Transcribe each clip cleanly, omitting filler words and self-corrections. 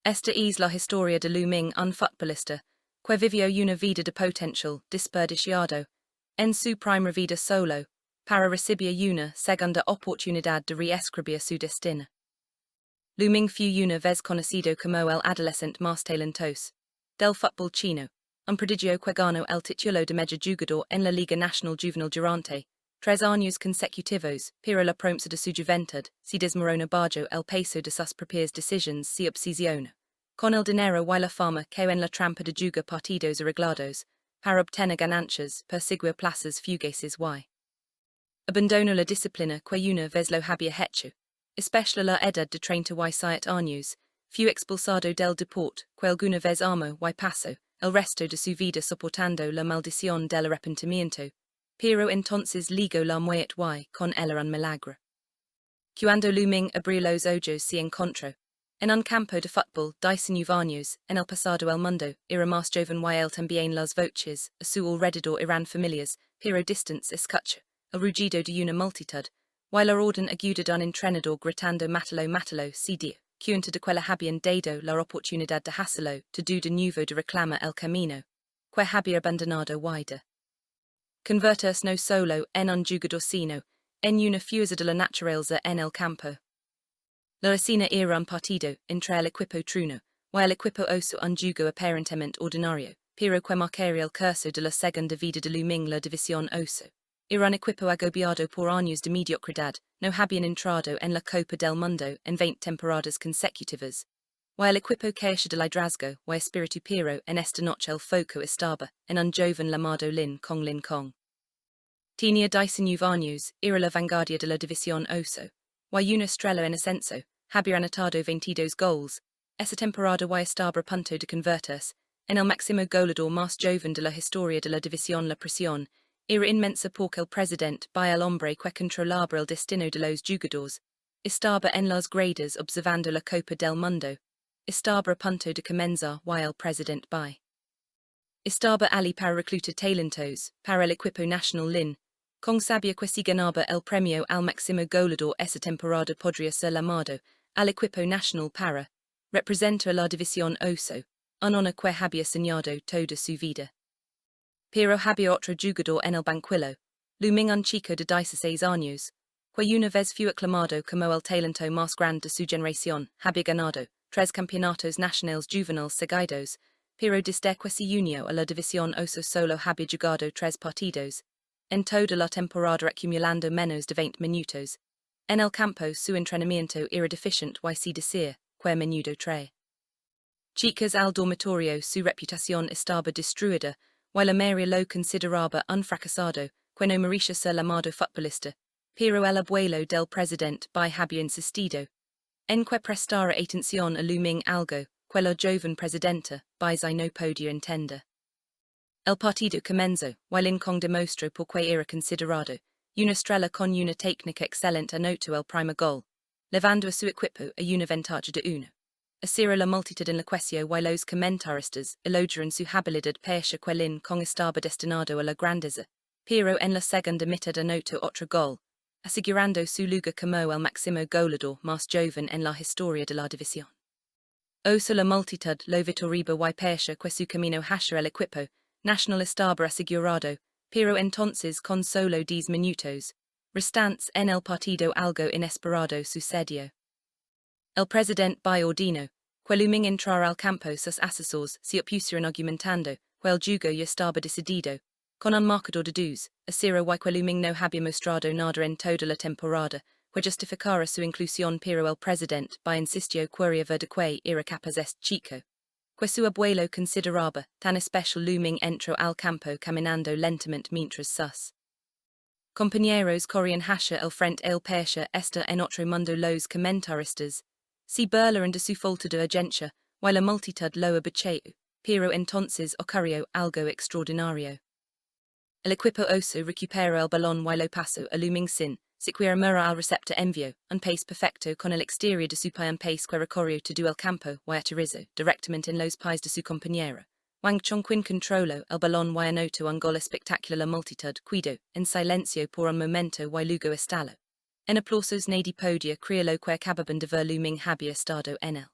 Esta es la historia de Luming un futbolista, que vivió una vida de potencial desperdiciado, en su primera vida solo, para recibir una segunda oportunidad de reescribir su destino. Luming fue una vez conocido como el adolescente más talentoso del fútbol chino, un prodigio que ganó el título de mejor jugador en la Liga Nacional Juvenil durante 3 años consecutivos, pero la promesa de su juventud se desmorona bajo el peso de sus propias decisiones se obsesiona, con el dinero y la fama que en la trampa de jugar partidos arreglados, para obtener ganancias, perseguir plazas fugaces y abandonó la disciplina que una vez lo había hecho, especially la edad de 37 años, fue expulsado del deporte que alguna vez amó y pasó el resto de su vida soportando la maldición del arrepentimiento, pero entonces ligó la muerte y con ella un milagro. Cuando Luming abrió los ojos se encontró en un campo de fútbol 19 años en el pasado el mundo era más joven y él también las voces a su alrededor eran familias, pero distantes escuchó el rugido de una multitud, y la orden aguda de un entrenador gritando mátalo mátalo se dio cuenta de que le habían dado la oportunidad de hacerlo todo de nuevo de reclamar el camino que había abandonado y convertirse no solo en un jugador sino en una fuerza de la naturaleza en el campo. La escena era un partido entre el equipo truno y el equipo oso un juego aparentemente ordinario, pero que marcaría el curso de la segunda vida de Luming la división oso. Era un equipo agobiado por años de mediocridad, no habían entrado en la Copa del Mundo en 20 temporadas consecutivas. Y el equipo caído de liderazgo y espíritu pero en esta noche el foco estaba en un joven llamado Lin Kong. Tenía 19 años, era la vanguardia de la división oso, y una estrella en ascenso, había anotado 22 goles, esa temporada y estaba a punto de convertirse en el máximo goleador más joven de la historia de la división. La presión era inmensa porque el presidente by el hombre que controlaba el destino de los jugadores, estaba en las gradas observando la Copa del Mundo, estaba a punto de comenzar y el presidente by estaba ali para reclutar talentos para el equipo nacional Lin, con sabia que si ganaba el premio al máximo goleador esa temporada podría ser llamado al equipo nacional para representar la división oso, un honor que había soñado toda su vida. Pero había otro jugador en el banquillo, Luming un chico de 16 años, que una vez fue aclamado como el talento más grande de su generación, había ganado 3 campeonatos nacionales juveniles seguidos, pero desde que se unió a la división oso solo había jugado 3 partidos, en toda la temporada acumulando menos de 20 minutos. En el campo su entrenamiento era deficiente y se decía que a menudo trae chicas al dormitorio su reputación estaba destruida, y la María lo consideraba un fracasado, que no merecía ser llamado futbolista, pero el abuelo del presidente by había insistido en que prestara atención a Luming algo que la joven presidenta by no podía entender. El partido comenzó, y Lincoln demostró por qué era considerado una estrella con una técnica excelente anotó el primer gol, levando a su equipo a una ventaja de 1. Asira la multitud en la cuestión y los comentaristas elogiaron su habilidad percha que Lincoln estaba destinado a la grandeza, pero en la segunda mitad anotó otro gol, asegurando su lugar como el máximo goleador más joven en la historia de la división. Oso la multitud lo vitoriba y percha que su camino hacia el equipo nacional estaba asegurado, pero entonces con solo 10 minutos restantes en el partido algo inesperado sucedió. El presidente by ordino que Luming entrar al campo sus asesores se opusieron argumentando que el juego ya estaba decidido, con un marcador de 2, asira y que Luming no había mostrado nada en toda la temporada, que justificara su inclusión pero el presidente by insistió que de que era capaz este chico, que su abuelo consideraba tan especial. Luming entró al campo caminando lentamente mientras sus compañeros corrían hacia el frente. El percha está en otro mundo. Los comentaristas se burlaron de su falta de agencia, y la multitud lo abucheó, pero entonces ocurrió algo extraordinario. El equipo oso recuperó el balón y lo pasó a Luming sin siquiera mirar al receptor. Envió un pace perfecto con el exterior de su pie, un pace que recorrió todo el campo y aterrizó directamente en los pies de su compañero. Wang Chongqing controló el balón y anotó un gol espectacular. La multitud quedó en silencio por un momento y luego estalló en aplausos. Nadie podía creerlo que acababan de ver. Luming había estado en el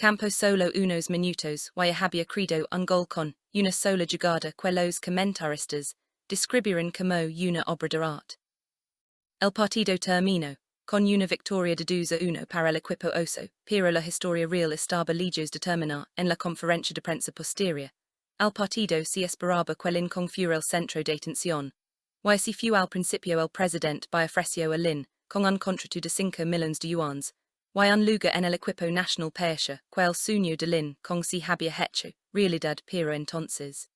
Campo solo unos minutos y había credo un gol con una sola jugada que los comentaristas describieron como una obra de arte. El partido terminó con una victoria de 2-1 para el equipo oso, pero la historia real estaba lejos de terminar en la conferencia de prensa posterior. Al partido se esperaba que el confure el centro de atención. Y si fue al principio el presidente by ofreció a Lin, con un contrato de 5 millones de yuanes, y un lugar en el equipo nacional persia, que el sueño de Lin con si había hecho realidad pero entonces.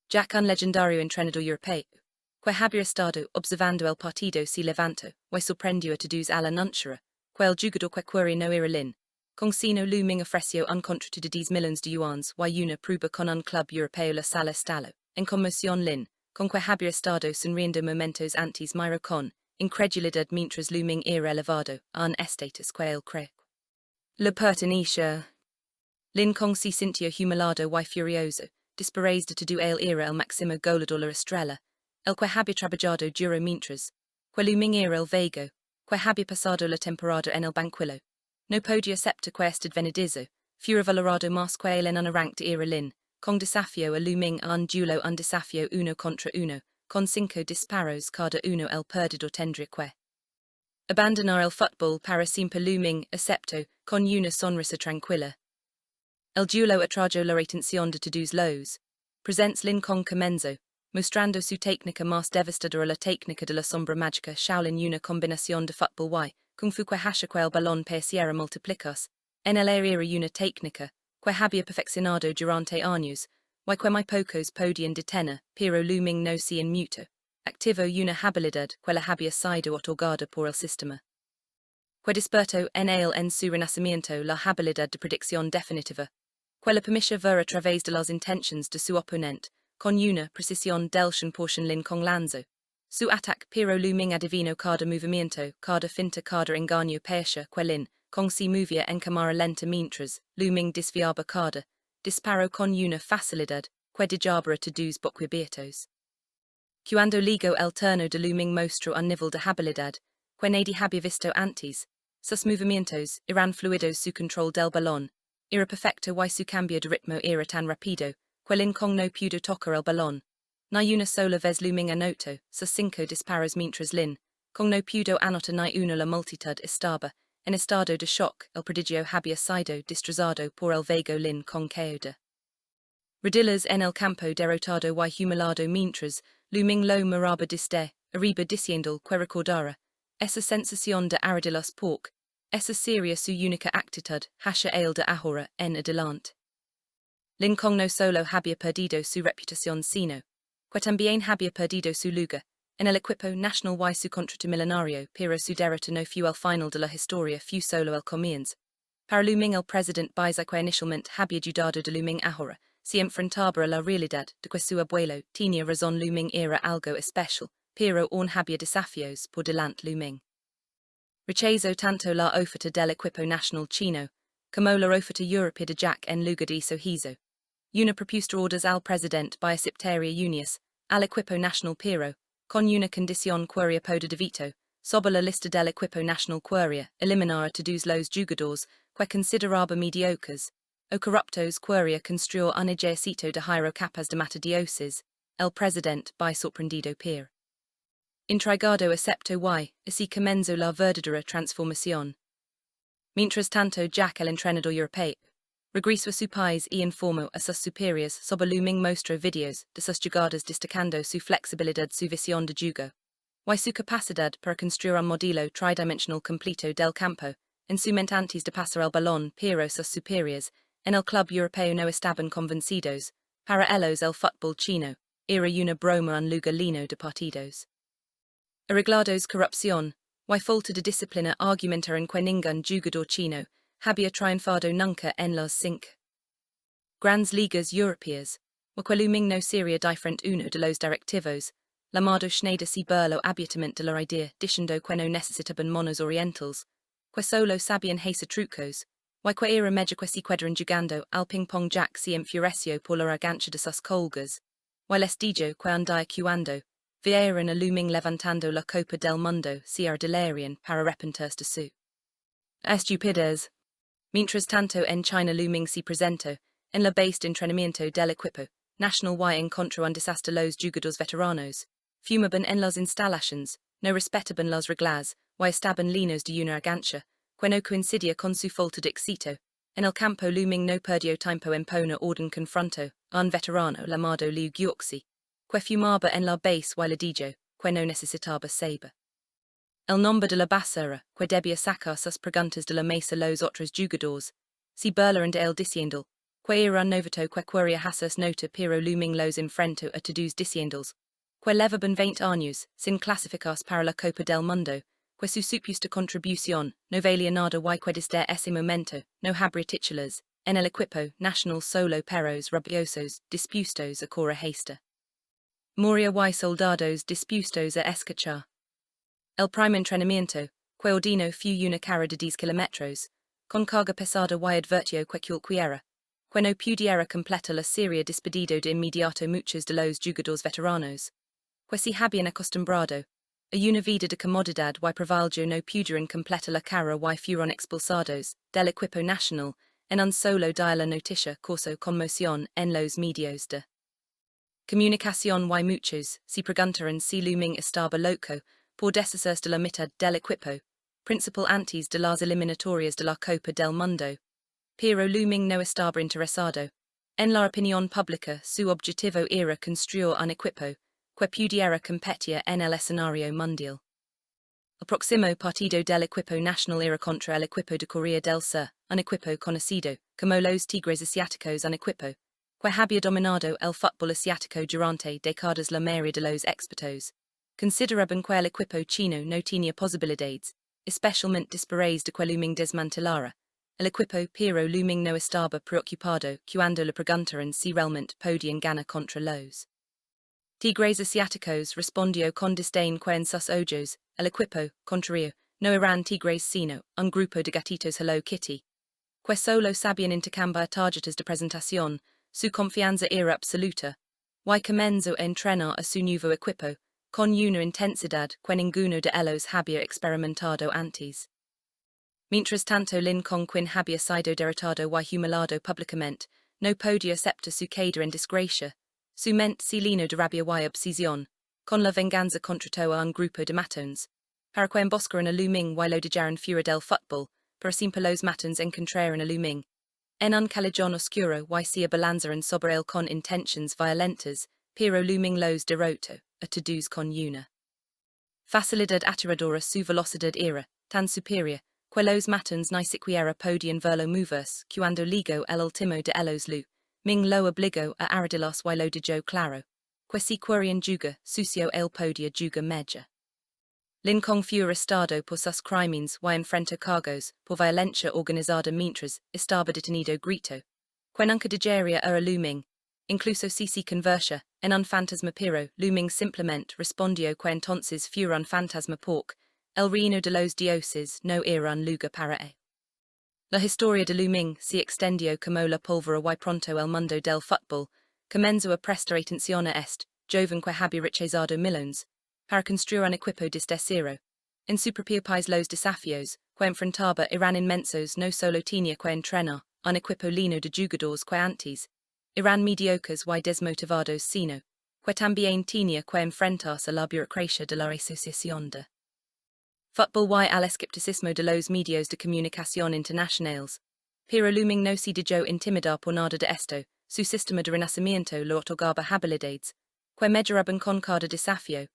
Jack un legendario entrenador europeo, que había estado observando el partido se levantó, y sorprendió a todos al anunciar, que el jugador que quería no era Lin, con sino Luming ofreció un contrato de 10 millones de yuanes y una prueba con un club europeo la sala estalo, en conmoción Lin, con que había estado sonriendo momentos antes miró con incredulidad mientras Luming era elevado a un estatus que él cree. Le pertenecia. Lin con se sintió humillado y furioso, después de todo él era el máximo goleador la estrella, el que había trabajado duro mientras, que Luming era el vego, que había pasado la temporada en el banquillo. No podía aceptar que este advenedizo, fuera valorado más que él en una ranked era Lin, con desafío a Luming a un duelo un desafío 1 contra 1, con 5 disparos cada uno el perdedor tendría que abandonar el fútbol para siempre. Luming aceptó con una sonrisa tranquila. El duelo atrajo la atención de todos los presentes. Lin con comenzó, mostrando su técnica más devastadora, la técnica de la sombra mágica Shaolin, una combinación de fútbol y kung fu que hace que el balón pareciera multiplicarse en el aire. Era una técnica que había perfeccionado durante años, y que muy pocos podían detener, pero Luming no se inmutó, activo una habilidad que la había sido otorgada por el sistema, que despertó en él en su renacimiento la habilidad de predicción definitiva, que le permitió ver a través de las intenciones de su oponente, con una precisión del 100%. Lin con lanzó su ataque, pero Luming adivinó cada movimiento, cada finta, cada engaño persia que Lin con se movía en cámara lenta mientras Luming desviaba cada disparo con una facilidad que dejaba a todos boquiabiertos. Cuando ligó el turno de Luming mostró un nivel de habilidad que nadie había visto antes. Sus movimientos eran fluidos, su control del balón era perfecto y su cambio de ritmo era tan rápido que Lin con no pudo tocar el balón. Ni una sola vez Luming anotó sus 5 disparos mientras Lin con no pudo anotar ni una. La multitud estaba en estado de shock. El prodigio había sido destrozado por el vego. Lin con caída rodillas en el campo derrotado y humillado mientras Luming lo miraba desde arriba diciendo que recordara esa sensación de ardilos porque esa sería su única actitud hacia él de ahora en adelante. Lin con no solo había perdido su reputación sino que también había perdido su lugar en el equipo nacional y su contrato milenario, pero su derrota no fue el final de la historia, fue solo el comienzo. Para Luming el presidente Biza que inicialmente había dudado de Luming ahora se enfrentaba a la realidad de que su abuelo tenía razón. Luming era algo especial, pero aún había desafíos por delante. Luming rechazó tanto la oferta del equipo nacional chino como la oferta europea de Jack en lugar de eso hizo una propuesta orders al presidente by aceptaria unias al equipo nacional pero con una condición que poder de veto sobre la lista del equipo nacional que eliminar a todos los jugadores que consideraba mediocres o corruptos. Que construyó un ejército de hierro capaz de matar dioses. El presidente by sorprendido per intrigado aceptó y así comenzó la verdadera transformación. Mientras tanto Jack el entrenador europeo regresó a su país y informó a sus superiores sobre Luming. Mostró videos de sus jugadas destacando su flexibilidad, su visión de juego y su capacidad para construir un modelo tridimensional completo del campo en su mente antes de pasar el balón, pero sus superiores en el club europeo no estaban convencidos. Para ellos el fútbol chino era una broma, un lugar lleno de partidos arreglados, corrupción y falta de disciplina. Argumentaron que ningún jugador chino había triunfado nunca en las 5 grandes ligas europeas, y que Luming no sería diferente. Uno de los directivos, llamado Schneider, se burló abiertamente de la idea, diciendo que no necesitaban monos orientales, que solo sabían hacer trucos, y que era mejor que se quedaran jugando al ping-pong. Jack se enfureció por la arrogancia de sus colegas, y les dijo que un día cuando vieron a Luming levantando la Copa del Mundo se ardelarían para arrepentirse de su estupidez. Mientras tanto en China looming si presento, en la based entrenamiento del equipo, national y encontro un desastre los jugadores veteranos, fumaban en las instalaciones, no respetaban las reglas, y estaban linos de una argancia, que no coincidia con su falta de éxito. En el campo looming no perdió tiempo en poner orden confronto, un veterano llamado Liu Guoxi, que fumaba en la base y ladillo, que no necesitaba saber. El nombre de la basura, que debía sacar sus preguntas de la mesa los otros jugadores, si burlaron de el diciendo, que era un novato que quería hacerse nota pero looming los enfrento a todos diciendos, que llevaban 20 años, sin clasificarse para la Copa del Mundo, que su supuesta contribución no valía nada y que desde ese momento no habría titulares, en el equipo nacional solo perros rabiosos dispuestos a correr hasta. Moria y soldados dispuestos a escachar. El primer entrenamiento, que ordinó fue una carrera de 10 kilómetros, con carga pesada y advirtió que cualquiera, que no pudiera completar la serie despedido de inmediato muchos de los jugadores veteranos, que se habían acostumbrado a una vida de comodidad y privilegio no pudieron completar la carrera y fueron expulsados del equipo nacional en un solo día. La noticia causó conmoción en los medios de comunicación y muchos se preguntaron si looming estaba loco por deshacerse de la mitad del equipo, principal antes de las eliminatorias de la Copa del Mundo. Pero looming no estaba interesado. En la opinión pública su objetivo era construir un equipo que pudiera competir en el escenario mundial. El próximo partido del equipo nacional era contra el equipo de Corea del Sur, un equipo conocido como los Tigres Asiáticos, un equipo que había dominado el fútbol asiático durante décadas. La mayoría de los expertos consideraban que el equipo chino no tenía posibilidades, especialmente después de que looming desmantelara el equipo, pero looming no estaba preocupado cuando le preguntaron si realmente podían ganar contra los Tigres Asiáticos. Respondió con desdén que en sus ojos, el equipo contrario no eran tigres sino un grupo de gatitos Hello Kitty, que solo sabían intercambiar tarjetas de presentación. Su confianza era absoluta, y comenzó a entrenar a su nuevo equipo, con una intensidad que ninguno de ellos había experimentado antes. Mientras tanto Lin Kong Quinn había sido derrotado y humillado públicamente, no podía aceptar su caída en desgracia. Su mente se llenó de rabia y obsesión, con la venganza contrató a un grupo de matones, para que emboscaran a looming y lo dejaran fuera del fútbol, para siempre los matones encontraran a looming en un callejón oscuro y se abalanzaran sobre él con intenciones violentas, pero looming los derrotó a todos con una facilidad aterradora. Su velocidad era tan superior que los matones ni siquiera podían verlo moverse cuando llegó el último de ellos. Ming lo obligó a arreglarse y lo dejó claro, que si querían jugar sucio él podía jugar mejor. Lin Kong fue arrestado por sus crímenes y enfrentó cargos por violencia organizada mientras estaba detenido. Grito que nunca dejaría a looming, incluso si se convertía en un fantasma, pero looming simplemente respondió que entonces fuera un fantasma porque el reino de los dioses no era un lugar para él. La historia de looming se extendió como la pólvora y pronto el mundo del fútbol comenzó a prestar atención a joven que había rechazado millones para construir un equipo desde cero. En su propio país los desafíos que enfrentaba eran inmensos. No solo tenía que entrenar un equipo lleno de jugadores que antes eran mediocres y desmotivados, sino que también tenía que enfrentarse a la burocracia de la asociación de fútbol y al escepticismo de los medios de comunicación internacionales. Pero looming no se dejó intimidar por nada de esto. Su sistema de renacimiento lo otorgaba habilidades que mejoraban con cada desafío,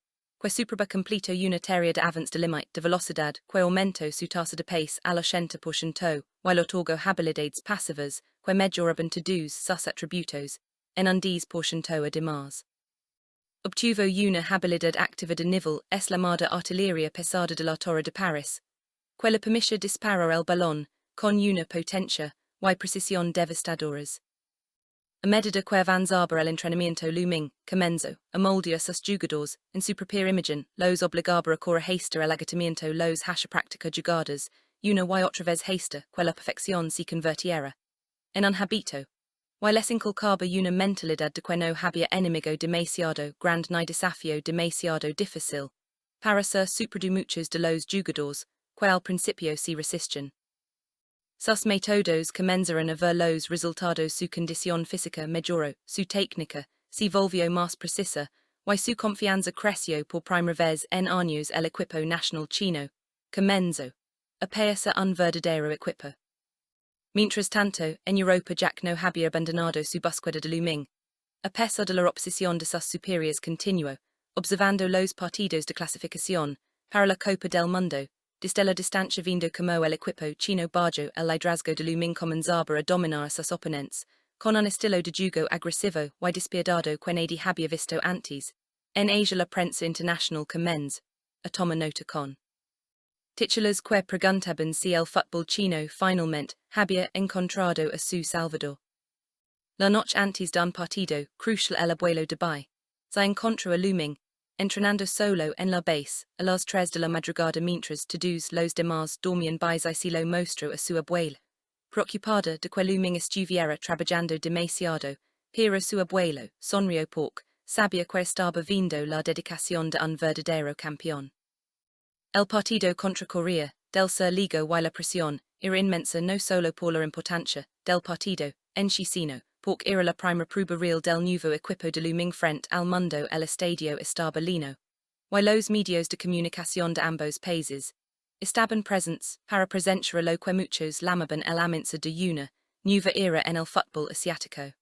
que superaba completo una tarea de avance de límite de velocidad que aumentó su tasa de pace al 80%, y le otorgó habilidades pasivas que mejoraban todos sus atributos en un 10% además. Obtuvo una habilidad activa de nivel es llamada artillería pesada de la Torre de París, que le permite disparar el balón con una potencia y precisión devastadoras. A medida que avanzaba el entrenamiento looming comenzó a moldear sus jugadores en su propia imagen. Los obligaba a correr hasta el agotamiento. Los hacía practicar jugadas una y otra vez hasta que la perfección se convirtiera en un hábito, y les inculcaba una mentalidad de que no había enemigo demasiado grande ni desafío demasiado difícil para ser superado. Muchos de los jugadores que al principio se resisten Sus métodos comenzaron a ver los resultados su condición física mejoró, su técnica se volvió más precisa, y su confianza creció por primera vez en años el equipo nacional chino comenzó a parecer un verdadero equipo. Mientras tanto, en Europa Jack no había abandonado su búsqueda de Luming. A pesar de la oposición de sus superiores continuó, observando los partidos de clasificación para la Copa del Mundo, desde la distancia viendo como el equipo chino bajo el liderazgo de Luming comenzaba a dominar a sus oponentes, con un estilo de juego agresivo y despiadado que nadie había visto antes. En Asia la prensa internacional comenzó a tomar nota con titulares que preguntaban si el fútbol chino finalmente había encontrado a su salvador. La noche antes de un partido crucial el abuelo de Bai se encontró a Luming, entrenando solo en la base a las 3 de la madrugada mientras todos los demás dormían. Bai se lo mostró a su abuela, preocupada de que Luming estuviera trabajando demasiado, pero su abuelo sonrió porque sabía que estaba viendo la dedicación de un verdadero campeón. El partido contra Corea del Sur ligó y la presión era inmensa no solo por la importancia del partido en sí sino porque era la primera prueba real del nuevo equipo de Luming frente al mundo. El estadio estaba lleno, y los medios de comunicación de ambos países estaban presentes para presenciar lo que muchos llamaban el inicio de una nueva era en el fútbol asiático.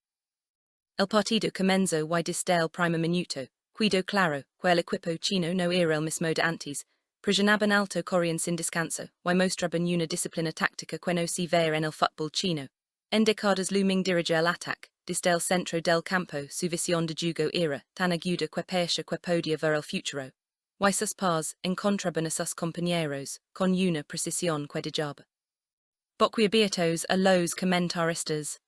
El partido comenzó y desde el primer minuto quedó claro que el equipo chino no era el mismo de antes. Presionaban alto corrían sin descanso y mostraban una disciplina táctica que no se ve en el fútbol chino. Indicadas Luming dirige el ataque desde el centro del campo. Su visión de juego era tan aguda que parecía que podía ver el futuro. Y sus pares encontraban a sus compañeros con una precisión que dejaba boquiabiertos a los comentaristas.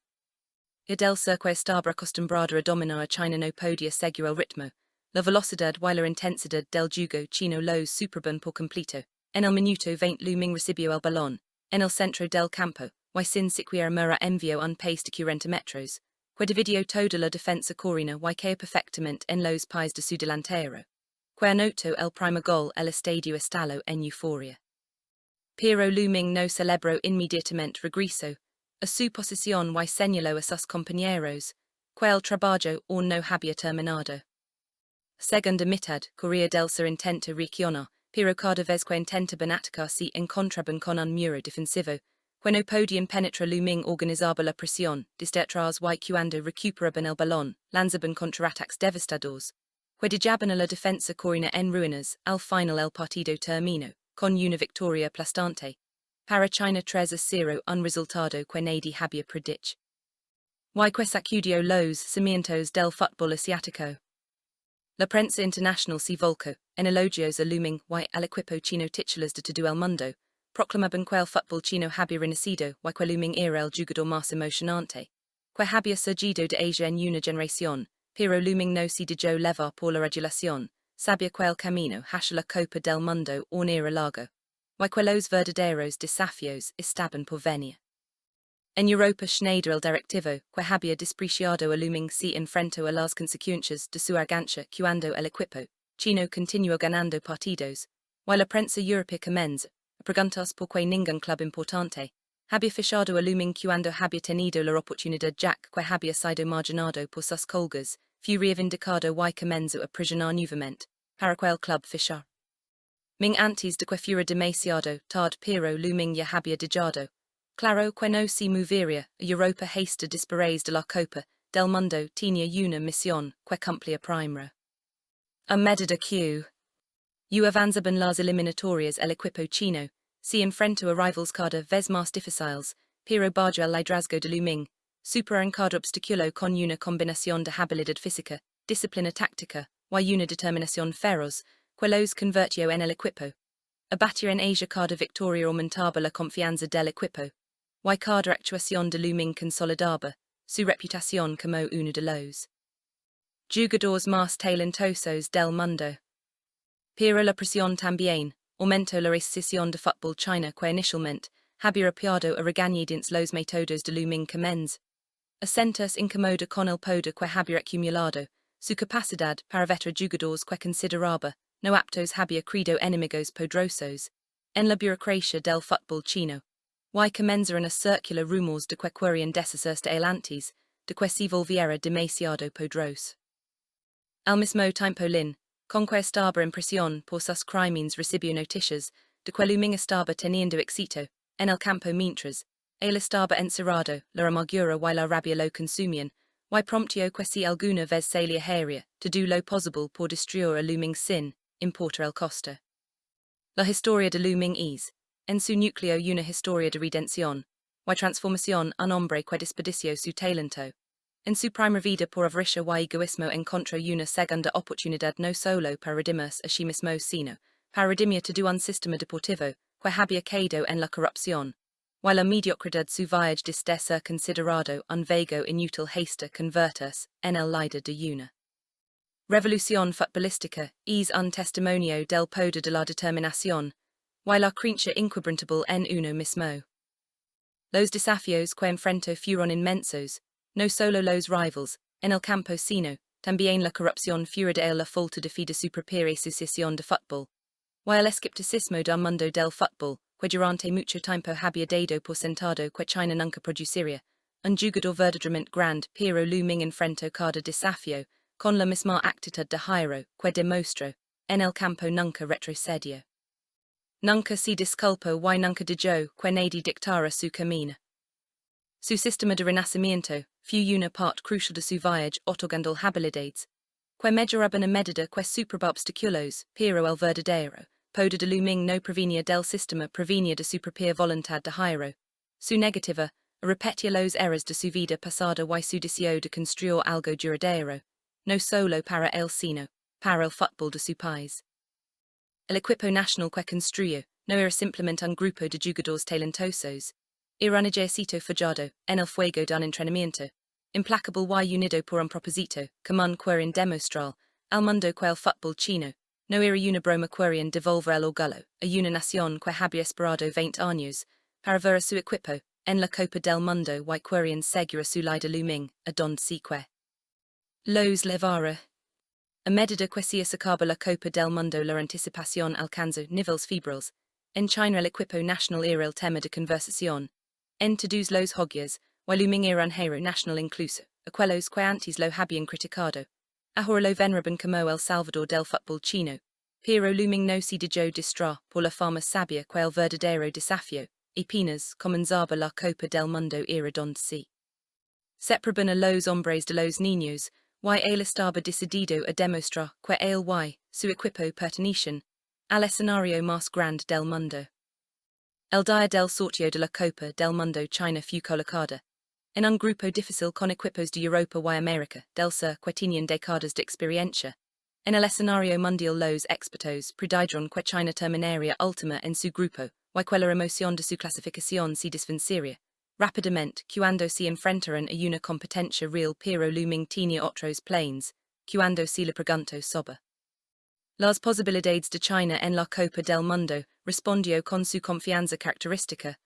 El del Sur que estaba acostumbrado a dominar a China no podía seguir el ritmo. La velocidad y la intensidad del juego chino los superaban por completo. En el minuto 20 Luming recibió el balón en el centro del campo, y sin siquiera mirar envió un pace de 40 metros, que dividió toda la defensa coreana y cayó perfectamente en los pies de su delantero, que anotó el primer gol. El estadio estalló en euforia. Pero Luming no celebró inmediatamente, regresó a su posición y señaló a sus compañeros que el trabajo aún no había terminado. Segunda mitad, Corea del Sur intenta reaccionar, pero cada vez que intentaban atacar se encontraban con un muro defensivo, que no podían penetrar. Luming organizaba la presión desde atrás y cuando recuperaban el balón, lanzaban contraataques devastadores, que dejaban a la defensa coreana en ruinas. Al final el partido terminó con una victoria aplastante para China 3-0, un resultado que nadie había predicho. Y que sacudió los cimientos del fútbol asiático. La prensa internacional se volcó en elogios a Luming y al equipo chino. Titulares de todo el mundo proclamaban que el fútbol chino había renacido y que Luming era el jugador más emocionante que había surgido de Asia en una generación, pero Luming no se dejó llevar por la regulación, sabía que el camino hacia la Copa del Mundo aún era largo, y que los verdaderos desafíos estaban por venir. En Europa Schneider el directivo que había despreciado a Luming se enfrentó a las consecuencias de su arrogancia cuando el equipo chino continuó ganando partidos, y la prensa europea comenzó a preguntarse por qué ningún club importante había fichado a Luming cuando había tenido la oportunidad. Jack que había sido marginado por sus colgas fue reivindicado y comenzó a presionar nuevamente para que el club fichara. Ming antes de que fuera demasiado tarde, pero Luming ya había dejado claro que no se movería a Europa hasta después de la Copa del Mundo. Tenía una misión que cumplir primero. A medida que avanzaban las eliminatorias el equipo chino se enfrentó a rivals cada vez más difíciles, pero bajo el liderazgo de Luming, superan cada obstáculo con una combinación de habilidad física, disciplina táctica y una determinación feroz que los convirtió en el equipo. A batir en Asia cada victoria aumentaba la confianza del equipo, y cada actuación de Luming consolidaba su reputación como uno de los jugadores más talentosos del mundo. Pero la presión también aumentó la recesión de fútbol china que inicialmente había rapiado a regañadientes. Los métodos de Luming comenzó a sentirse incómoda con el poder que había acumulado. Su capacidad para vetar jugadores que consideraba no aptos había creado enemigos poderosos en la burocracia del fútbol chino. y comenzaron a circular rumores de que querían deshacerse de él antes, de que se volviera demasiado poderoso. Al mismo tiempo con que estaba impresión por sus crímenes recibió noticias, de que Luming estaba teniendo éxito, en el campo mientras, él estaba encerrado, la amargura y la rabia lo consumían, y promptio que si alguna vez se le haría, to do lo posible por destruir a Luming sin, importa el costo. La historia de Luming es, en su núcleo una historia de redención, y transformación un hombre que desperdició su talento. En su primera vida por avaricia y egoísmo encontró una segunda oportunidad no solo para redimirse a sí mismo sino, para redimir todo un sistema deportivo, que había caído en la corrupción, y la mediocridad su viaje desde ser considerado un vago inútil hasta convertirse en el líder de una revolución futbolística, es un testimonio del poder de la determinación, y la creencia inquebrantable en uno mismo. Los desafíos que enfrentó fueron inmensos, no solo los rivals, en el campo sino, también la corrupción fuera de la falta de fe de su propia asociación de fútbol, y el escepticismo del mundo del fútbol, que durante mucho tiempo había dado por sentado que China nunca produciría un jugador verdaderamente grande, pero Luming enfrentó cada desafío, con la misma actitud de Jairo, que demostró, en el campo nunca retrocedió. Nunca se disculpó y nunca dijo que nadie dictara su camino. Su sistema de renacimiento fue una parte crucial de su viaje otorgando habilidades, que mejoraban a medida que superaba obstáculos, pero el verdadero poder de Luming no provenía del sistema, provenía de su propia voluntad de Jairo. Su negativa, a repetir los errores de su vida pasada y su deseo de construir algo duradero, no solo para él sino, para el fútbol de su país. El equipo nacional que construyó no era simplemente un grupo de jugadores talentosos, era un ejército forjado en el fuego de un entrenamiento, implacable y unido por un propósito, común querían demostrar al mundo que el fútbol chino no era una broma, querían devolver el orgullo a una nación que había esperado 20 años para ver a su equipo en la Copa del Mundo y querían seguir a su líder Luming, a donde se que los levara. A medida que se acaba la Copa del Mundo la anticipación alcanzó niveles febriles. En China el equipo nacional era el tema de conversación. En todos los juegos, y Luming era un héroe nacional incluso, aquellos que antes lo habían criticado. Ahora lo veneraban como el salvador del fútbol chino, pero Luming no se dejó distraer por la fama sabia que el verdadero desafío, apenas comenzaba la Copa del Mundo era donde se separaban a los hombres de los niños, y él estaba decidido a demostrar que él y su equipo pertenecían al escenario más grande del mundo. El día del sorteo de la Copa del Mundo China fue colocada en un grupo difícil con equipos de Europa y América del Sur que tenían décadas de experiencia. En el escenario mundial los expertos predijeron que China terminaría última en su grupo y que la emoción de su clasificación se desvanecería rápidamente cuando se enfrentaron a una competencia real, pero Luming tenía otros planes, cuando se le preguntó sobre las posibilidades de China en la Copa del Mundo, respondió con su confianza característica,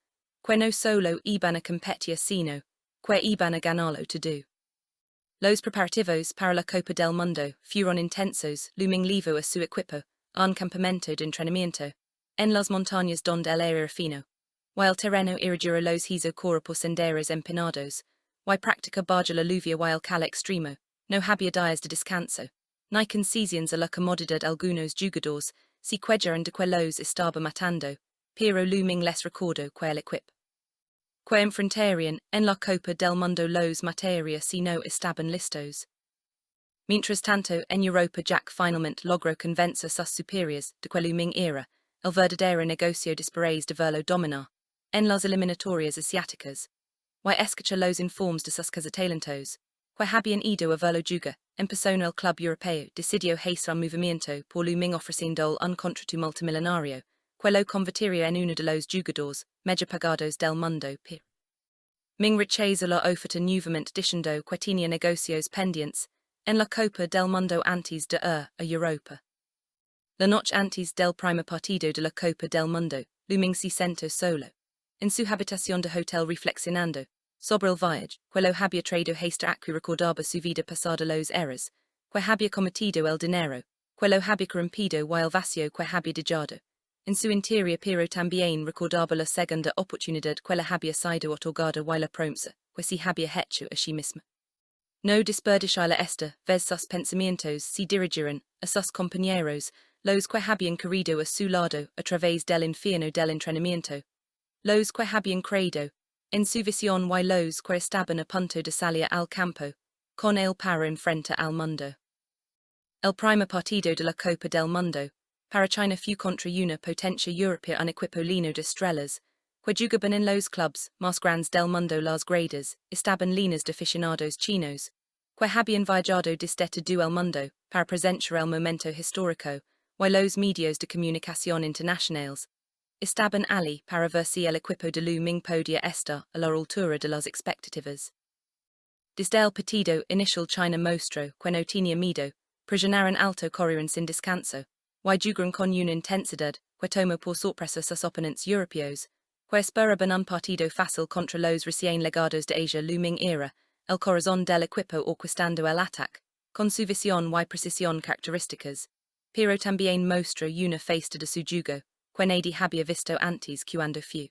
que no solo iban a competir sino, que iban a ganarlo todo. Los preparativos para la Copa del Mundo fueron intensos. Luming llevó a su equipo a un campamento de entrenamiento en las montañas donde él era fino, y el terreno era duro, los hizo correr por senderos empinados, y practica bajo la lluvia y el calor extremo, no había días de descanso. Ni concesión a la comodidad algunos jugadores se quejaron de que los estaba matando, pero Luming les recordó que el equipo que enfrentarían en la Copa del Mundo los mataría si no estaban listos. Mientras tanto, en Europa Jack finalmente logró convencer a sus superiores de que Luming era el verdadero negocio después de verlo dominar en las eliminatorias asiáticas, y escuchó los informes de sus cazatalentos, que habían ido a verlo jugar en persona el club europeo decidió hacer un movimiento por Luming ofreciendo un contrato multimillonario, que lo convertiría en uno de los jugadores mejor pagados del mundo. Ming rechazó la oferta nuevamente diciendo que tenía negocios pendientes en la Copa del Mundo antes de ir a Europa. La noche antes del primer partido de la Copa del Mundo, Luming se sentó solo en su habitación de hotel reflexionando sobre el viaje que lo había traído hasta aquí, recordaba su vida pasada, los errores que había cometido, el dinero que lo había corrompido y el vacío que había dejado En su interior pero también recordaba la segunda oportunidad que la había sido otorgada y la promesa que se había hecho a sí misma. No desperdiciarla esta vez sus pensamientos se dirigieron a sus compañeros, los que habían querido a su lado a través del infierno del entrenamiento, los que habían creído en su visión y los que estaban a punto de salir al campo, con él para enfrentar al mundo. El primer partido de la Copa del Mundo para China fue contra una potencia europea un equipo lleno de estrellas, que jugaban en los clubs más grandes del mundo. Las gradas estaban llenas de aficionados chinos, que habían viajado desde todo el mundo para presenciar el momento histórico, y los medios de comunicación internacionales estaban allí para ver si el equipo de Lu Ming podía estar a la altura de las expectativas. Desde el partido inicial China mostró que no tenía miedo, presionaron alto corrieron sin descanso, y jugaron con una intensidad que tomó por sorpresa sus oponentes europeos, que esperaban un partido fácil contra los recién llegados de Asia. Lu Ming era el corazón del equipo orquestando el ataque, con su visión y precisión características, pero también mostró una fiesta de su juego, que nadie había visto antes cuando fue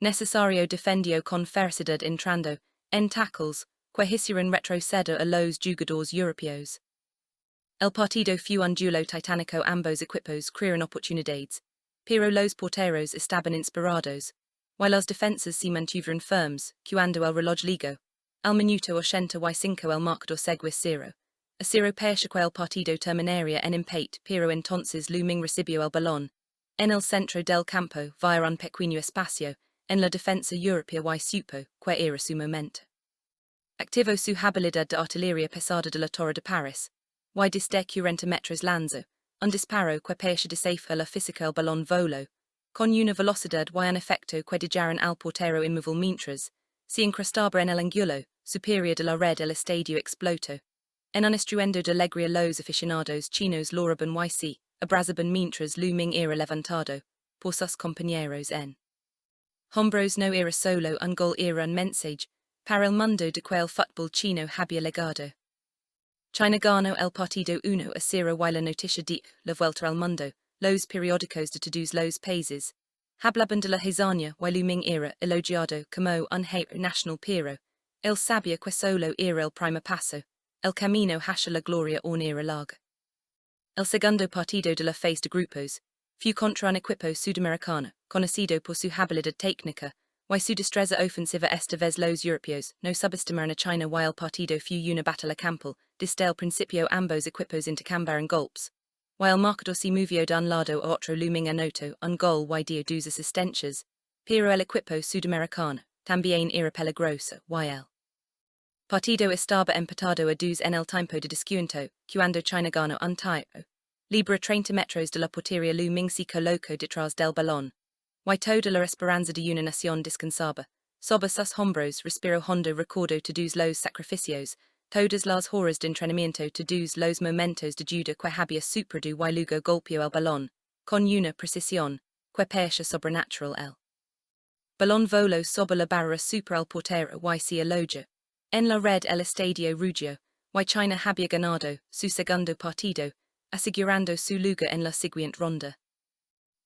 necesario defendió con ferocidad entrando en tackles que hicieron retroceder a los jugadores europeos. El partido fue un duelo titánico. Ambos equipos crearon oportunidades, pero los porteros estaban inspirados, y las defensas se mantuvieron firmes cuando el reloj ligó. Al minuto 85 el marcador seguía 0-0 parecía que el partido terminaría en empate, pero entonces Lu Ming recibió el balón en el centro del campo via un pequeño espacio en la defensa europea y supo que era su momento. Activó su habilidad de artillería pesada de la Torre de Paris, y desde 40 metros lanzó un disparo que parecía desafiar la física. El balón voló con una velocidad y un efecto que dejaron al portero inmóvil mientras se incrustaba en el ángulo superior de la red. El estadio explotó en un estruendo de alegría. Los aficionados chinos loraban y se abrazaban mientras Lu Ming era levantado por sus compañeros en hombros. No era solo un gol, era un mensaje para el mundo de que el fútbol chino había legado. China ganó el partido 1-0 y la noticia de la vuelta al mundo. Los periódicos de todos los países hablaban de la hazaña y Lu Ming era elogiado como un héroe nacional, pero él sabía que solo era el primer paso, el camino hacia la gloria aún era largo. El segundo partido de la fase de grupos fue contra un equipo sudamericano conocido por su habilidad técnica y su destreza ofensiva. Esta vez los europeos no subestimaron a China y el partido fue una batalla campal. Desde el principio ambos equipos intercambiaron golpes, y el marcador se movió de un lado a otro. Lu Ming anotó un gol y dio 2 asistencias, pero el equipo sudamericano también era peligroso y el partido estaba empatado a 2 en el tiempo de descuento cuando China ganó un tiro libre a 30 metros de la portería. Lu Ming se colocó detrás del balón, y toda la esperanza de una nación descansaba sobre sus hombros. Respiró hondo, recordó todos los sacrificios, todas las horas de entrenamiento, todos los momentos de duda que había superado, y luego golpeó el balón con una precisión que parecía sobrenatural. El balón voló sobre la barrera super el portero y se alojó en la red. El estadio rugió y China había ganado su segundo partido, asegurando su lugar en la siguiente ronda.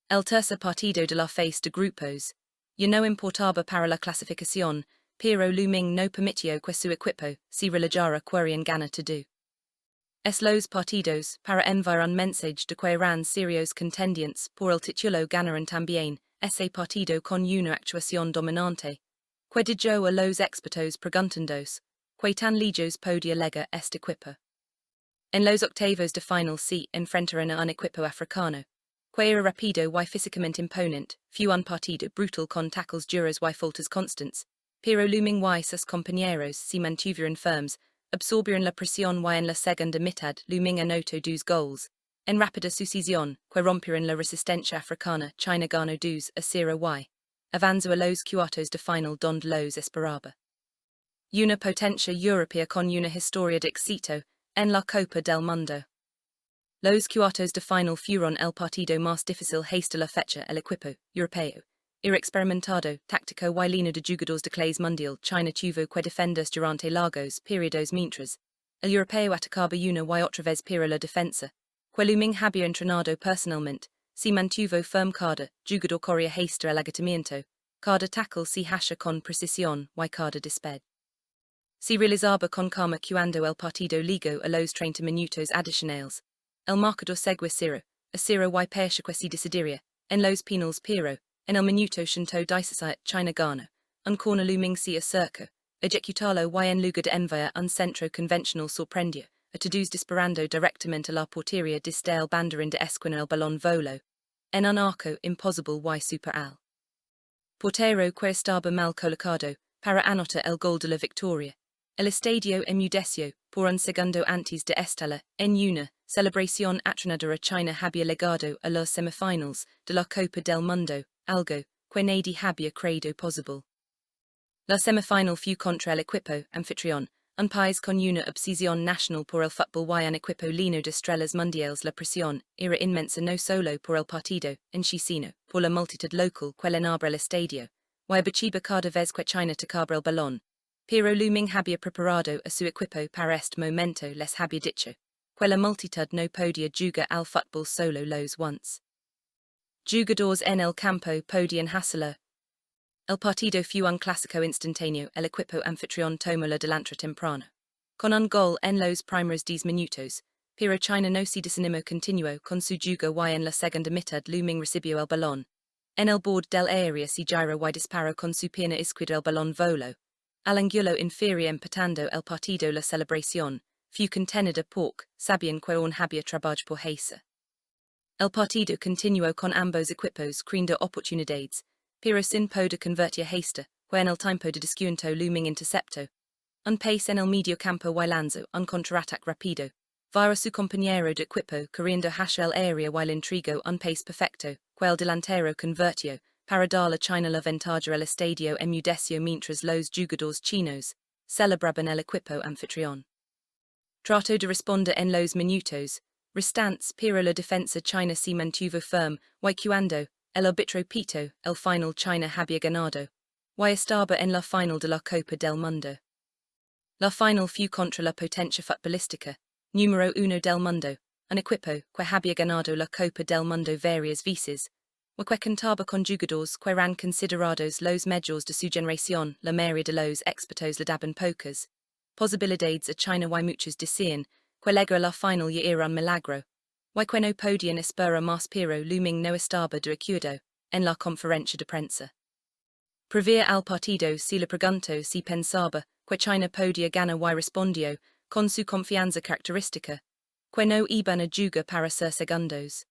El tercer partido de la fase de grupos ya no importaba para la clasificación, pero Lu Ming no permitió que su equipo se relegara. Querían ganar todo los partidos para enviar un mensaje de que eran serios contendientes por el título. Ganaron también ese partido con una actuación dominante que dejó a los expertos preguntándose que tan lejos podía llegar este equipo. En los octavos de final se enfrentaron a un equipo africano que era rápido y físicamente imponente. Fue un partido brutal con tackles duros y faltas constantes, pero Lu Ming y sus compañeros se mantuvieron firmes, absorbieron la presión y en la segunda mitad Lu Ming anotó 2 goles en rápida sucesión que rompieron la resistencia africana. China ganó 2-0 y avanzó a los cuartos de final donde los esperaba una potencia europea con una historia de éxito en la Copa del Mundo. Los cuartos de final fueron el partido más difícil hasta la fecha. El equipo europeo era experimentado, táctico y lleno de jugadores de clase mundial. China tuvo que defenderse durante largos periodos mientras el europeo atacaba una y otra vez, pero la defensa que Lu Ming había entrenado personalmente si mantuvo firm cada, jugador corría hasta el agotamiento, cada tackle si hasha con precisión y cada desped. Si realizaba con calma cuando el partido ligó a los 30 minutos adicionales, el marcador seguía 0-0 y persa que si decidiría, en los penals pero, en el minuto 117 China gana, un corner looming si acerca, ejecutalo y en lugar de enviar un centro convencional sorprendió, a todos disparando directamente a la portería desde el banderín de esquina el balón voló, en un arco imposible y super al. Portero que estaba mal colocado, para anotar el gol de la victoria. El estadio emudeció, por un segundo antes de estallar, en una celebración atronadora China había llegado a los semifinals de la Copa del Mundo, algo que nadie había creído posible. La semifinal fue contra el equipo anfitrión, un país con una obsesión nacional por el fútbol y un equipo lleno de estrellas mundiales. La presión era inmensa no solo por el partido en sí sino por la multitud local que llenaba el estadio, y abachiba cada vez que China tocaba el balón. Pero looming había preparado a su equipo para este momento. Les había dicho que la multitud no podía jugar al fútbol solo los once. Jugadores en el campo podían hacerlo. El partido fue un clásico instantáneo. El equipo anfitrión tomó la delantera temprano, con un gol en los primeros 10 minutos, pero China no se desanimó, continuó con su juego y en la segunda mitad looming recibió el balón. En el borde del área se giró y disparó con su pierna izquierda. El balón voló al ángulo inferior, empatando el partido. La celebración fue contenida porque sabían que aún había trabajo por hacer. El partido continuó con ambos equipos creando oportunidades, pero sin poder convertir hasta que en el tiempo de descuento looming interceptó un pase en el medio campo y lanzó un contraataque rápido vira su compañero de equipo corriendo hacia el área y entregó un pase perfecto que el delantero convirtió para dar a China la ventaja. El estadio emudeció mientras los jugadores chinos celebraban el equipo anfitrión. Trató de responder en los minutos restantes, pero la defensa china se mantuvo firme y cuando el árbitro pitó el final, China había ganado y estaba en la final de la Copa del Mundo. La final fue contra la potencia futbolística número 1 del mundo, un equipo que había ganado la Copa del Mundo varias veces, y que contaba con jugadores que eran considerados los mejores de su generación. La mayoría de los expertos le daban pocas posibilidades a China y muchos decían que llegar a la final ya era un milagro, y que no podían esperar más, pero looming no estaba de acuerdo en la conferencia de prensa. Previa al partido se le preguntó si pensaba que China podía ganar y respondió, con su confianza característica, que no iban a jugar para ser segundos.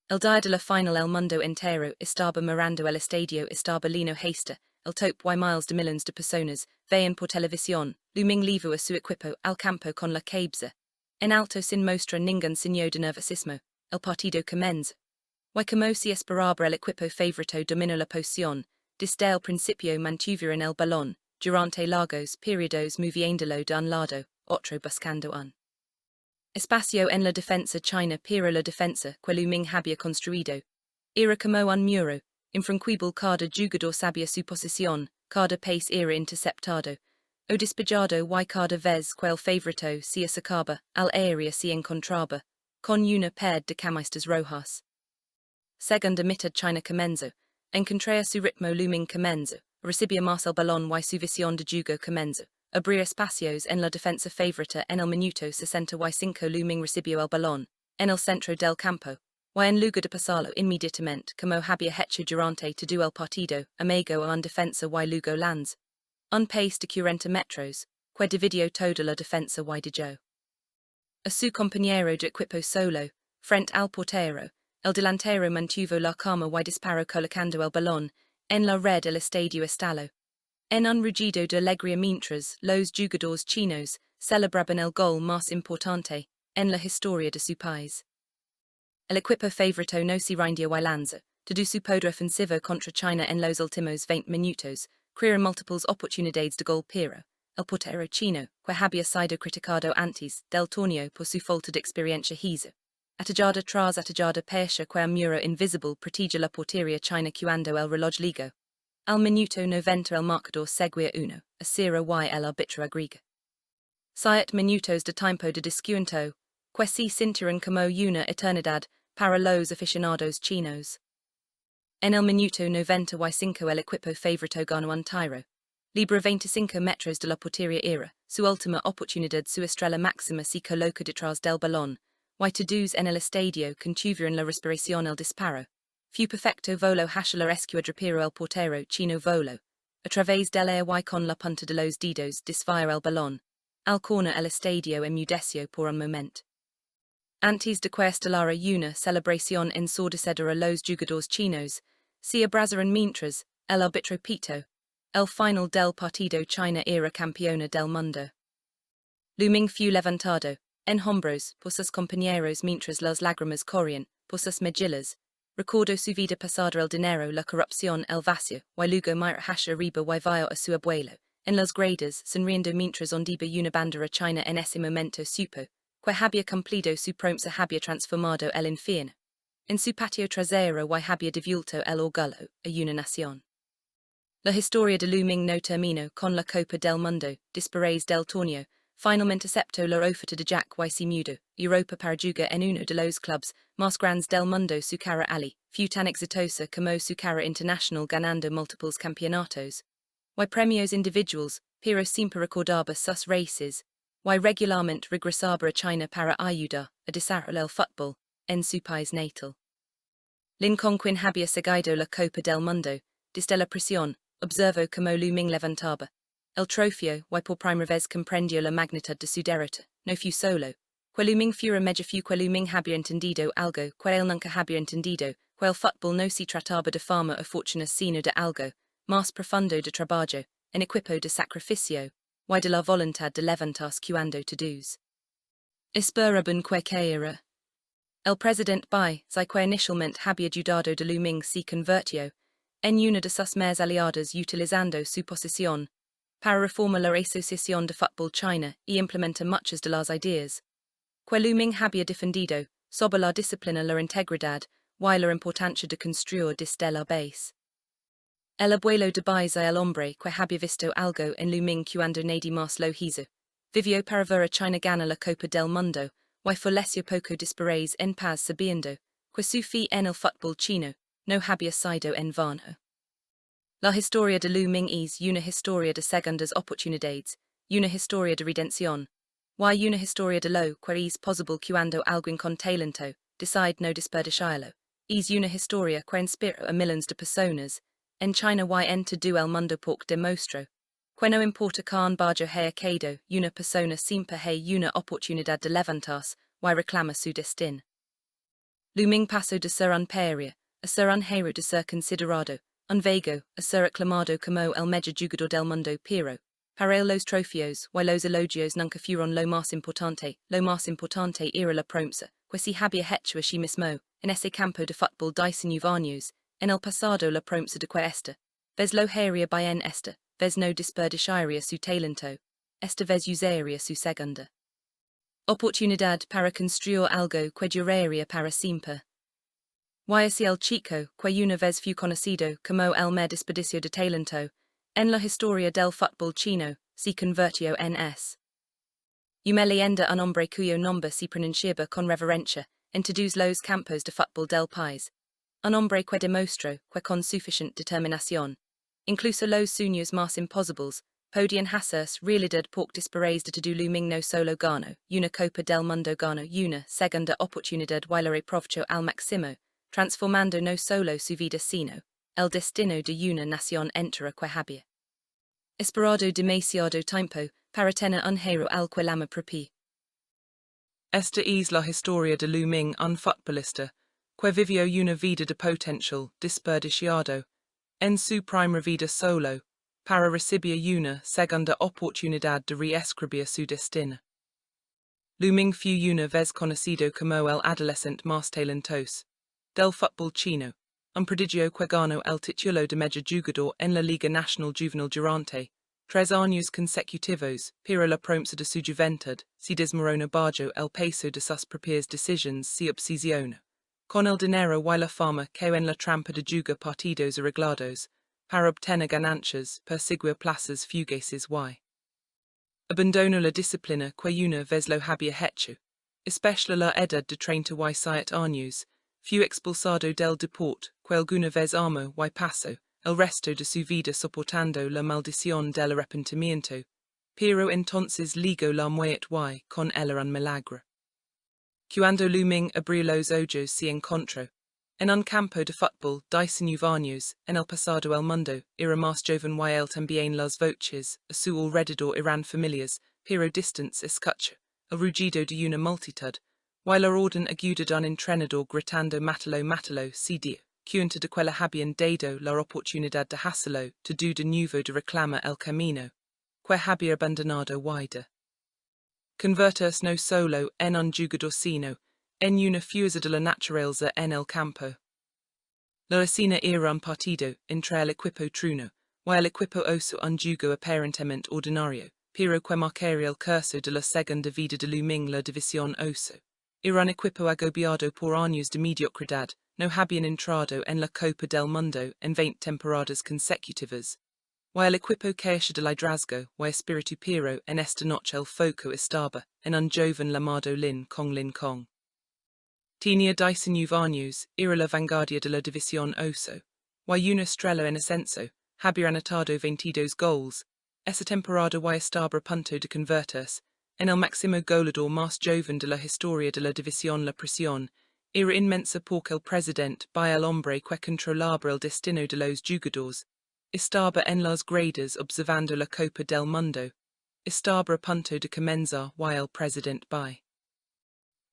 El día de la final el mundo entero estaba mirando el estadio, estaba lleno hasta el top y miles de millones de personas veían por televisión, looming llevó a su equipo al campo con la cabeza en alto sin mostrar ningún signo de nerviosismo. El partido comenzó, y como se esperaba el equipo favorito dominó la posición, desde el principio mantuvieron el balón, durante largos periodos moviéndolo de un lado, otro buscando un espacio en la defensa china, pero la defensa que looming había construido era como un muro, infranqueable. Cada jugador sabía su posición, cada pase era interceptado o despejado y cada vez que el favorito se acercaba al área se encontraba con una pair de camisas rojas. Segunda mitad China comenzó, encontraba su ritmo. Looming comenzó, recibía más el balón y su visión de juego comenzó abrir espacios en la defensa favorita. En el minuto 65 looming recibió el balón en el centro del campo, y en lugar de pasarlo inmediatamente como había hecho durante todo el partido, amigo a un defensa y luego lanz un pase de 40 metros, que dividió toda la defensa y dejó a su compañero de equipo solo, frente al portero. El delantero mantuvo la calma y disparó colocando el balón en la red. El estadio estalló en un rugido de alegría mientras los jugadores chinos celebraban el gol más importante en la historia de su país. El equipo favorito no se rindió y lanzó todo su poder ofensivo contra China en los últimos 20 minutos, crearon múltiples oportunidades de gol, pero el portero chino, que había sido criticado antes del torneo por su falta de experiencia, hizo atallada tras atallada persa que un muro invisible protegía la portería china. Cuando el reloj ligó al minuto 90 el marcador seguía 1-0 y el árbitro agrega 7 minutos de tiempo de descuento, que se sintieron como una eternidad para los aficionados chinos. En el minuto 95 el equipo favorito ganó un tiro. Libre 25 metros de la portería era, su última oportunidad su estrella máxima se coloca detrás del balón, y todos en el estadio contuvieron la respiración el disparo. Fu perfecto volo hacia la escuadra pero el portero chino volo. A través del air y con la punta de los dedos desviar el balón. Al corner el estadio enmudeció por un momento. Antes de cuestelar una celebración ensordecedora los jugadores chinos, se abrazaron mientras, el árbitro pito. El final del partido China era campeona del mundo. Luming fu levantado, en hombros, por sus compañeros mientras las lágrimas corrían, por sus mejillas. Recordó su vida pasada el dinero, la corrupción, el vacío, y luego mira hacia arriba y vio a su abuelo. En las gradas, sonriendo mientras ondía una bandera China en ese momento supo, que había cumplido su promesa había transformado el infierno. En su patio trasero y había devuelto el orgullo a una nación. La historia de Luming no terminó con la Copa del Mundo, después del torneo, finalmente aceptó la oferta de Jack y mudo, Europa para jugar en uno de los clubes más grandes del mundo su cara ali, fue tan exitosa como su cara international ganando múltiples campeonatos. Y premios individuals, pero siempre recordaba sus races, y regularmente regresaba a China para ayudar a desarrollar el fútbol, en su país natal. Lincoln quien había seguido la Copa del Mundo, desde la prisión, observó como Luming levantaba el trofeo y por primera vez comprendió la magnitud de su derrota, no fue solo. Que Luming fuera medio fue que Luming había entendido algo que él nunca había entendido, que el fútbol no se trataba de fama o fortuna sino de algo más profundo de trabajo, en equipo de sacrificio, y de la voluntad de levantarse cuando todos esperaban que era. El presidente Bai, que inicialmente había ayudado de Luming se convirtió en una de sus más aliadas utilizando su posición para reformar la Asociación de Fútbol China y implementar muchas de las ideas que Luming había defendido sobre la disciplina, la integridad y la importancia de construir desde la base. El abuelo de Bai el hombre que había visto algo en Luming cuando nadie más lo hizo, vivió para ver a China ganar la Copa del Mundo y falleció poco después en paz sabiendo que su fe en el fútbol chino no había sido en vano. La historia de Luming es una historia de segundas oportunidades, una historia de redención, y una historia de lo que es posible cuando alguien con talento decide no desperdiciarlo. Es una historia que inspira a millones de personas en China y en todo el mundo porque demostró que no importa cuán bajo haya quedado una persona siempre hay una oportunidad de levantarse y reclamar su destino. Luming pasó de ser un paria a ser un héroe de ser considerado un vago a ser aclamado como el mejor jugador del mundo pero, para él los trofeos y los elogios nunca fueron lo más importante era la promesa que se había hecho a sí mismo en ese campo de fútbol 19 años, en el pasado la promesa de que esta vez lo haría bien esta vez no desperdiciaría su talento, esta vez usaría su segunda oportunidad para construir algo que duraría para siempre. Y así el chico, que una vez fue conocido como el mejor desperdicio de talento, en la historia del fútbol chino, se convirtió en una leyenda, un hombre cuyo nombre se pronunciaba con reverencia en todos los campos de fútbol del país. Un hombre que demostró que con suficiente determinación, incluso los sueños más imposibles, podían hacerse realidad porque después de todo Luming no solo ganó una Copa del Mundo, ganó una segunda oportunidad y la aprovechó al máximo, transformando no solo su vida sino el destino de una nación entera que había esperado demasiado tiempo para tener un héroe al que ama propia. Esta es la historia de Luming, un futbolista que vivió una vida de potencial desperdiciado en su primera vida solo para recibir una segunda oportunidad de reescribir su destino. Luming fue una vez conocido como el adolescente más talentoso del fútbol chino, un prodigio que ganó el título de mejor jugador en la Liga Nacional Juvenil durante 3 años consecutivos, pero la promesa de su juventud se desmorona bajo el peso de sus propias decisiones se obsesiona con el dinero y la fama que en la trampa de jugar partidos arreglados para obtener ganancias, perseguir plazas fugaces y abandonó la disciplina que una vez lo había hecho, especially la edad de 37 años, Fue expulsado del deporte, que alguna vez amo y paso, el resto de su vida soportando la maldición del arrepentimiento, pero entonces ligo la muerte y con ella un milagro. Cuando luming abrió los ojos se encontró en un campo de fútbol 19 años, en el pasado el mundo era más joven y él también las voces a su alrededor eran familias, pero distance escucha, el rugido de una multitud, y la orden aguda de un entrenador gritando mátalo, si dio, cuenta de quella habían dado la oportunidad de hacerlo, to do de nuevo de reclama el camino, que había abandonado vida. Convertirse no solo en un jugador sino, en una fuerza de la naturaleza en el campo. La escena era un partido entre el equipo truno, y el equipo oso un juego aparentemente ordinario, pero que marcaría el curso de la segunda vida de Luming la división oso. Era un equipo agobiado por años de mediocridad, no habían entrado en la Copa del Mundo en 20 temporadas consecutivas. Y el equipo caído de liderazgo y espíritu pero en esta noche el foco estaba en un joven llamado Lin Kong. Tenía 19 años, era la vanguardia de la división oso, y una estrella en ascenso, había anotado 22 goles. Esa temporada y estaba a punto de convertirse en el máximo goleador más joven de la historia de la división. La presión era inmensa porque el presidente, by el hombre que controlaba el destino de los jugadores, estaba en las gradas observando la Copa del Mundo. Estaba a punto de comenzar y el presidente by.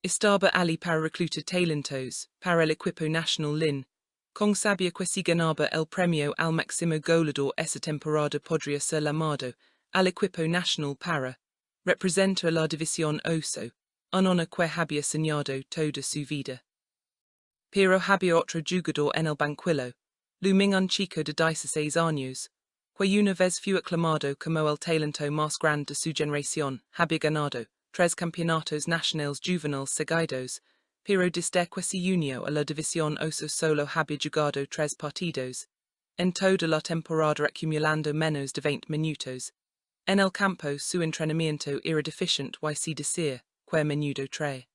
Estaba ali para reclutar talentos, para el equipo nacional Lin, con sabia que si ganaba el premio al máximo goleador esa temporada podría ser llamado al equipo nacional para representar la división oso, un honor que había soñado toda su vida. Pero había otro jugador en el banquillo, Luming un chico de 16 años, que una vez fue aclamado como el talento más grande de su generación, había ganado 3 campeonatos nacionales juveniles seguidos, pero desde que se unió a la división oso solo había jugado 3 partidos, en toda la temporada acumulando menos de 20 minutos. En el campo su entrenamiento era deficiente y se decía que menudo trae.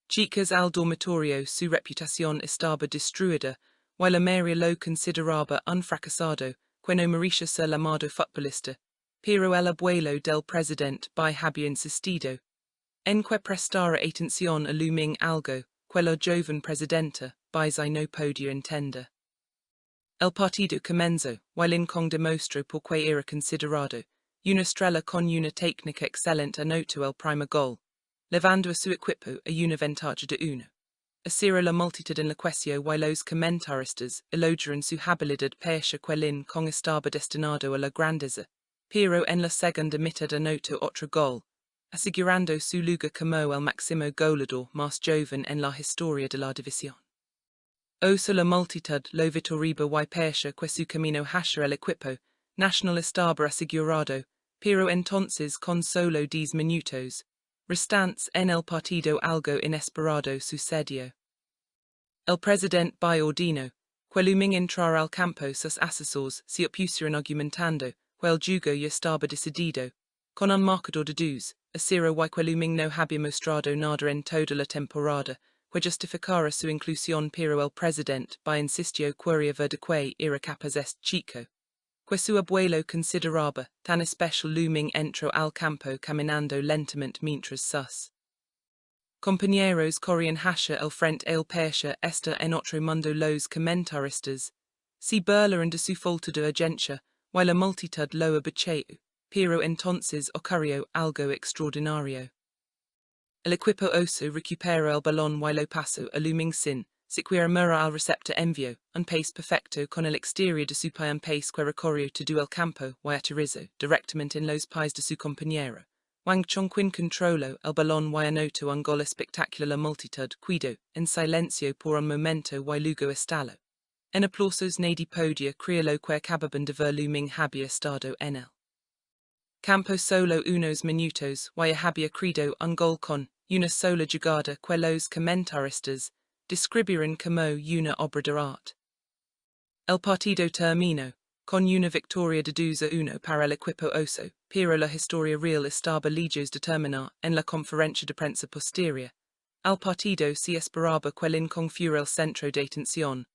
Chicas al dormitorio su reputación estaba destruida, y la María lo consideraba un fracasado, que no merecía ser llamado futbolista, pero el abuelo del presidente by había insistido en que prestara atención a Luming algo que la joven presidenta by no podía entender. El partido comenzó, y Lincoln demostró por qué era considerado una estrella con una técnica excelente anotó el primer gol, levando a su equipo a una ventaja de 1. Asira la multitud en la cuestión y los comentaristas elogiaron su habilidad pesha que Lincoln estaba destinado a la grandeza, pero en la segunda mitad anotó otro gol, asegurando su lugar como el máximo goleador más joven en la historia de la división. Oso la multitud lo vitoriba y pesha que su camino hacia el equipo nacional estaba asegurado, pero entonces con solo 10 minutos restantes en el partido algo inesperado sucedió. El presidente by ordino, que Luming entrar al campo sus asesores se opusieron argumentando que el juego ya estaba decidido, con un marcador de 2, asira y que Luming no había mostrado nada en toda la temporada, que justificara su inclusión pero el presidente by insistió quería ver de que era capaz este chico, que su abuelo consideraba tan especial. Luming entró al campo caminando lentamente mientras sus compañeros corrían hacia el frente. El pesha está en otro mundo. Los comentaristas se burlaron de su falta de urgencia y la multitud lo abucheó, pero entonces ocurrió algo extraordinario. El equipo oso recupera el balón y lo pasó a Luming sin siquiera mirar al receptor. Envió un pace perfecto con el exterior de su pie, un pace que recorrió todo el campo y aterrizó directamente en los pies de su compañero. Wang Chongqing controló el balón y anotó un gol espectacular. La multitud quedó en silencio por un momento y luego estalló en aplausos. Nadie podía creer lo que acababan de ver. Luming había estado en el campo solo unos minutos y había creado un gol con una sola jugada que los comentaristas describieron como una obra de arte. El partido terminó con una victoria de 2-1 para el equipo oso, pero la historia real estaba lejos de terminar. En la conferencia de prensa posterior, al partido se esperaba que el inconfure el centro de atención.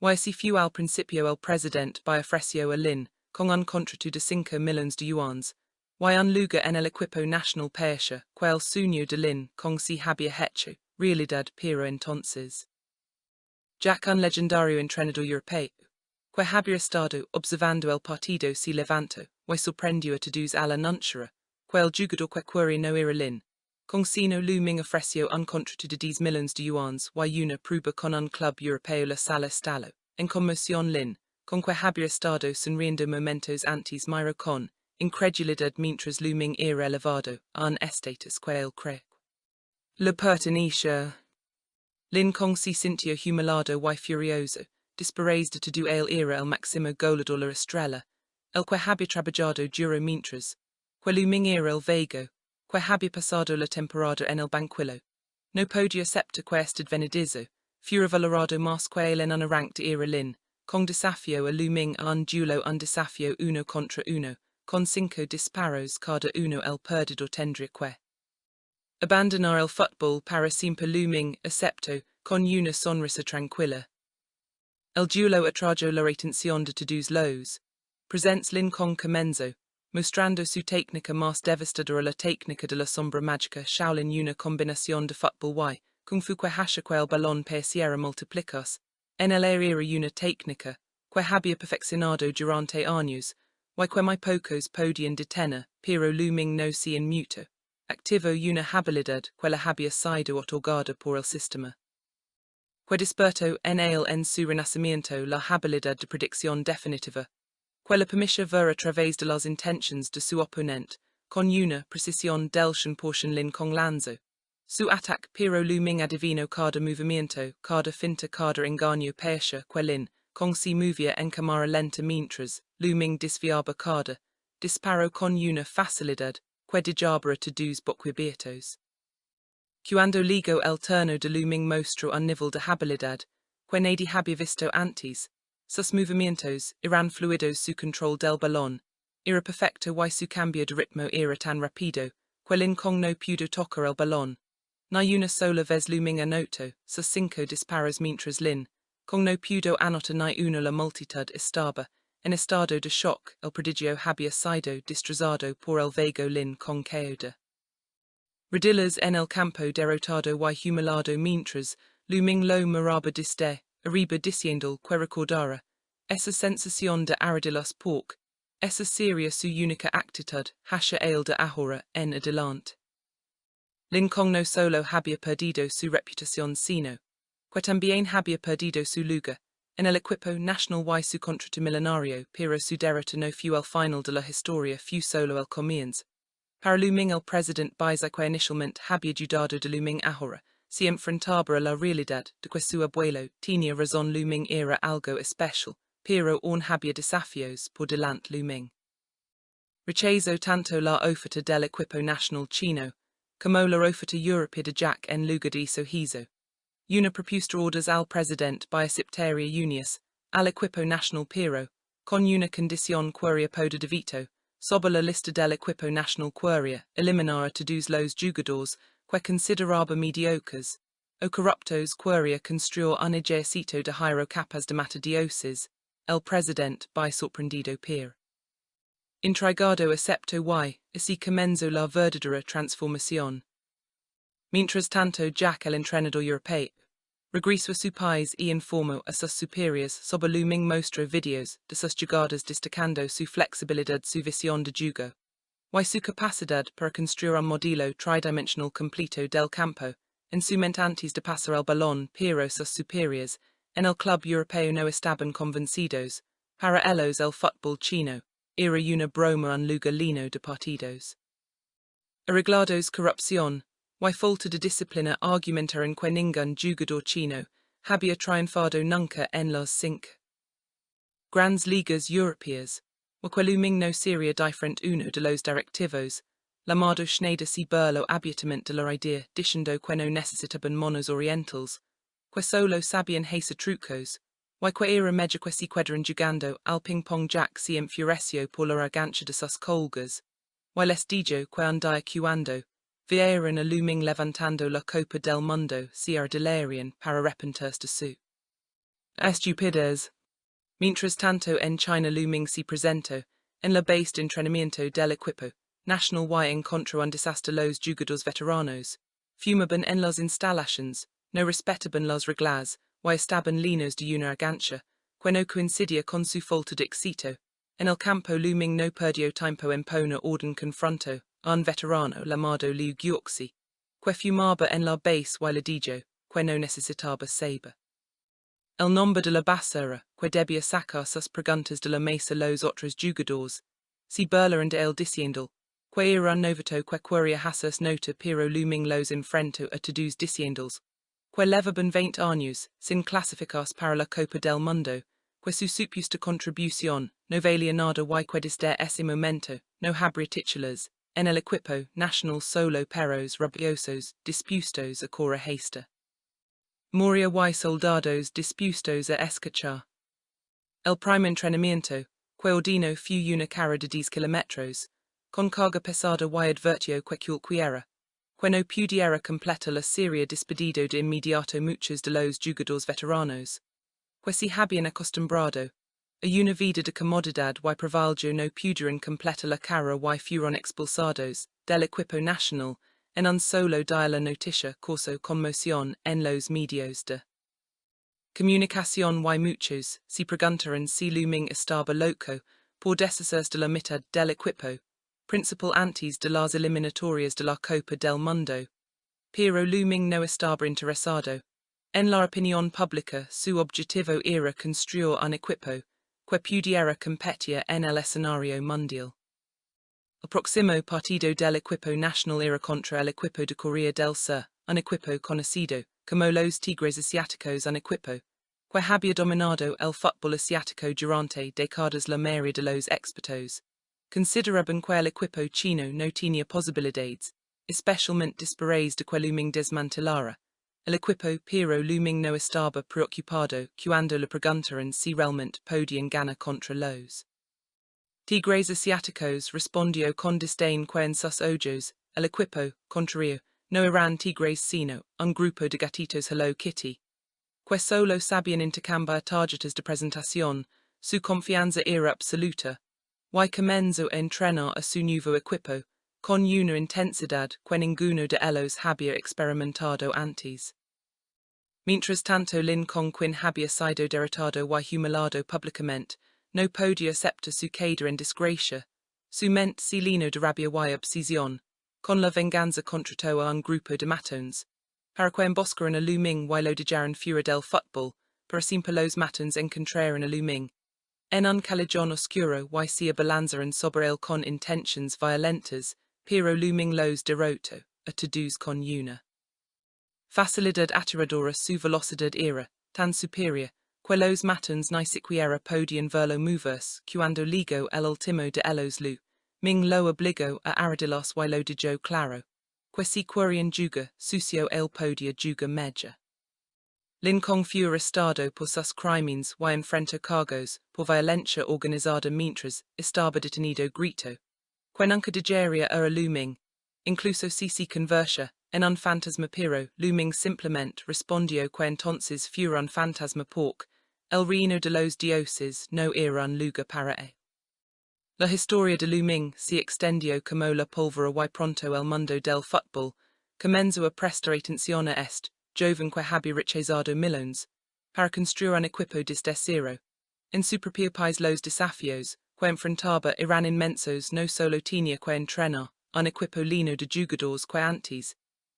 Y si fu al principio el presidente by ofreció a lin, con un contrato de 5 millones de yuans, y un lugar en el equipo nacional persia, que el sueño de lin, con si había hecho, realidad pero entonces. Jack un legendario entrenador europeo, que había estado observando el partido se levantó, y sorprendió a todos al anunciar, que el jugador que quería no era lin, con sino looming ofreció un contrato de 10 millones de yuans y una prueba con un club europeo la sala estalo, en conmoción lin, con que había estado sonriendo momentos antes miro con incredulidad mientras looming era elevado a un estatus que él cree. La pertenencia. Lin con si sintió humilado y furioso, después de todo él era el máximo goleador la estrella, el que había trabajado duro mientras, que looming era el vego, que había pasado la temporada en el banquillo, no podía aceptar que este advenedizo, fuera valorado más que él en una ranked era lin, con desafío a looming a un duelo un desafío uno contra uno, con 5 disparos cada uno el perdedor tendría que abandonar el fútbol para siempre looming excepto con una sonrisa tranquila. El duelo atrajo la atención de todos los presents lin con comenzo, mostrando su técnica más devastadora la técnica de la sombra mágica Shaolin una combinación de fútbol y kung fu que hasha que el balón pareciera multiplicas, en el aire era una técnica que había perfeccionado durante años, y que muy pocos podían detener, pero looming no se inmuto, activo una habilidad que la había sido otorgada por el sistema. Que despertó en él en su renacimiento la habilidad de predicción definitiva, que le permitió ver a través de las intentions de su oponente, con una precisión del 100% lin con lanzo. Su ataque pero looming adivino cada movimiento, cada finta cada engaño persia que lin, con si movía en cámara lenta mientras, looming desviaba cada disparo con una facilidad, que dejaba a todos boquiabiertos. Cuando ligo el turno de looming mostró un nivel de habilidad, que nadie había visto antes. Sus movimientos eran fluidos, su control del balón era perfecto y su cambio de ritmo era tan rápido, que lin con no pudo tocar el balón. Ni una sola vez looming anotó sus 5 disparos mientras lin, con no pudo anotar ni una la multitud estaba en estado de shock, el prodigio había sido destrozado por el vego lin con caída. Rodillas en el campo derrotado y humillado mientras, looming lo miraba desde arriba diciendo que recordara esa sensación de ardilos pork, esa sería su única actitud, hasha él de ahora en adelante. Lin con no solo había perdido su reputación sino, que también había perdido su lugar en el equipo nacional y su contrato milenario, pero su derrota no fue el final de la historia, fue solo el comienzo. Para looming el presidente Biza que inicialmente había ayudado de looming ahora, se enfrentaba a la realidad de que su abuelo tenía razón, looming era algo especial, pero aún había desafíos por delante looming. Rechazó tanto la oferta del equipo nacional chino, como la oferta europea de Jack en lugar de eso hizo. Una propuesta orders al presidente by aceptaria unias, al equipo nacional pero, con una condición queria poder de veto, sobre la lista del equipo nacional queria, eliminar a todos los jugadores que consideraba mediocres, o corruptos queria construir un ejército de hierro capaz de matar dioses, el presidente by sorprendido per. Intrigado aceptó y, así comenzó la verdadera transformación. Mientras tanto Jack el entrenador europeo, regresó a su país y informó a sus superiores sobre looming mostró videos de sus jugadas destacando su flexibilidad, su visión de juego, y su capacidad para construir un modelo tridimensional completo del campo, en su mente antes de pasar el balón, pero sus superiores, en el club europeo no estaban convencidos, para ellos el fútbol chino era una broma en lugar lino de partidos. Arreglados corrupción, y falta de disciplina argumentaron que ningún jugador chino había triunfado nunca en las 5 grandes ligas europeas, o que looming no sería diferente uno de los directivos, llamado Schneider se burló abiertamente de la idea, diciendo que no necesitaban monos orientals, que solo sabían hacer trucos, y que era mejor que se quedaran jugando al ping-pong. Jack se enfureció por la arrogancia de sus colegas, y les dijo que un día cuando Vieran illuming levantando la copa del mundo, Sierra delirian para repentirse de su. Estupides. Mientras tanto en China looming si presento, en la based entrenamiento del equipo, national y en contra un desastre los jugadores veteranos, fumaban en las instalations, no respetaban las reglas, y estaban linos de una argancia, que no coincidia con su falta de éxito, en el campo looming no perdió tiempo en poner orden confronto, un veterano llamado Liu Guoxi, que fumaba en la base y ladillo, que no necesitaba saber. El nombre de la basura, que debía sacar sus preguntas de la mesa los otros jugadores, si burlaron de el diciendo, que era un novato que quería hacerse nota pero looming los enfrento a todos diciendos, que llevaban 20 años sin clasificarse para la Copa del Mundo, que su supuesta contribución no valía nada y que desde ese momento no habría titulares en el equipo nacional solo perros rabiosos dispuestos a correr hasta. Moria y soldados dispuestos a escachar. El primer entrenamiento, que ordinó fue una carrera de 10 kilómetros, con carga pesada y advirtió que cualquiera, que no pudiera completar la serie despedido de inmediato muchos de los jugadores veteranos, que se habían acostumbrado a una vida de comodidad y privilegio no pudieron completar la carrera y fueron expulsados del equipo nacional en un solo día. La noticia causó conmoción en los medios de comunicación y muchos se preguntaron si looming estaba loco por deshacerse de la mitad del equipo principal antes de las eliminatorias de la Copa del Mundo, pero looming no estaba interesado. En la opinión pública su objetivo era construir un equipo que pudiera competir en el escenario mundial. El próximo partido del equipo nacional era contra el equipo de Corea del Sur, un equipo conocido como los Tigres Asiáticos, un equipo que había dominado el fútbol asiático durante décadas. La mayoría de los expertos consideraban que el equipo chino no tenía posibilidades, especialmente después de que looming desmantelara el equipo, pero looming no estaba preocupado cuando le preguntaron si realmente podían ganar contra los Tigres Asiáticos. Respondió con desdén que en sus ojos el equipo contrario no eran tigres sino un grupo de gatitos Hello Kitty, que solo sabían intercambiar tarjetas de presentación. Su confianza era absoluta, y comenzó a entrenar a su nuevo equipo con una intensidad que ninguno de ellos había experimentado antes. Mientras tanto Lin Kong Quin había sido derrotado y humillado públicamente, no podía aceptar su caída en desgracia. Su mente se llenó de rabia y obsesión, con la venganza contra todo un grupo de matones, para que emboscaran a looming y lo dejaran fuera del fútbol, para siempre los matones encontraran a looming en un callejón oscuro y se abalanzaran sobre él con intenciones violentas, pero looming los derrotó a todos con una facilidad aterradora. Su velocidad era tan superior que los matones ni siquiera podían verlo moverse cuando ligó el último de ellos. Ming lo obligó a arrodillarse y lo dejó claro que si querían jugar sucio él podía jugar mejor. Lin Kong fue arrestado por sus crímenes y enfrentó cargos por violencia organizada mientras estaba detenido. Grito que nunca dejaría a looming, incluso si se convertía en un fantasma, pero looming simplemente respondió que entonces fuera un fantasma porque el reino de los dioses no era un lugar para él. La historia de looming se extendió como la pólvora y pronto el mundo del fútbol comenzó a prestar atención a este joven que había rechazado millones para construir un equipo desde cero. En su propio país los desafíos que enfrentaba eran inmensos. No solo tenía que entrenar un equipo lleno de jugadores que antes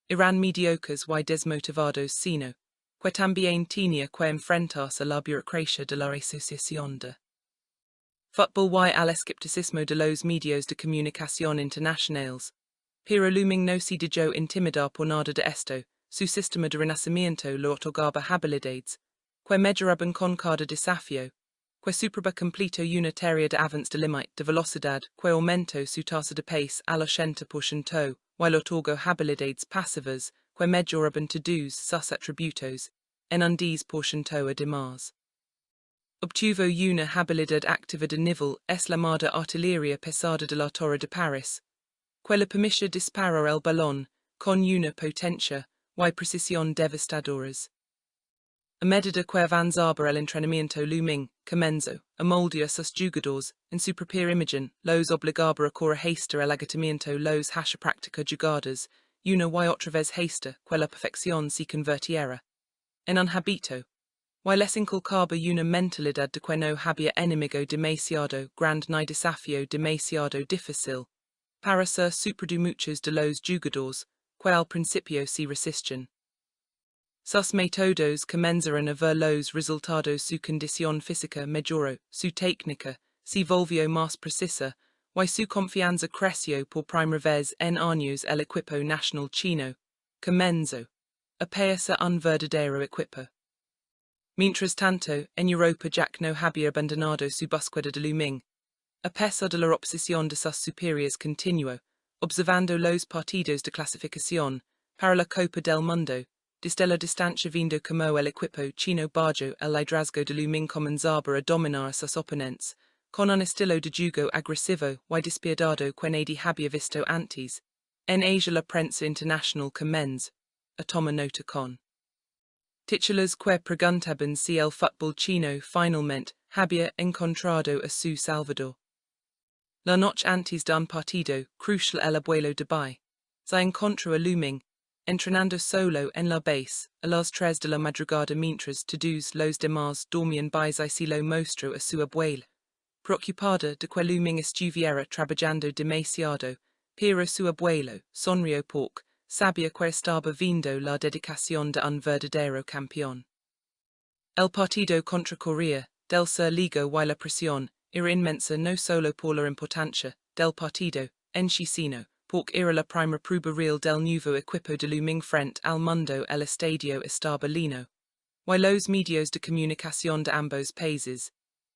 eran mediocres y desmotivados, sino que también tenía que enfrentarse a la burocracia de la asociación de fútbol y al escepticismo de los medios de comunicación internacionales. Pero looming no se dejó intimidar por nada de esto. Su sistema de renacimiento le otorgaba habilidades que mejoraban con cada desafío, que superaba completo una tarea de avance de límite de velocidad que aumentó su tasa de pace al 80%, y le otorgó habilidades pasivas que mejoraban todos sus atributos en un 10% además. Obtuvo una habilidad activa de nivel es llamada artillería pesada de la Torre de París, que le permitía disparar el balón con una potencia, y precisión devastadoras. A medida que avanzaba el entrenamiento luming, comenzó a moldear a sus jugadores en su propia imagen, los obligaba a correr hasta el agotamiento los hasha práctica jugadas, y una y otra vez hasta que la perfección se convirtiera en un hábito, y les inculcaba una mentalidad de que no había enemigo demasiado grande ni desafío demasiado difícil para ser superado muchos de los jugadores que al principio se resisten. Sus métodos comenzaron a ver los resultados, su condición física mejoró, su técnica se volvió más precisa, y su confianza creció por primera vez en años. El equipo nacional chino comenzó a parecer un verdadero equipo. Mientras tanto, en Europa Jack no había abandonado su búsqueda de luming. A pesar de la oposición de sus superiores continuó, observando los partidos de clasificación para la Copa del Mundo. Desde la distancia viendo como el equipo chino bajo el liderazgo de luming comenzaba a dominar a sus oponentes, con un estilo de juego agresivo y despiadado que nadie había visto antes. En Asia la prensa internacional comenzó a tomar nota con titulares que preguntaban si el fútbol chino finalmente había encontrado a su salvador. La noche antes de un partido crucial el abuelo de Bai se encontró a luming, entrenando solo en la base, a las 3 de la madrugada mientras todos los demás dormían. Bai se lo mostró a su abuela, preocupada de que luming estuviera trabajando demasiado, pero su abuelo sonrió porque sabía que estaba viendo la dedicación de un verdadero campeón. El partido contra Corea del Sur ligó y la presión era inmensa no solo por la importancia del partido en sí sino porque era la primera prueba real del nuevo equipo de luming frente al mundo. El estadio estaba lleno, y los medios de comunicación de ambos países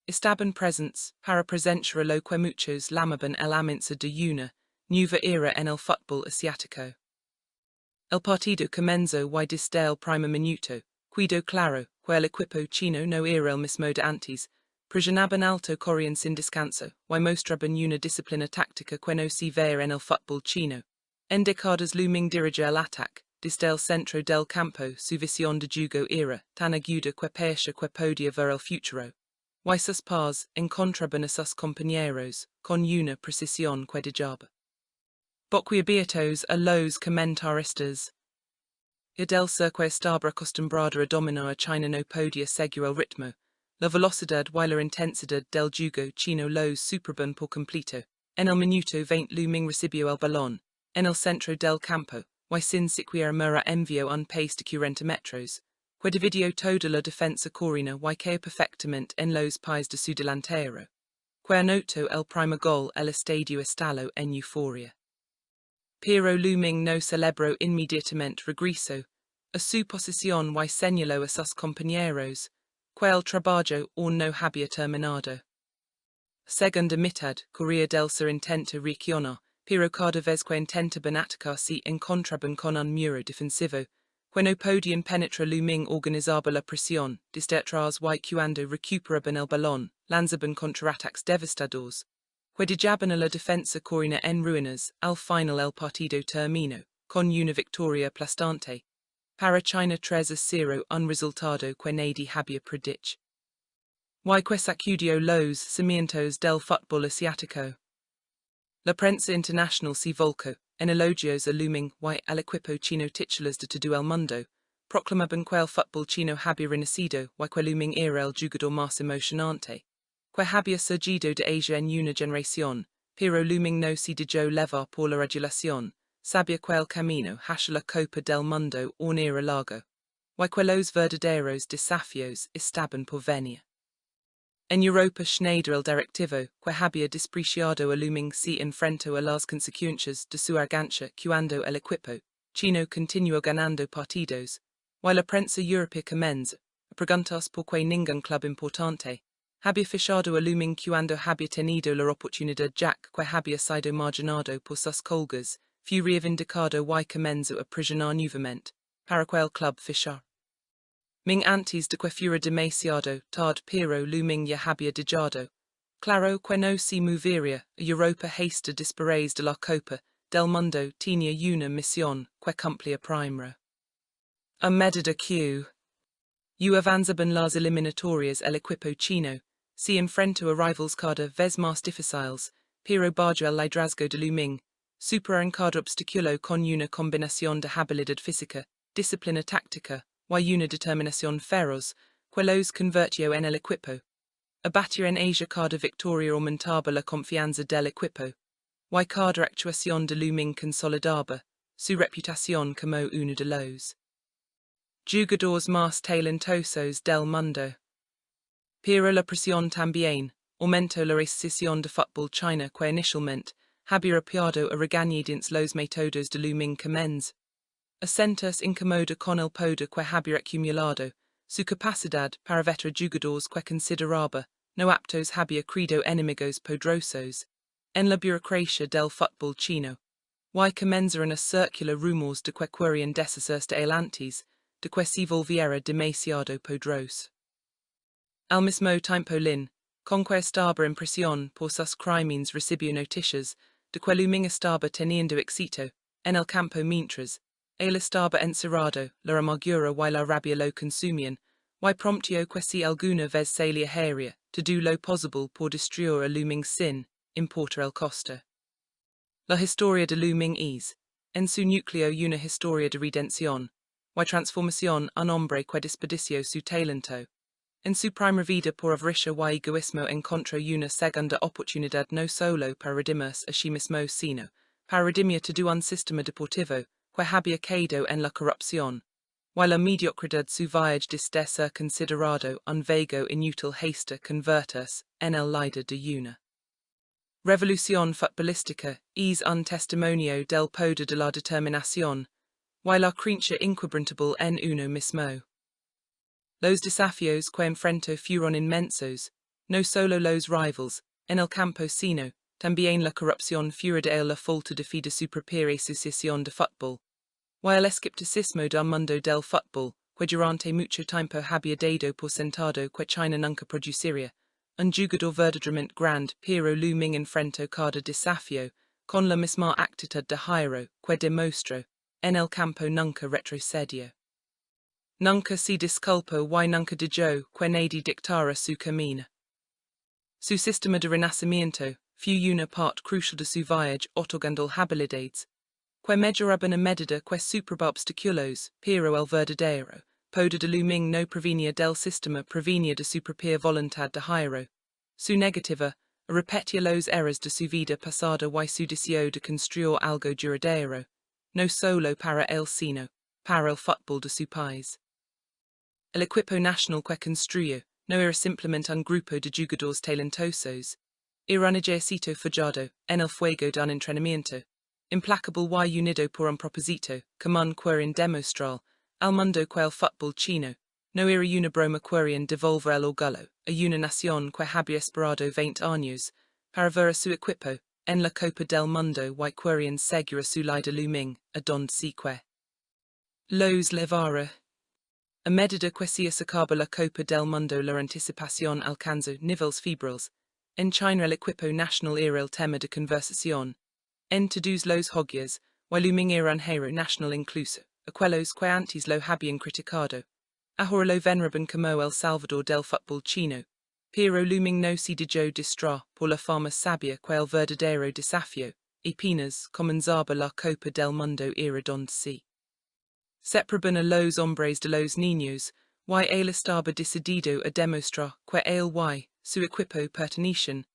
estaban presentes para presenciar lo que muchos llamaban el inicio de una nueva era en el fútbol asiático. El partido comenzó y desde el primer minuto quedó claro que el equipo chino no era el mismo de antes. Presionaban alto, corrían sin descanso, y mostraban una disciplina táctica que no se veía en el fútbol chino. En décadas luming dirigía el ataque, desde el centro del campo. Su visión de juego era tan aguda que parecía que podía ver el futuro. Y sus pases encontraban a sus compañeros con una precisión que dejaba boquiabiertos a los comentaristas. Y del Sur que estaba acostumbrado a dominar a China no podía seguir el ritmo, la velocidad y la intensidad del juego chino los superaban por completo. En el minuto 20 luming recibió el balón en el centro del campo, y sin siquiera mirar envió un pace de 40 metros, que dividió toda la defensa coreana y cayó perfectamente en los pies de su delantero, que anotó el primer gol. El estadio estalló en euforia. Pero luming no celebró inmediatamente, regresó a su posición y señaló a sus compañeros que el trabajo aún no había terminado. Segunda mitad, Corea del Sur intenta reaccionar, pero cada vez que intentaban atacar se encontraban con un muro defensivo, que no podían penetrar. Luming organizaba la presión desde atrás y cuando recuperaban el balón, lanzaban contraataques devastadores, que dejaban a la defensa coreana en ruinas. Al final el partido terminó con una victoria aplastante para China 3-0, un resultado que nadie había predicho. Y que sacudió los cimientos del fútbol asiático. La prensa internacional se volcó en elogios a luming y al equipo chino. Titulares de todo el mundo proclamaban que el fútbol chino había renacido y que luming era el jugador más emocionante que había surgido de Asia en una generación, pero luming no se dejó levar por la regulación. Sabía que el camino hacia la Copa del Mundo aún era largo, y que los verdaderos desafíos estaban por venir. En Europa Schneider, el directivo que había despreciado a luming, se enfrentó a las consecuencias de su arrogancia cuando el equipo chino continuó ganando partidos, y la prensa europea comenzó a preguntarse por qué ningún club importante había fichado a luming cuando había tenido la oportunidad. Jack que había sido marginado por sus colgas fue reivindicado y comenzó a presionar nuevamente para que el club fichara. Ming antes de que fuera demasiado tarde, pero luming ya había dejado claro que no se movería a Europa hasta después de la Copa del mundo tiene una misión que cumplir primero. A medida que avanzaban las eliminatorias el equipo chino se enfrentó a rivals cada vez más difíciles, pero bajo el liderazgo de Lu Ming, superaron cada obstáculo con una combinación de habilidad física, disciplina táctica y una determinación feroz, que los convirtió en el equipo. Abatir en Asia cada victoria aumentaba la confianza del equipo, y cada actuación de Lu Ming consolidaba su reputación como uno de los jugadores más talentosos del mundo. Pero la presión también aumentó la recesión de fútbol china que inicialmente había rapiado a regañadientes los métodos de Lu Ming comenz a sentirse incómoda con el poder que había acumulado, su capacidad para vetar jugadores que consideraba no aptos había creado enemigos poderosos en la burocracia del fútbol chino, y comenzaron a circular rumores de que querían deshacerse de él antes de que se volviera demasiado poderoso. Al mismo tiempo Lin, con que estaba en prisión por sus crímenes, recibió noticias de que Lu Ming estaba teniendo éxito en el campo mientras él estaba encerrado. La amargura y la rabia lo consumían, y promptó que si alguna vez se le haría todo lo posible por destruir a Lu Ming sin importar el costo. La historia de Lu Ming es, en su núcleo, una historia de redención y transformación. Un hombre que desperdició su talento en su primera vida por avaricia y egoísmo encontró una segunda oportunidad no solo para redimirse a sí mismo sino para redimir todo un sistema deportivo que había caído en la corrupción, y la mediocridad. Su viaje desde ser considerado un vago inútil hasta convertirse en el líder de una revolución futbolística es un testimonio del poder de la determinación y la creencia inquebrantable en uno mismo. Los desafíos que enfrentó fueron inmensos, no solo los rivals en el campo sino también la corrupción fuera de él, la falta de fe de su propia asociación de fútbol, y el escepticismo del mundo del fútbol, que durante mucho tiempo había dado por sentado que China nunca produciría un jugador verdaderamente grande. Pero Lu Ming enfrentó cada desafío con la misma actitud de héroe que demostró en el campo. Nunca retrocedió. Nunca se disculpó y nunca dejó que nadie dictara su camino. Su sistema de renacimiento fue una parte crucial de su viaje, otorgando habilidades que mejoraban a medida que superaba obstáculos. Pero el verdadero poder de Lu Ming no provenía del sistema, provenía de su propia voluntad de héroe, su negativa a repetir los errores de su vida pasada y su deseo de construir algo duradero, no solo para él sino para el fútbol de su país. El equipo nacional que construyó no era simplemente un grupo de jugadores talentosos, era un ejército forjado en el fuego de un entrenamiento implacable y unido por un propósito común. Querían demostrar al mundo que el fútbol chino no era una broma. Querían devolver el orgullo a una nación que había esperado 20 años para ver a su equipo en la Copa del Mundo, y querían seguir a su líder Lu Ming a donde se los llevara. A medida que se acercaba la Copa del Mundo, la anticipación alcanzó niveles febriles. En China el equipo nacional era el tema de conversación en todos los hogares, y Lu Ming era un héroe nacional incluso aquellos que antes lo habían criticado. Ahora lo veneraban como el salvador del fútbol chino. Pero Lu Ming no se dejó distraer por la fama sabia que el verdadero desafío apenas comenzaba. La Copa del Mundo era donde se separaban a los hombres de los niños, y él estaba decidido a demostrar que él y su equipo pertenecían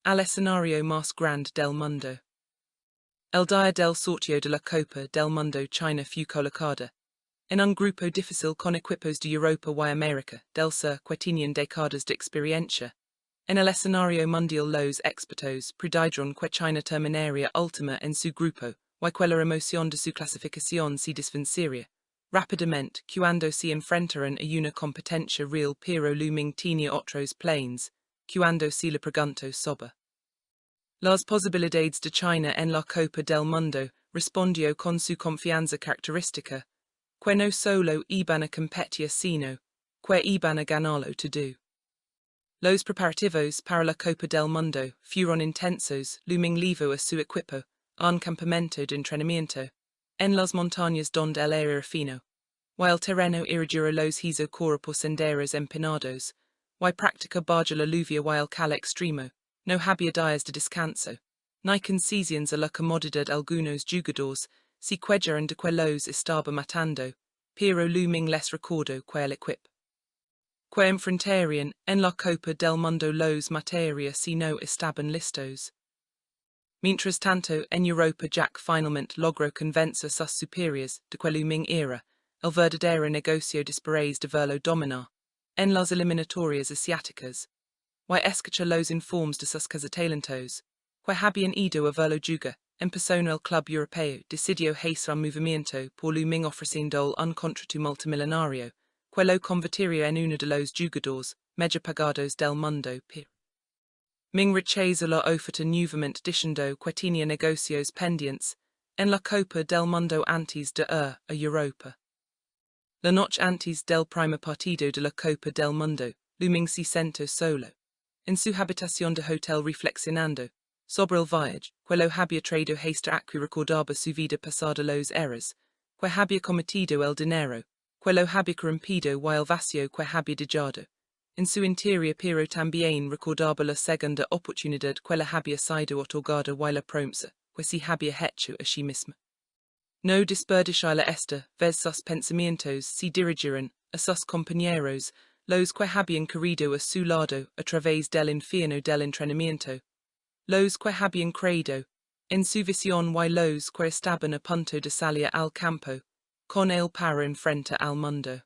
al escenario más grande del mundo. El día del sorteo de la Copa del Mundo, China fue colocada en un grupo difícil con equipos de Europa y América del Sur que tenían décadas de experiencia en el escenario mundial. Los expertos predijeron que China terminaría última en su grupo y que la emoción de su clasificación se desvanecería rápidamente cuando se enfrentaron a una competencia real. Pero Lu Ming tenía otros planes cuando se le preguntó sobre las posibilidades de China en la Copa del Mundo, respondió con su confianza característica que no solo iban a competir sino que iban a ganarlo todo. Los preparativos para la Copa del Mundo fueron intensos. Lu Ming llevó a su equipo un campamento de entrenamiento, en las montañas donde el aire fino, y el terreno irregular los hizo corre por senderos empinados, y practica bajo la lluvia y el cal extremo, no había días de descanso, ni concesión a la comodidad algunos jugadores, si cuellan de que los estaba matando, pero looming les recuerdo que el equipo que enfrentarían en la Copa del Mundo los materia si no estaban listos. Mientras tanto, en Europa Jack finalmente logró convencer sus superiores de que looming era el verdadero negocio después de verlo dominar en las eliminatorias asiáticas, y escucha los informes de sus cazatalentos, que habían ido a verlo jugar en persona el club europeo decidió hacer un movimiento por looming ofreciendo un contrato multimillonario, que lo convertiría en uno de los jugadores mejor pagados del mundo. Ming rechazó la oferta nuevamente diciendo que tenía negocios pendientes en la Copa del Mundo antes de ir a Europa. La noche antes del primer partido de la Copa del Mundo, Looming se sentó solo en su habitación de hotel reflexionando sobre el viaje que lo había traído hasta aquí recordaba su vida pasada los errores que había cometido el dinero que lo había corrompido y el vacío que había dejado en su interior pero también recordaba la segunda oportunidad que le había sido otorgada y la promesa que se había hecho a sí misma. No desperdiciarla esta vez sus pensamientos se dirigieron a sus compañeros, los que habían querido a su lado a través del infierno del entrenamiento, los que habían creído en su visión y los que estaban a punto de salir al campo con él para enfrentar al mundo.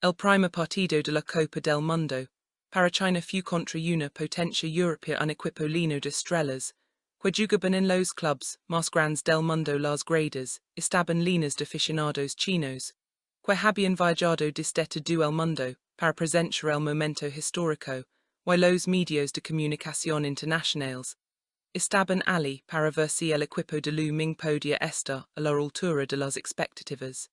El primer partido de la Copa del Mundo para China fue contra una potencia europea un equipo lleno de estrellas, que jugaban en los clubs más grandes del mundo. Las gradas estaban llenas de aficionados chinos, que habían viajado desde todo el mundo para presenciar el momento histórico, y los medios de comunicación internacionales estaban allí para ver si el equipo de Looming podía estar a la altura de las expectativas.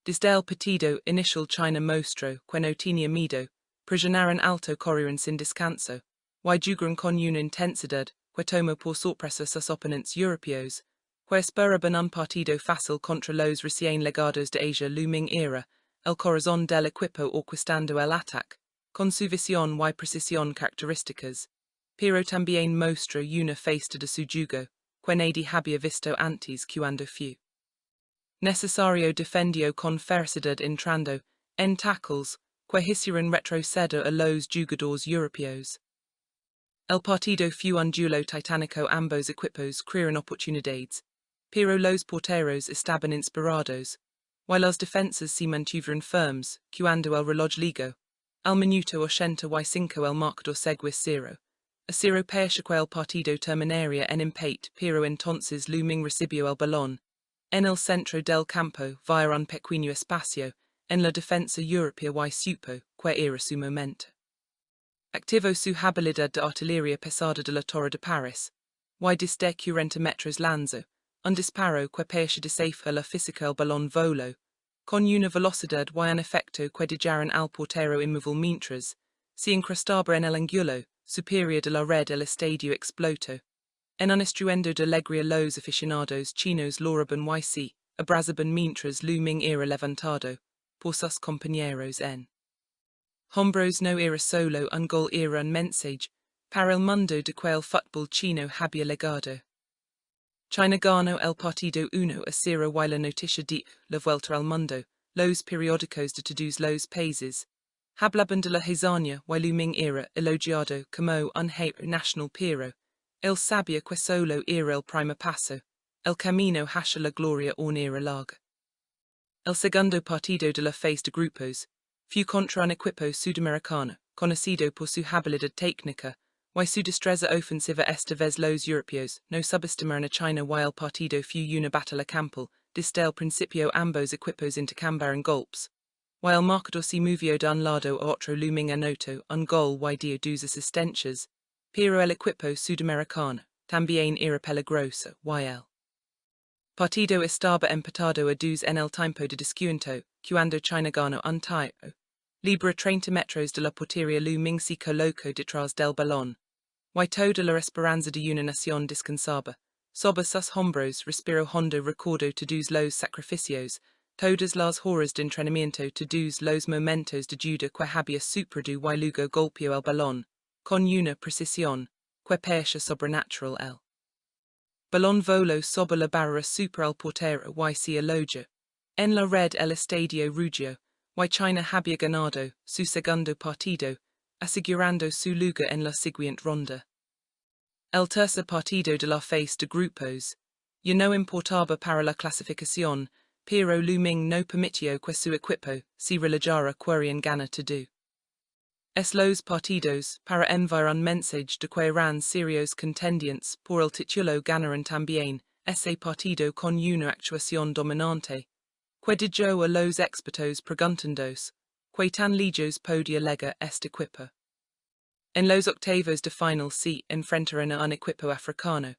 Desde el partido inicial China mostró que no tenía miedo, presionaron alto corrieron sin descanso, y jugaron con una intensidad que tomó por sorpresa sus oponentes europeos, que esperaban un partido fácil contra los recién llegados de Asia. Looming era el corazón del equipo orquestando el ataque, con su visión y precisión características, pero también mostró una faceta de su juego que nadie había visto antes cuando fue necesario defendió con ferocidad entrando en tackles que hicieron retroceder a los jugadores europeos. El partido fue un duelo titánico. Ambos equipos crearon oportunidades, pero los porteros estaban inspirados, y las defensas se mantuvieron firmes cuando el reloj ligó al minuto 85 el marcador seguía 0-0 parecía que el partido terminaría en empate, pero entonces Looming recibió el balón en el centro del campo via un pequeño espacio en la defensa europea y supo que era su momento. Activó su habilidad de artillería pesada de la Torre de París, y desde 40 metros lanzó un disparo que parecía deshacer la física. El balón voló con una velocidad y un efecto que dejaron al portero inmóvil mientras se incrustaba en el ángulo superior de la red. El estadio explotó en un estruendo de alegría. Los aficionados chinos loraban y se abrazaban mientras Looming era levantado por sus compañeros en hombros. No era solo un gol, era un mensaje para el mundo de que el fútbol chino había llegado. China ganó el partido 1-0 y la noticia de la vuelta al mundo. Los periódicos de todos los países hablaban de la hazaña y Looming era elogiado como un héroe nacional, pero él sabía que solo era el primer paso, el camino hacia la gloria aún era largo. El segundo partido de la fase de grupos fue contra un equipo sudamericano conocido por su habilidad técnica y su destreza ofensiva. Esta vez los europeos no subestimaron a China y el partido fue una batalla campal. Desde el principio ambos equipos intercambiaron golpes, y el marcador se movió de un lado a otro. Looming anotó un gol y dio 2 asistencias, pero el equipo sudamericano también era peligroso y el partido estaba empatado a 2 en el tiempo de descuento cuando China ganó un tiro libre a 30 metros de la portería. Looming se colocó detrás del balón, y toda la esperanza de una nación descansaba Sober sus hombros respiro hondo recordo todos los sacrificios, todas las horas de entrenamiento todos los momentos de juda que había superado y luego golpeó el balón, con una precisión, que parecía sobrenatural el balón voló sobre la barrera super el portero y se alojó en la red el estadio rugio, y China había ganado su segundo partido, asegurando su lugar en la siguiente ronda. El tercer partido de la fase de grupos, ya no importaba para la clasificación, pero Luming no permitió que su equipo se relegara querían ganar todo. Es los partidos para enviar un mensaje de que eran serios contendientes por el título ganaron también ese partido con una actuación dominante, que dejó a los expertos preguntándose, que tan lejos podía llegar este equipo. En los octavos de final se enfrentaron a un equipo africano,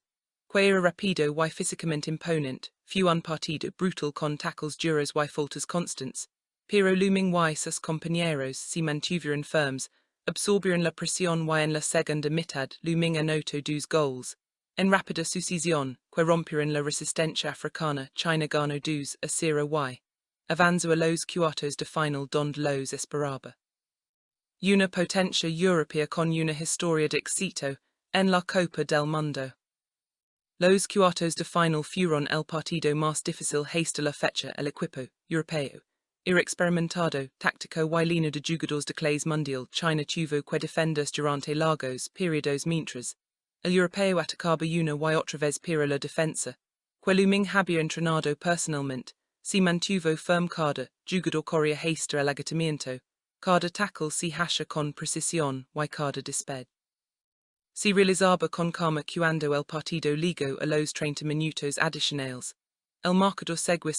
que era rápido y físicamente imponente, fue un partido brutal con tackles duros y faltas constantes, pero Luming y sus compañeros se mantuvieron firmes, absorbieron la presión y en la segunda mitad Luming anotó dos goles, en rápida sucesión, que rompieron la resistencia africana. China ganó 2-0 y avanzó a los cuartos de final donde los esperaba. Una potencia europea con una historia de éxito en la Copa del Mundo. Los cuartos de final fueron el partido más difícil hasta la fecha. El equipo europeo era experimentado, táctico y lleno de jugadores de clase mundial. China tuvo que defenderse durante largos periodos mientras el europeo atacaba una y otra vez, pero la defensa, que Luming había entrenado personalmente, se mantuvo firme. Cada jugador corría hasta el agotamiento, cada tackle se hacía con precisión y cada despeje se realizaba con calma. Cuando el partido llegó a los 30 minutos adicionales, el marcador seguía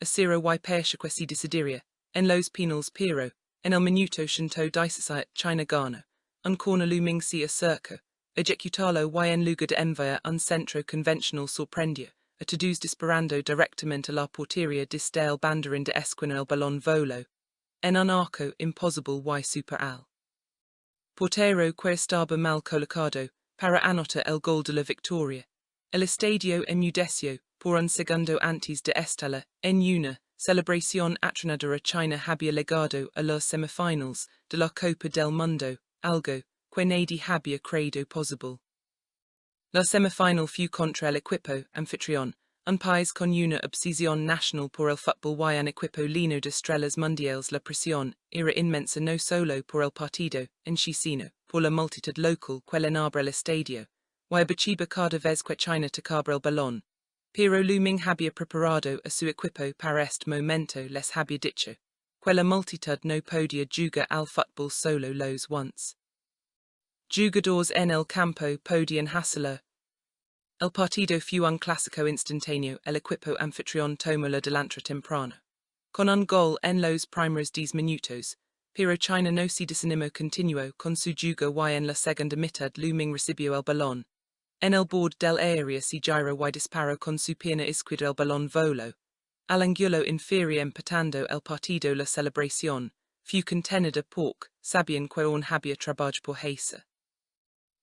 0-0 y parecía que se decidiría en los penales, pero en el minuto 117 China ganó un corner. Luming se acercó a ejecutarlo y en lugar de enviar un centro convencional sorprendió a todos disparando directamente a la portería desde el banderín de esquina. El balón voló en un arco imposible y super al portero que estaba mal colocado para anotar el gol de la victoria. El estadio enmudeció por un segundo antes de estallar en una celebración atronadora. China había llegado a las semifinales de la Copa del Mundo, algo que nadie había creído posible. La semifinal fue contra el equipo anfitrión, un país con una obsesión nacional por el fútbol y un equipo lleno de estrellas mundiales. La presión era inmensa no solo por el partido en sí sino por la multitud local que llenaba el estadio, y abachiba cada vez que China tocaba el balón. Pero Luming había preparado a su equipo para este momento. Les había dicho que la multitud no podía jugar al fútbol solo los once. Jugadores en el campo podían hacerlo. El partido fue un clásico instantáneo. El equipo anfitrión tomó la delantera temprano, con un gol en los primeros 10 minutos, pero China no se desanimó. Continuó con su juego y en la segunda mitad Luming recibió el balón en el borde del área, se giró y disparó con su pierna izquierda. El balón voló al ángulo inferior, empatando el partido. La celebración fue contenida porque sabían que aún había trabajo por hacer.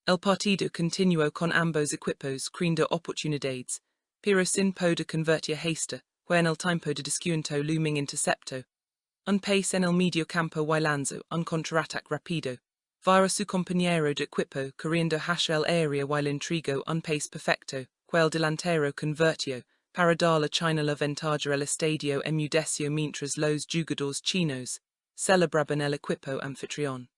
El partido continuó con ambos equipos creando oportunidades, pero sin poder convertir hasta que en el tiempo de descuento Luming interceptó un pase en el medio campo y lanzó un contraataque rápido. Vira su compañero de equipo corriendo hacia el área y le entregó un pase perfecto que el delantero convirtió para dar a China la ventaja. El estadio enmudeció mientras los jugadores chinos celebraban el equipo anfitrión.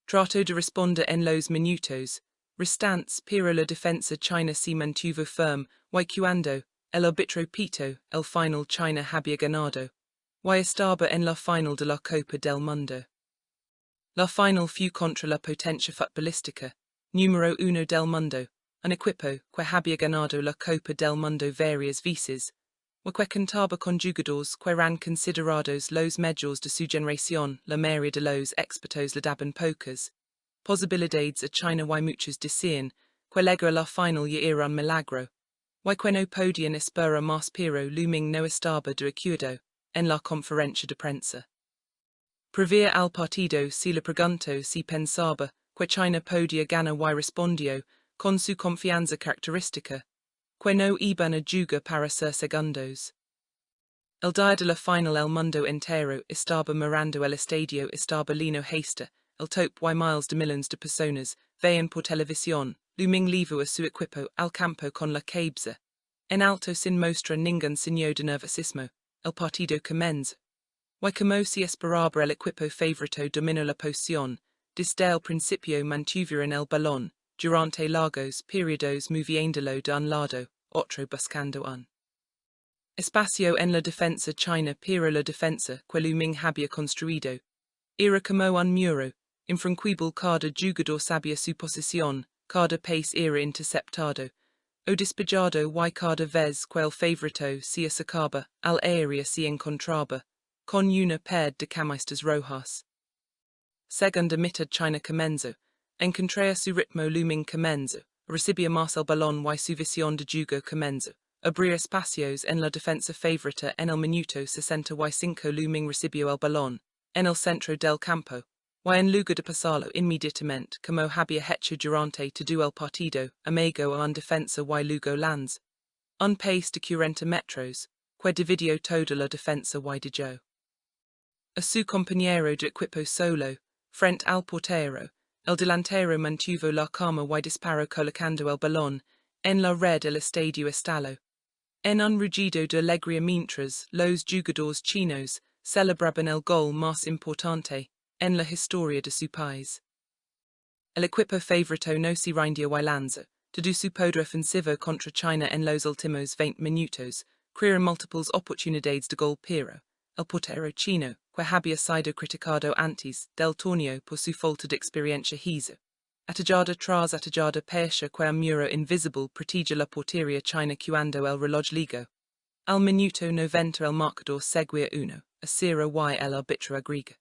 Trató de responder en los minutos restantes, pero la defensa china se mantuvo firme y cuando el árbitro pitó el final China había ganado y estaba en la final de la Copa del Mundo. La final fue contra la potencia futbolística número 1 del mundo, un equipo que había ganado la Copa del Mundo varias veces, y que contaba con jugadores que eran considerados los mejores de su generación. La mayoría de los expertos le daban pocas posibilidades a China y muchos decían que llegar a la final ya era un milagro, y que no podían esperar más, pero Luming no estaba de acuerdo en la conferencia de prensa. Previa al partido se le preguntó si pensaba que China podía ganar y respondió, con su confianza característica, que no iban a jugar para ser segundos. El día de la final el mundo entero estaba mirando el estadio estaba lleno hasta, el top y miles de millones de personas, veían por televisión, luming levo a su equipo al campo con la cabeza. En alto sin mostra ningún signo de nerviosismo, el partido comienza. Y como si esperaba el equipo favorito dominó la posición, desde el principio mantuvieron el balón, durante largos periodos moviéndolo de un lado, otro buscando un espacio en la defensa china pero la defensa que Luming había construido era como un muro, infranquible cada jugador sabía su posición, cada pace era interceptado, o despejado y cada vez que el favorito se acercaba al área se encontraba con una pair de camisas rojas. Segunda mitad China comenzó, encontré su ritmo Luming comenzó, recibía más el balón y su visión de juego comenzó, abrir espacios en la defensa favorita en el minuto 65 Luming recibió el balón, en el centro del campo, y en lugar de pasarlo inmediatamente como había hecho durante todo el partido, amigo a un defensa y luego lanz. Un pace de 40 metros, que dividió toda la defensa y dejó a su compañero de equipo solo, frente al portero, el delantero mantuvo la calma y disparó colocando el balón en la red el estadio estalló. En un rugido de alegría mientras los jugadores chinos celebraban el gol más importante en la historia de su país. El equipo favorito no se rindió y lanzó todo su poder ofensivo contra China en los últimos 20 minutos, crearon múltiples oportunidades de gol pero el portero chino, que había sido criticado antes del torneo por su falta de experiencia hizo atajada tras atajada pesha que un muro invisible protege la portería china cuando el reloj ligó. Al minuto 90 el marcador seguía 1-0 y el árbitro agrega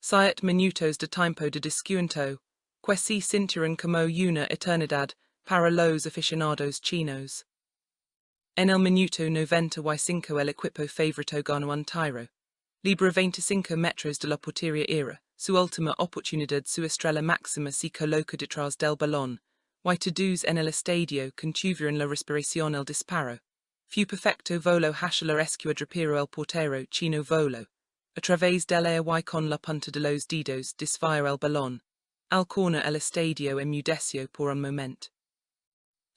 7 minutos de tiempo de descuento, que se sintieron como una eternidad para los aficionados chinos. En el minuto 95 el equipo favorito ganó un tiro. Libre 25 metros de la portería era su última oportunidad, su estrella máxima se coloca detrás del balón, y todos en el estadio contuvieron la respiración el disparo. Fu perfecto volo hacia la escuadra pero el portero chino voló a través del aire y con la punta de los dedos desvió el balón. Al corner el estadio enmudeció por un momento.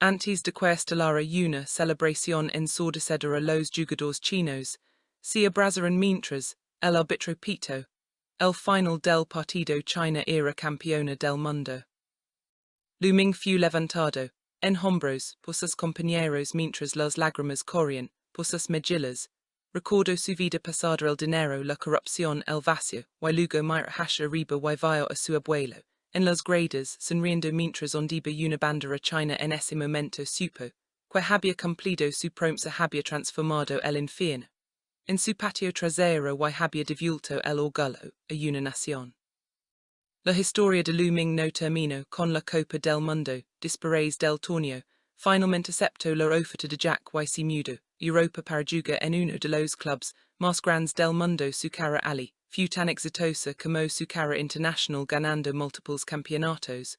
Antes de que estelara una celebración ensordecedora los jugadores chinos, se abrazaron mientras el árbitro pito el final del partido China era campeona del mundo. Luming fu levantado en hombros por sus compañeros mientras las lágrimas corrían por sus mejillas. Recordó su vida pasada el dinero, la corrupción, el vacío, y luego mira hacia arriba y vio a su abuelo en las gradas sonriendo mientras ondía una bandera china en ese momento supo que había cumplido su promesa, había transformado el infierno en su patio trasero y había devuelto el orgullo a una nación. La historia de Luming no terminó con la Copa del Mundo, después del torneo, finalmente aceptó la oferta de Jack y se mudó Europa para jugar en uno de los clubes más grandes del mundo. Su carrera allí fue tan exitosa como su carrera internacional, ganando múltiples campeonatos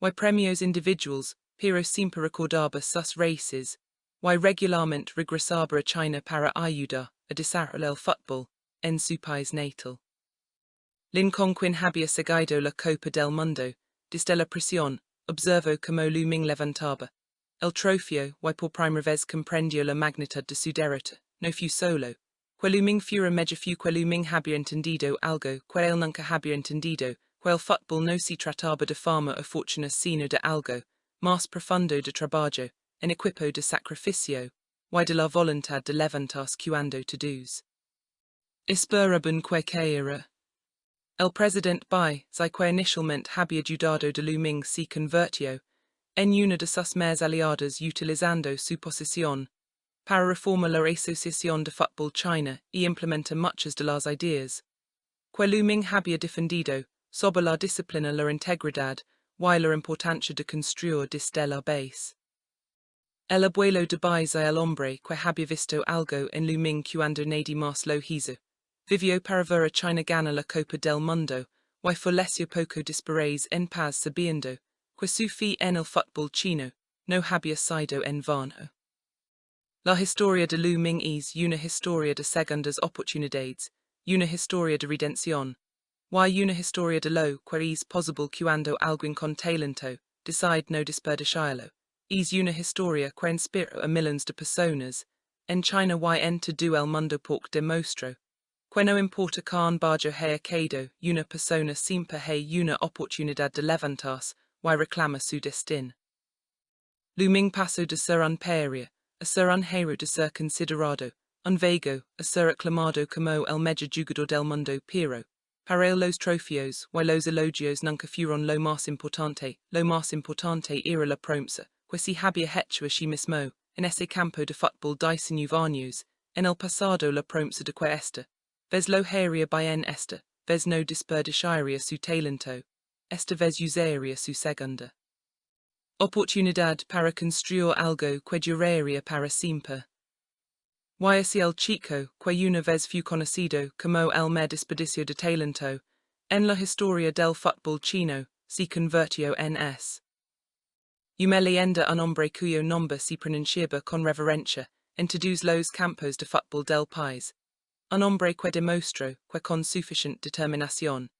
y premios individuals, pero siempre recordaba sus races y regularmente regresaba a China para ayudar a desarrollar el fútbol en su país natal. Lincoln quien había seguido la Copa del Mundo desde la prisión, observó como Luming levantaba el trofeo y por primera vez comprendió la magnitud de su derrota. No fue solo que Luming fuera medio, fue que Luming había entendido algo que él nunca había entendido, que el fútbol no se trataba de fama o fortuna sino de algo más profundo de trabajo, en equipo de sacrificio, y de la voluntad de levantarse cuando todos esperaban que era. El presidente Bai, que inicialmente había ayudado de Luming, se convirtió en una de sus más aliadas utilizando su posición para reformar la Asociación de Fútbol China y implementar muchas de las ideas que Luming había defendido sobre la disciplina, la integridad y la importancia de construir desde la base. El abuelo de Bai, el hombre que había visto algo en Luming cuando nadie más lo hizo, vivió para ver a China ganar la Copa del Mundo y falleció poco después en paz sabiendo que su fe en el fútbol chino no había sido en vano. La historia de Lu Ming es una historia de segundas oportunidades, una historia de redención, una historia de lo que es posible cuando alguien con talento decide no desperdiciarlo, es una historia que inspira a millones de personas, en China en todo el mundo porque demostró que no importa cuán bajo haya quedado una persona siempre hay una oportunidad de levantarse y reclama su destino. Lu Ming pasó de ser un paria a ser un héroe de ser considerado, un vago a ser aclamado como el mejor jugador del mundo pero, para él los trofeos y los elogios nunca fueron lo más importante era la promesa, que se había hecho a sí mismo, en ese campo de fútbol 19 años, en el pasado la promesa de que esta, vez lo haría bien esta, vez no desperdiciaría su talento, esta vez usaría su segunda oportunidad para construir algo que duraría para siempre. Y el chico que una vez fue conocido como el mejor desperdicio de talento, en la historia del fútbol chino, se convirtió en una leyenda, un hombre cuyo nombre se pronunciaba con reverencia en todos los campos de fútbol del país, un hombre que demostró que con suficiente determinación,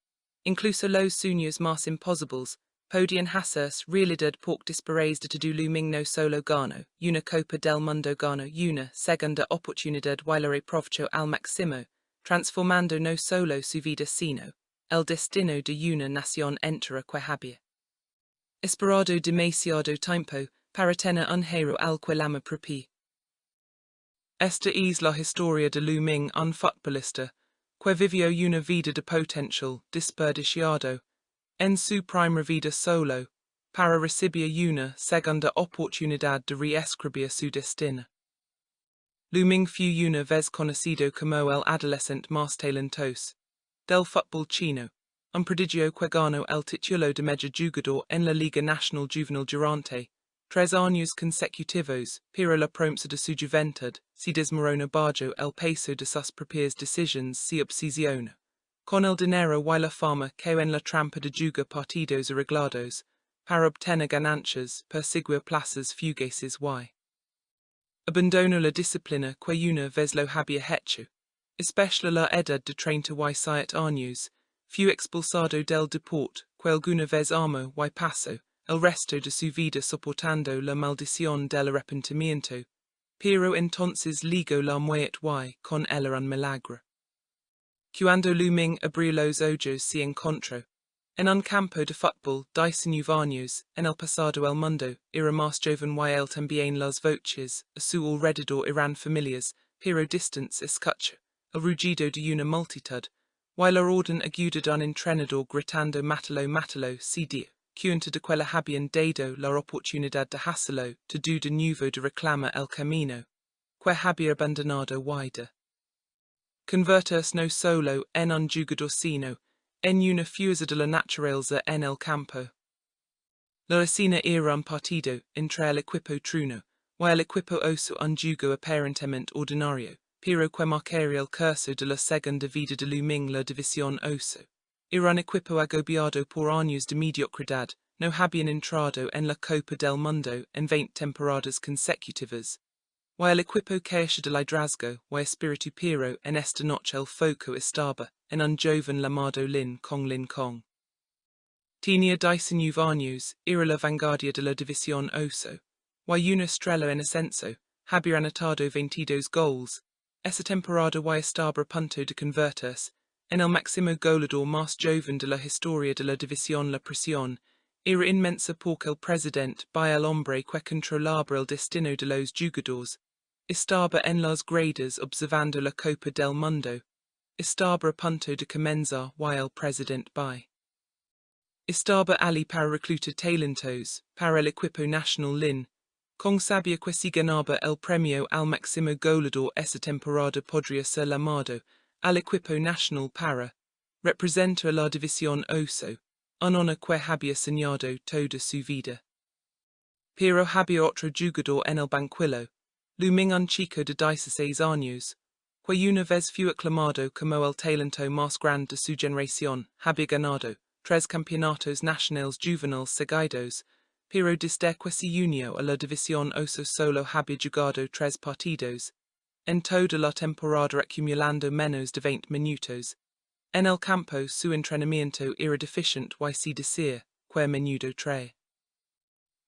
incluso los sueños más imposibles, podían hacerse realidad porque después de todo Lu Ming no solo ganó una Copa del Mundo, ganó una segunda oportunidad y la aprovechó al máximo, transformando no solo su vida sino el destino de una nación entera que había esperado demasiado tiempo para tener un héroe al que la propia. Esta es la historia de Lu Ming, un futbolista que vivió una vida de potencial desperdiciado en su primera vida solo, para recibir una segunda oportunidad de reescribir su destino. Lu Ming fue una vez conocido como el adolescente más talentoso del fútbol chino, un prodigio que ganó el título de mejor jugador en la Liga Nacional Juvenil durante 3 años consecutivos, pero la promesa de su juventud se desmorona bajo el peso de sus propias decisiones se obsesiona con el dinero y la fama que en la trampa de jugar partidos arreglados, para obtener ganancias, perseguir plazas fugaces y abandonó la disciplina que una vez lo había hecho, especially la edad de 37 años, fue expulsado del deporte que alguna vez amó y pasó el resto de su vida soportando la maldición del arrepentimiento, pero entonces ligó la muerte y con él un milagro. Cuando Lu Ming abrió los ojos se encontró en un campo de fútbol 19 años, en el pasado el mundo era más joven y él también las voces a su alrededor eran familias, pero distantes escuchó el rugido de una multitud, y la orden aguda de un entrenador gritando mátalo se dio cuenta de que le habían dado la oportunidad de hacerlo todo de nuevo de reclamar el camino que había abandonado y de convertirse no solo en un jugador sino en una fuerza de la naturaleza en el campo. La escena era un partido entre el equipo trueno y el equipo oso, un juego aparentemente ordinario, pero que marcaría el curso de la segunda vida de Lu Ming. La división oso era un equipo agobiado por años de mediocridad, no habían entrado en la Copa del Mundo en 20 temporadas consecutivas. Y el equipo caíse de liderazgo y espíritu, pero en esta noche el foco estaba en un joven llamado Lin Kong. Tenía 19 años, era la vanguardia de la división oso, y una estrella en ascenso, había anotado 22 goles. Esa temporada y estaba a punto de convertirse en el máximo goleador más joven de la historia de la división. La presión era inmensa porque el presidente, el hombre que controlaba el destino de los jugadores, estaba en las gradas observando la Copa del Mundo. Estaba a punto de comenzar y el presidente estaba ali para reclutar talentos para el equipo nacional Lin. Con sabía que si ganaba el premio al máximo goleador esa temporada podría ser llamado al equipo nacional para representar la división oso, un honor que había soñado toda su vida. Pero había otro jugador en el banquillo, Lu Ming, un chico de 16 años, que una vez fue aclamado como el talento más grande de su generación, había ganado 3 campeonatos nacionales juveniles seguidos, pero desde que se unió a la división oso solo había jugado 3 partidos, en toda la temporada acumulando menos de 20 minutos. En el campo su entrenamiento era deficient y se decía, que menudo trae.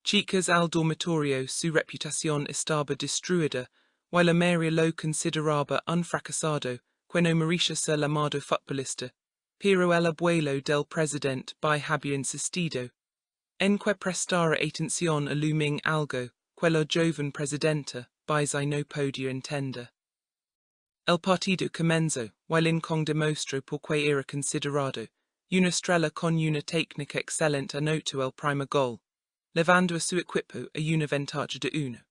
Chicas al dormitorio su reputación estaba destruida, y la mayoría lo consideraba un fracasado, que no merecía ser llamado futbolista, pero el abuelo del presidente había insistido en que prestara atención a looming algo, que la joven presidenta no podía entender. El partido comenzó, y Lincoln demostró por qué era considerado una estrella con una técnica excelente anotó el primer gol, levando a su equipo a una ventaja de 1.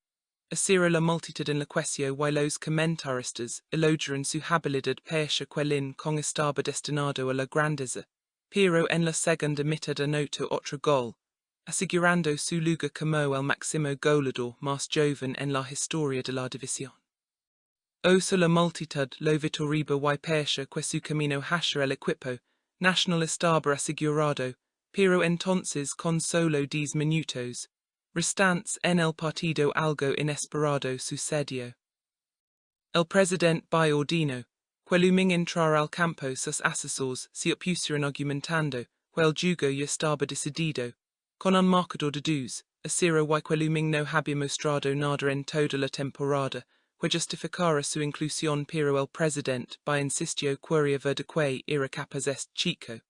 Asira la multitud en la cuestión y los comentaristas elogiaron su habilidad persa que Lincoln estaba destinado a la grandeza, pero en la segunda mitad anotó otro gol, asegurando su lugar como el máximo goleador más joven en la historia de la división. Oso la multitud lo vitoriba y persa que su camino hacia el equipo nacional estaba asegurado, pero entonces con solo 10 minutos restantes en el partido algo inesperado sucedió. El presidente ordinó que luming entrar al campo sus asesores se opusieron argumentando que el juego ya estaba decidido, con un marcador de 2, asira y que luming no había mostrado nada en toda la temporada, que justificara su inclusión pero el presidente insistió que de que era capaz este chico,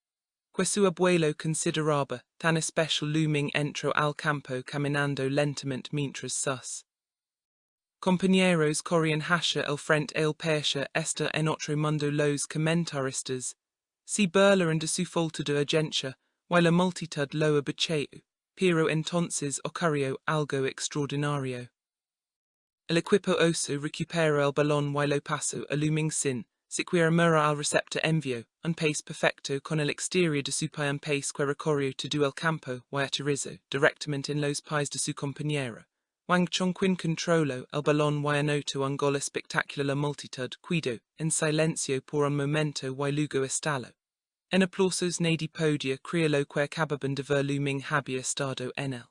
que su abuelo consideraba tan especial looming entró al campo caminando lentamente mientras sus compañeros corrían hacia el frente el persa está en otro mundo los comentaristas se burlaron de su falta de urgencia y la multitud lo abucheó, pero entonces ocurrió algo extraordinario. El equipo oso recupera el balón y lo pasó a looming sin siquiera mira al receptor envió un pace perfecto con el exterior de su pie un pace que recorrió todo el campo y aterrizó directamente en los pies de su compañero. Wang Chongqing controló el balón y anotó un gol espectacular. La multitud quedó en silencio por un momento y luego estalló en aplausos. Nadie podía creer lo que acababan de ver. Looming había estado en el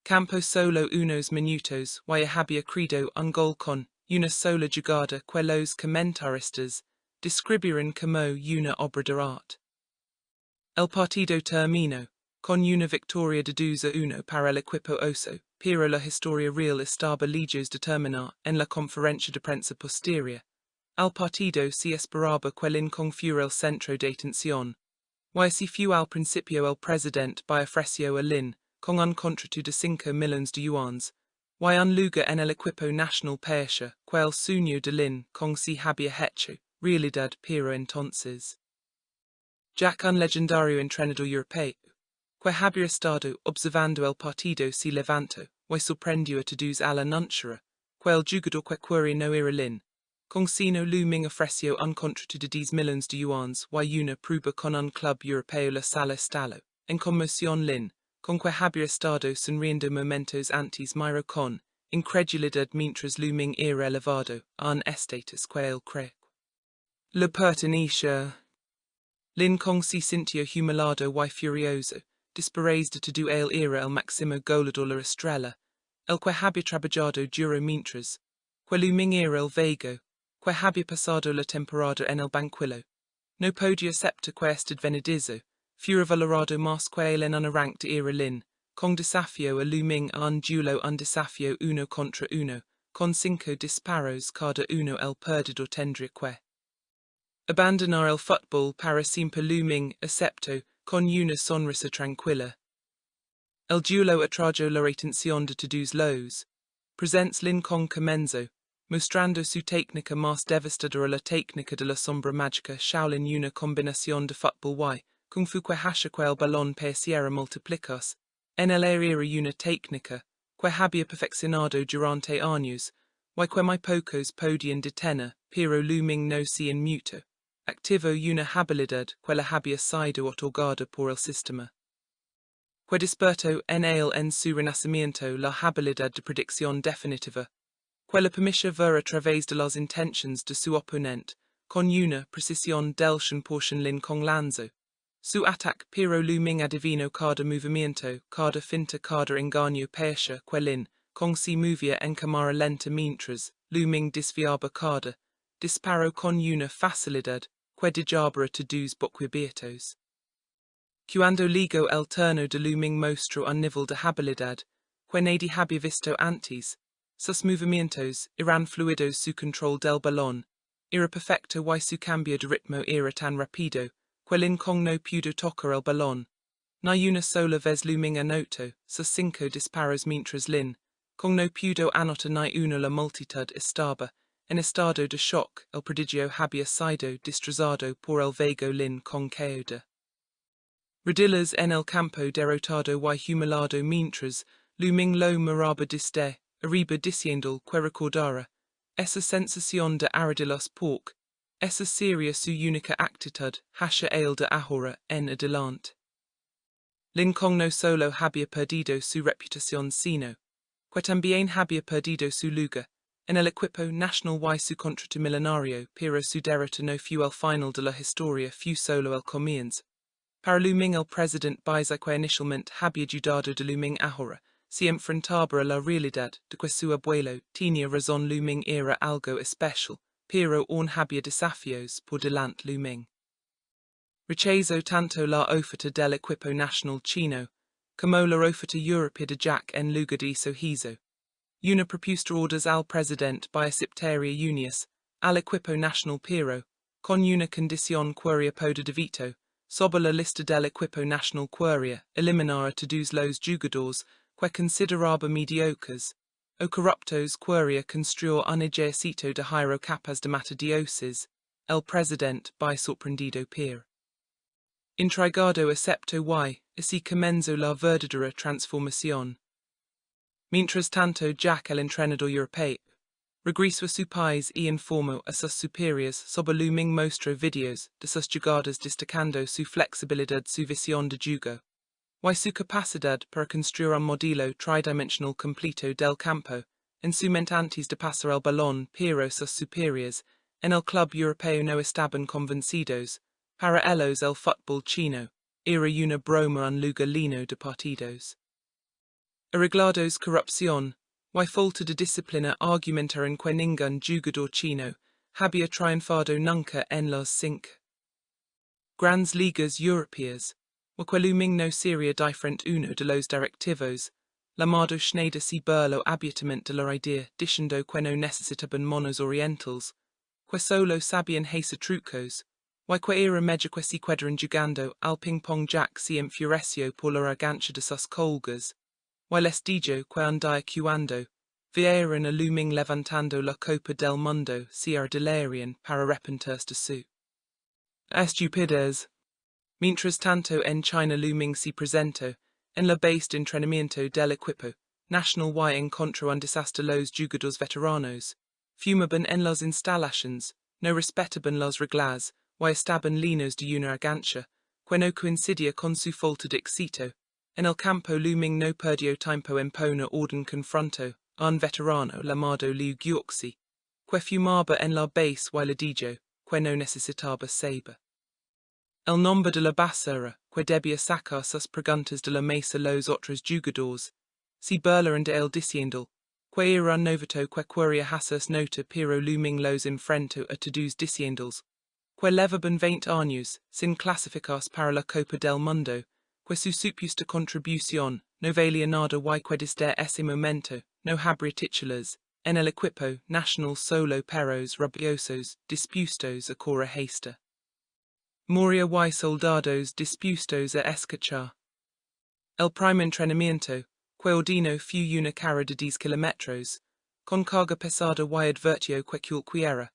campo solo unos minutos y había creado un gol con una sola jugada que los comentaristas describieron como una obra de arte. El partido terminó con una victoria de 2-1 para el equipo oso, pero la historia real estaba lejos de terminar. En la conferencia de prensa posterior al partido se esperaba que Lincoln fuera el centro de atención, y así fue al principio. El presidente ofreció a Lin con un contrato de 5 millones de yuanes, y un lugar en el equipo nacional persa, que el sueño de Lin con se había hecho realidad. Pero entonces Jack, un legendario entrenador europeo, que había estado observando el partido, se levantó y sorprendió a todos al anunciar que el jugador que quería no era Lin, con sino looming ofreció un contrato de 10 millones de yuanes y una prueba con un club europeo. La sala estalló en conmoción. Lin, con que había estado sonriendo momentos antes, miró con incredulidad mientras looming era elevado a un estatus que él cree le pertenecía. Lincoln se sintió humillado y furioso, después de todo él era el máximo goleador. La estrella, el que había trabajado duro mientras que looming era el vago, que había pasado la temporada en el banquillo, no podía aceptar que este advenedizo fuera valorado más que él en una rank de era Lin, con desafío a looming a un duelo, un desafío 1 contra 1, con 5 disparos cada uno. El perdedor tendría que abandonar el fútbol para siempre. Looming aceptó con una sonrisa tranquila. El duelo atrajo la atención de todos los presentes. Lincoln comenzó mostrando su técnica más devastadora, la técnica de la sombra mágica Shaolin, una combinación de fútbol y kung fu que hace que el balón pareciera multiplicarse en el aire. Era una técnica que había perfeccionado durante años y que muy pocos podían detener, pero looming no se inmutó. Activó una habilidad que le había sido otorgada por el sistema, que despertó en él en su renacimiento la habilidad de predicción definitiva, que le permitió ver a través de las intenciones de su oponente con una precisión del 100%. Lincoln lanzó Su atac pero luming adivino cada movimiento, cada finta cada engaño pecha quelin, con si movia en cámara lenta mientras, luming desviaba cada, disparo con una facilidad, que dijabra to dos boquibiertos. Cuando ligo el turno de luming mostro un nivel de habilidad, que nadie había visto antes, sus movimientos eran fluidos su control del balón, era perfecto y su cambio de ritmo era tan rápido, quelin con no pudo tocar el balón. Na una sola vez luming anoto, sus cinco disparos mientras lin, con no pudo anotar ni una la multitud estaba, en estado de shock, el prodigio había sido destrozado por el vago lin con caída. Rodillas en el campo derrotado y humillado mientras, luming lo miraba desde, arriba diciendo que recordara, esa sensación de ardilos pork, esa seria su única actitud, hasha el de ahora en adelante. Lincoln no solo había perdido su reputación sino, que también había perdido su lugar, en el equipo nacional y su contrato milenario, pero su derrota no fue el final de la historia, fue solo el comienzo. Para luming el presidente Biza que inicialmente había ayudado de luming ahora, se enfrentaba a la realidad de que su abuelo tenía razón luming era algo especial, pero aún había desafíos por delante luming. Rechazó tanto la oferta del equipo nacional chino, como la oferta europea de Jack en lugar de eso hizo. Una propuesta orders al presidente by aceptaria unius, al equipo nacional pero, con una condición queria poder de veto, sobre la lista del equipo nacional queria, eliminar a todos los jugadores que consideraba mediocres, o corruptos queria construir un ejército de hierro capaz de matar dioses, el presidente by sorprendido per. Intrigado acepto y, así comenzó la verdadera transformación. Mientras tanto Jack el entrenador europeo, regresó a su país y informó a sus superiores sobre luming mostró videos de sus jugadas destacando su flexibilidad, su visión de juego, y su capacidad para construir un modelo tridimensional completo del campo, en su mente antes de pasar el balón, pero sus superiores, en el club europeo no estaban convencidos, para ellos el fútbol chino, era una broma en lugar lino de partidos. Arreglados corrupción, y falta de disciplina argumentaron que ningún jugador chino había triunfado nunca en las 5 grandes ligas europeas, o que luming no sería diferente uno de los directivos, llamado Schneider si burló abiertamente de la idea diciendo que no necesitaban monos orientales, que solo sabían hacer trucos, y que era mejor que si quedaran jugando al ping-pong. Jack se enfureció por la arrogancia de sus colegas, y les dijo que un día cuando vieron a luming levantando la Copa del Mundo se ardelarían para arrepentirse de su estupidez. Mientras tanto en China luming se presentó, en la base de entrenamiento del equipo nacional y encontró un desastre. Los jugadores veteranos fumaban en las instalaciones, no respetaban las reglas, y estaban llenos de una arrogancia que no coincidía con su falta de éxito. En el campo luming no perdió tiempo en poner orden, confrontó a un veterano llamado Liu Guoxi, que fumaba en la base y le dijo que no necesitaba saber el nombre de la basura que debía sacar sus preguntas de la mesa. Los otros jugadores se burlaron de él diciendo que era un novato que quería hacer nota, pero luming los enfrentó a todos diciéndoles que llevaban 20 años sin clasificarse para la Copa del Mundo, que su supuesta contribución no valía nada y que desde ese momento no habría titulares en el equipo nacional, solo perros rabiosos dispuestos a correr hasta morir y soldados dispuestos a escachar. El primer entrenamiento, que ordenó fue una carrera de 10 kilómetros, con carga pesada y advirtió que cualquiera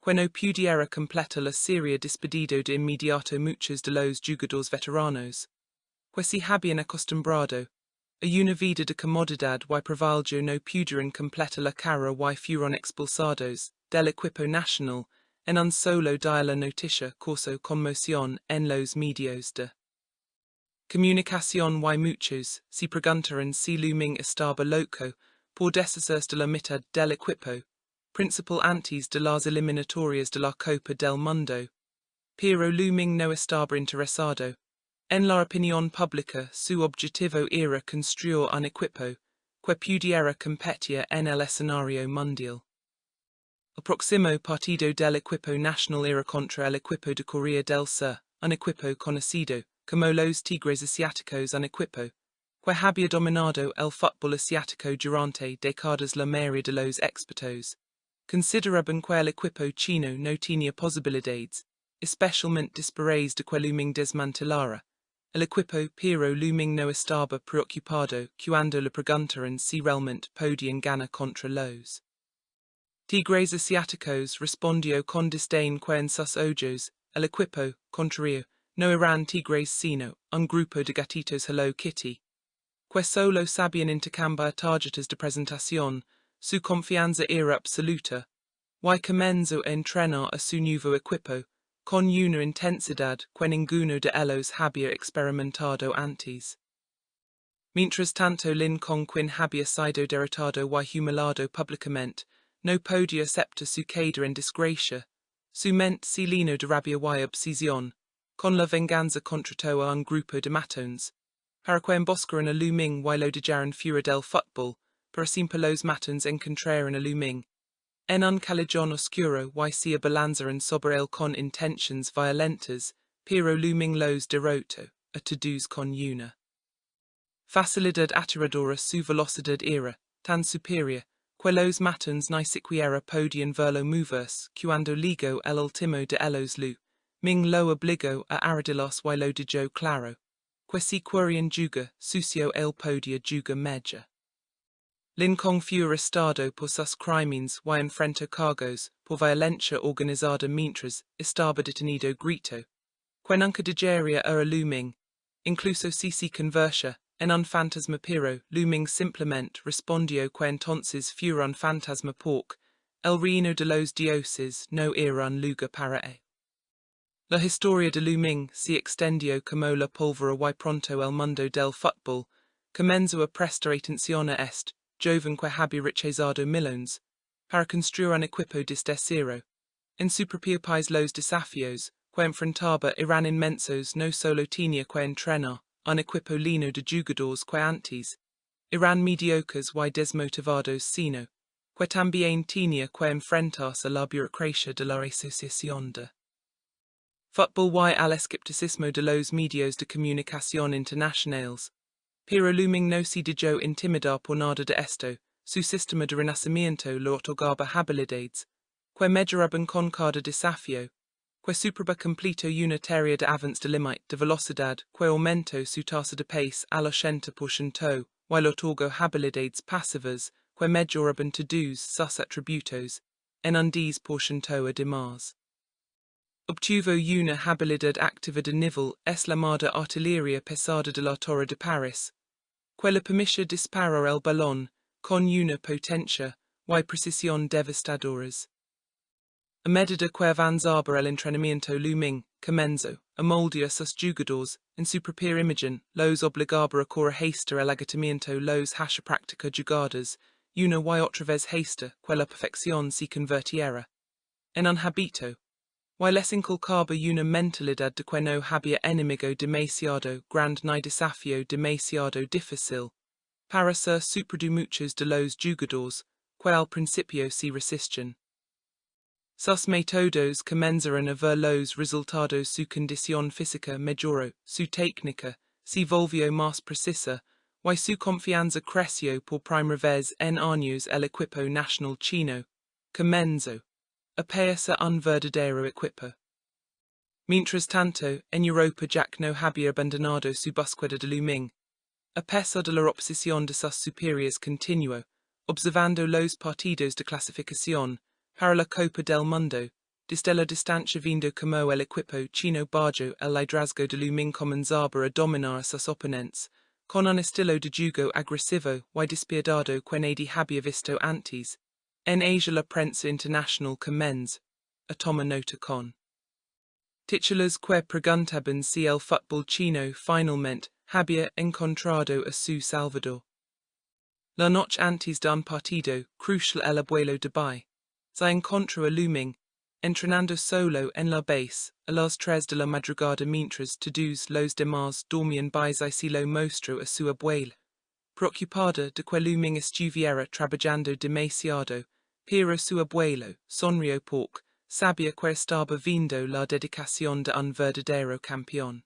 que no pudiera completar la serie despedido de inmediato muchos de los jugadores veteranos, que se habían acostumbrado a una vida de comodidad y privilegio no pudieron completar la carrera y fueron expulsados del equipo nacional. En un solo día la noticia causó conmoción en los medios de comunicación y muchos se preguntaron si luming estaba loco por deshacerse de la mitad del equipo principal antes de las eliminatorias de la Copa del Mundo, pero luming no estaba interesado En la opinión pública su objetivo era construir un equipo que pudiera competir en el escenario mundial. El próximo partido del equipo nacional era contra el equipo de Corea del Sur, un equipo conocido como los Tigres Asiáticos, un equipo que había dominado el fútbol asiático durante décadas. La mayoría de los expertos consideraban que el equipo chino no tenía posibilidades, especialmente después de que Luming desmantelara el equipo, pero Luming no estaba preocupado cuando le preguntaron si realmente podían ganar contra los Tigres Asiáticos. Respondió con desdén que en sus ojos el equipo contrario no eran tigres sino un grupo de gatitos Hello Kitty, que solo sabían intercambiar tarjetas de presentación. Su confianza era absoluta, y comenzó a entrenar a su nuevo equipo con una intensidad que ninguno de ellos había experimentado antes. Mientras tanto, Lin Kong, quien había sido derrotado y humillado públicamente, no podía aceptar su caída en desgracia. Su mente se llenó de rabia y obsesión, con la venganza contra todo un grupo de matones, para que emboscaran a Luming y lo dejaran fuera del fútbol, para siempre los matones encontraran a Luming en un callejón oscuro y se abalanzaran sobre él con intenciones violentas, pero Luming los derrotó a todos con una facilidad aterradora. Su velocidad era tan superior que los matones ni siquiera podían verlo moverse. Cuando llegó el último de ellos, Ming lo obligó a arrodillarse y lo dejó claro que si querían jugar sucio él podía jugar mejor. Lin Kong fue arrestado por sus crímenes y enfrentó cargos por violencia organizada mientras estaba detenido. Grito que nunca dejaría a Luming, incluso si se convertía en un fantasma, pero Luming simplemente respondió que entonces fuera un fantasma porque el reino de los dioses no era un lugar para él. La historia de Luming se extendió como la pólvora y pronto el mundo del fútbol comenzó a prestar atención a este joven que había rechazado millones para construir un equipo desde cero. En su propio país los desafíos que enfrentaba eran inmensos. No solo tenía que entrenar un equipo lleno de jugadores que antes eran mediocres y desmotivados, sino que también tenía que enfrentarse a la burocracia de la asociación de fútbol y al escepticismo de los medios de comunicación internacionales. Pero Luming no se dejó intimidar por nada de esto. Su sistema de renacimiento le otorgaba habilidades que mejoraban con cada desafío, que superaba completo una tarea de avance de límite de velocidad, que aumentó su tasa de pace al 80%, y le otorgó habilidades pasivas que mejoraban todos sus atributos en un 10% además. Obtuvo una habilidad activa de nivel es la llamada artillería pesada de la Torre de París, que le permite disparar el balón con una potencia y precisión devastadoras. A medida que avanzaba el entrenamiento, Luming comenzó a moldear sus jugadores en su propia imagen, los obligaba a corregir el agotamiento, los hacía practicar jugadas una y otra vez hasta que la perfección se convirtiera en un hábito, y les inculcaba una mentalidad de que no había enemigo demasiado grande ni desafío demasiado difícil para ser superado. Muchos de los jugadores que al principio se resisten sus métodos comenzaron a ver los resultados. Su condición física mejoró, su técnica se volvió más precisa y su confianza creció por primera vez en años. El equipo nacional chino comenzó a parecer un verdadero equipo. Mientras tanto, en Europa Jack no había abandonado su búsqueda de Luming. A pesar de la oposición de sus superiores, continuó observando los partidos de clasificación para la Copa del Mundo. Desde la distancia, viendo como el equipo chino bajo el liderazgo de Luming comenzaba a dominar a sus oponentes, con un estilo de juego agresivo y despiadado que nadie había visto antes. En Asia la prensa internacional comenzó a tomar nota con titulares que preguntaban si el fútbol chino finalmente había encontrado a su salvador. La noche antes de un partido crucial, el abuelo de Bai se encontró a Luming entrenando solo en la base, a las 3 de la madrugada mientras todos los demás dormían bis y se lo mostró a su abuela. Preocupada de que Luming estuviera trabajando demasiado, pero su abuelo sonrió porque sabía que estaba viendo la dedicación de un verdadero campeón.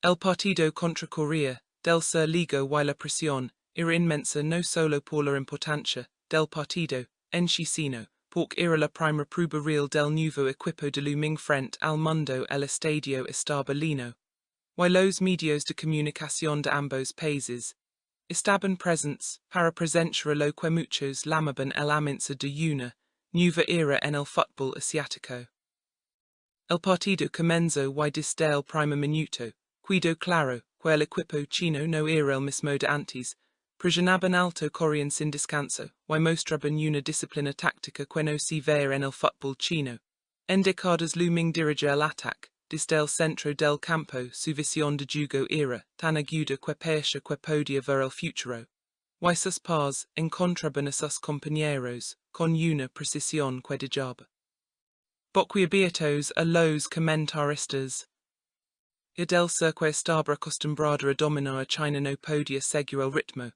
El partido contra Corea del Sur ligó y la presión era inmensa no solo por la importancia del partido en sí sino porque era la primera prueba real del nuevo equipo de Luming frente al mundo. El estadio estaba lleno, y los medios de comunicación de ambos países estaban presentes para presenciar lo que muchos llamaban el inicio de una nueva era en el fútbol asiático. El partido comenzó y desde el primer minuto quedó claro que el equipo chino no era el mismo de antes, presionaban alto, corrían sin descanso y mostraban una disciplina táctica que no se veía en el fútbol chino. En décadas Luming dirigía el ataque desde el centro del campo. Su visión de juego era tan aguda que parecía que podía ver el futuro. Y sus pases encontraban a sus compañeros con una precisión que dejaba boquiabiertos a los comentaristas. Y del Sur que estaba acostumbrado a dominar a China no podía seguir el ritmo,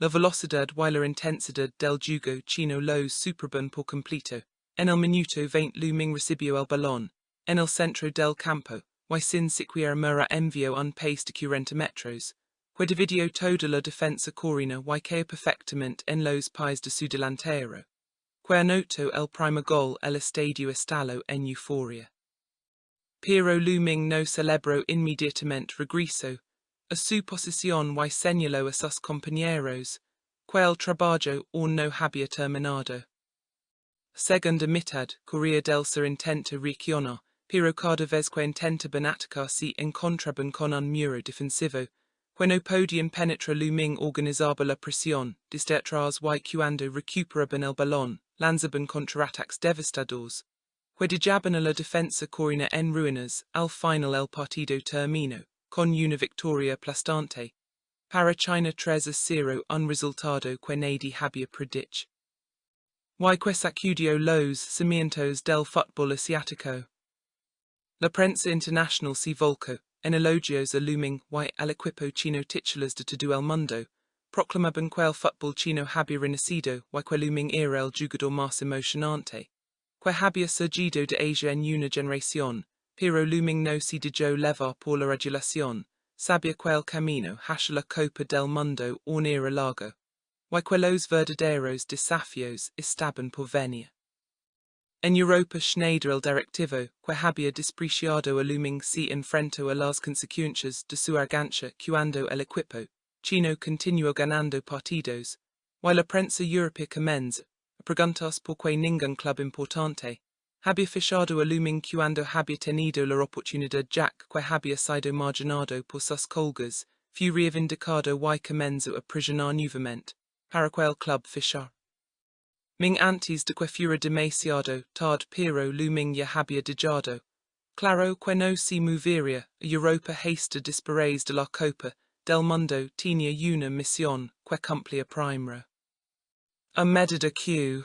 la velocidad y la intensidad del juego chino los superaban por completo. En el minuto 20 Luming recibió el balón en el centro del campo, y sin siquiera mirar envió un pace de 40 metros, que dividió toda la defensa coreana y cayó perfectamente en los pies de su delantero, que anotó el primer gol. El estadio estalló en euforia. Pero Luming no celebró inmediatamente, regresó a su posición y señaló a sus compañeros que el trabajo aún no había terminado. Segunda mitad, Corea del Sur intenta reaccionar, pero cada vez que intentaban atacar se encontraban con un muro defensivo, que no podían penetrar. Luming organizaba la presión desde atrás y cuando recuperaban el balón, lanzaban contraataques devastadores, que dejaban a la defensa coreana en ruinas. Al final el partido terminó con una victoria aplastante para China 3-0, un resultado que nadie había predicho. Y que sacudió los cimientos del fútbol asiático. La prensa internacional se volcó en elogios a Luming y al equipo chino. Titulares de todo el mundo proclamaban que el fútbol chino había renacido y que Luming era el jugador más emocionante que había surgido de Asia en una generación. Pero Luming no se dejó levar por la regulación, sabía que el camino hacia la Copa del Mundo aún era largo, y que los verdaderos desafíos estaban por venir. En Europa Schneider, el directivo que había despreciado a Luming, se enfrentó a las consecuencias de su arrogancia cuando el equipo chino continuó ganando partidos, y la prensa europea comenzó a preguntarse por qué ningún club importante había fichado a Luming cuando había tenido la oportunidad, ya que había sido marginado por sus colgas. Fue reivindicado y comenzó a presionar nuevamente para que el club fichara. Ming antes de que fuera demasiado tarde, pero Luming ya había dejado claro que no se movería a Europa hasta después de la Copa del Mundo. Tenía una misión que cumplir primero. A medida que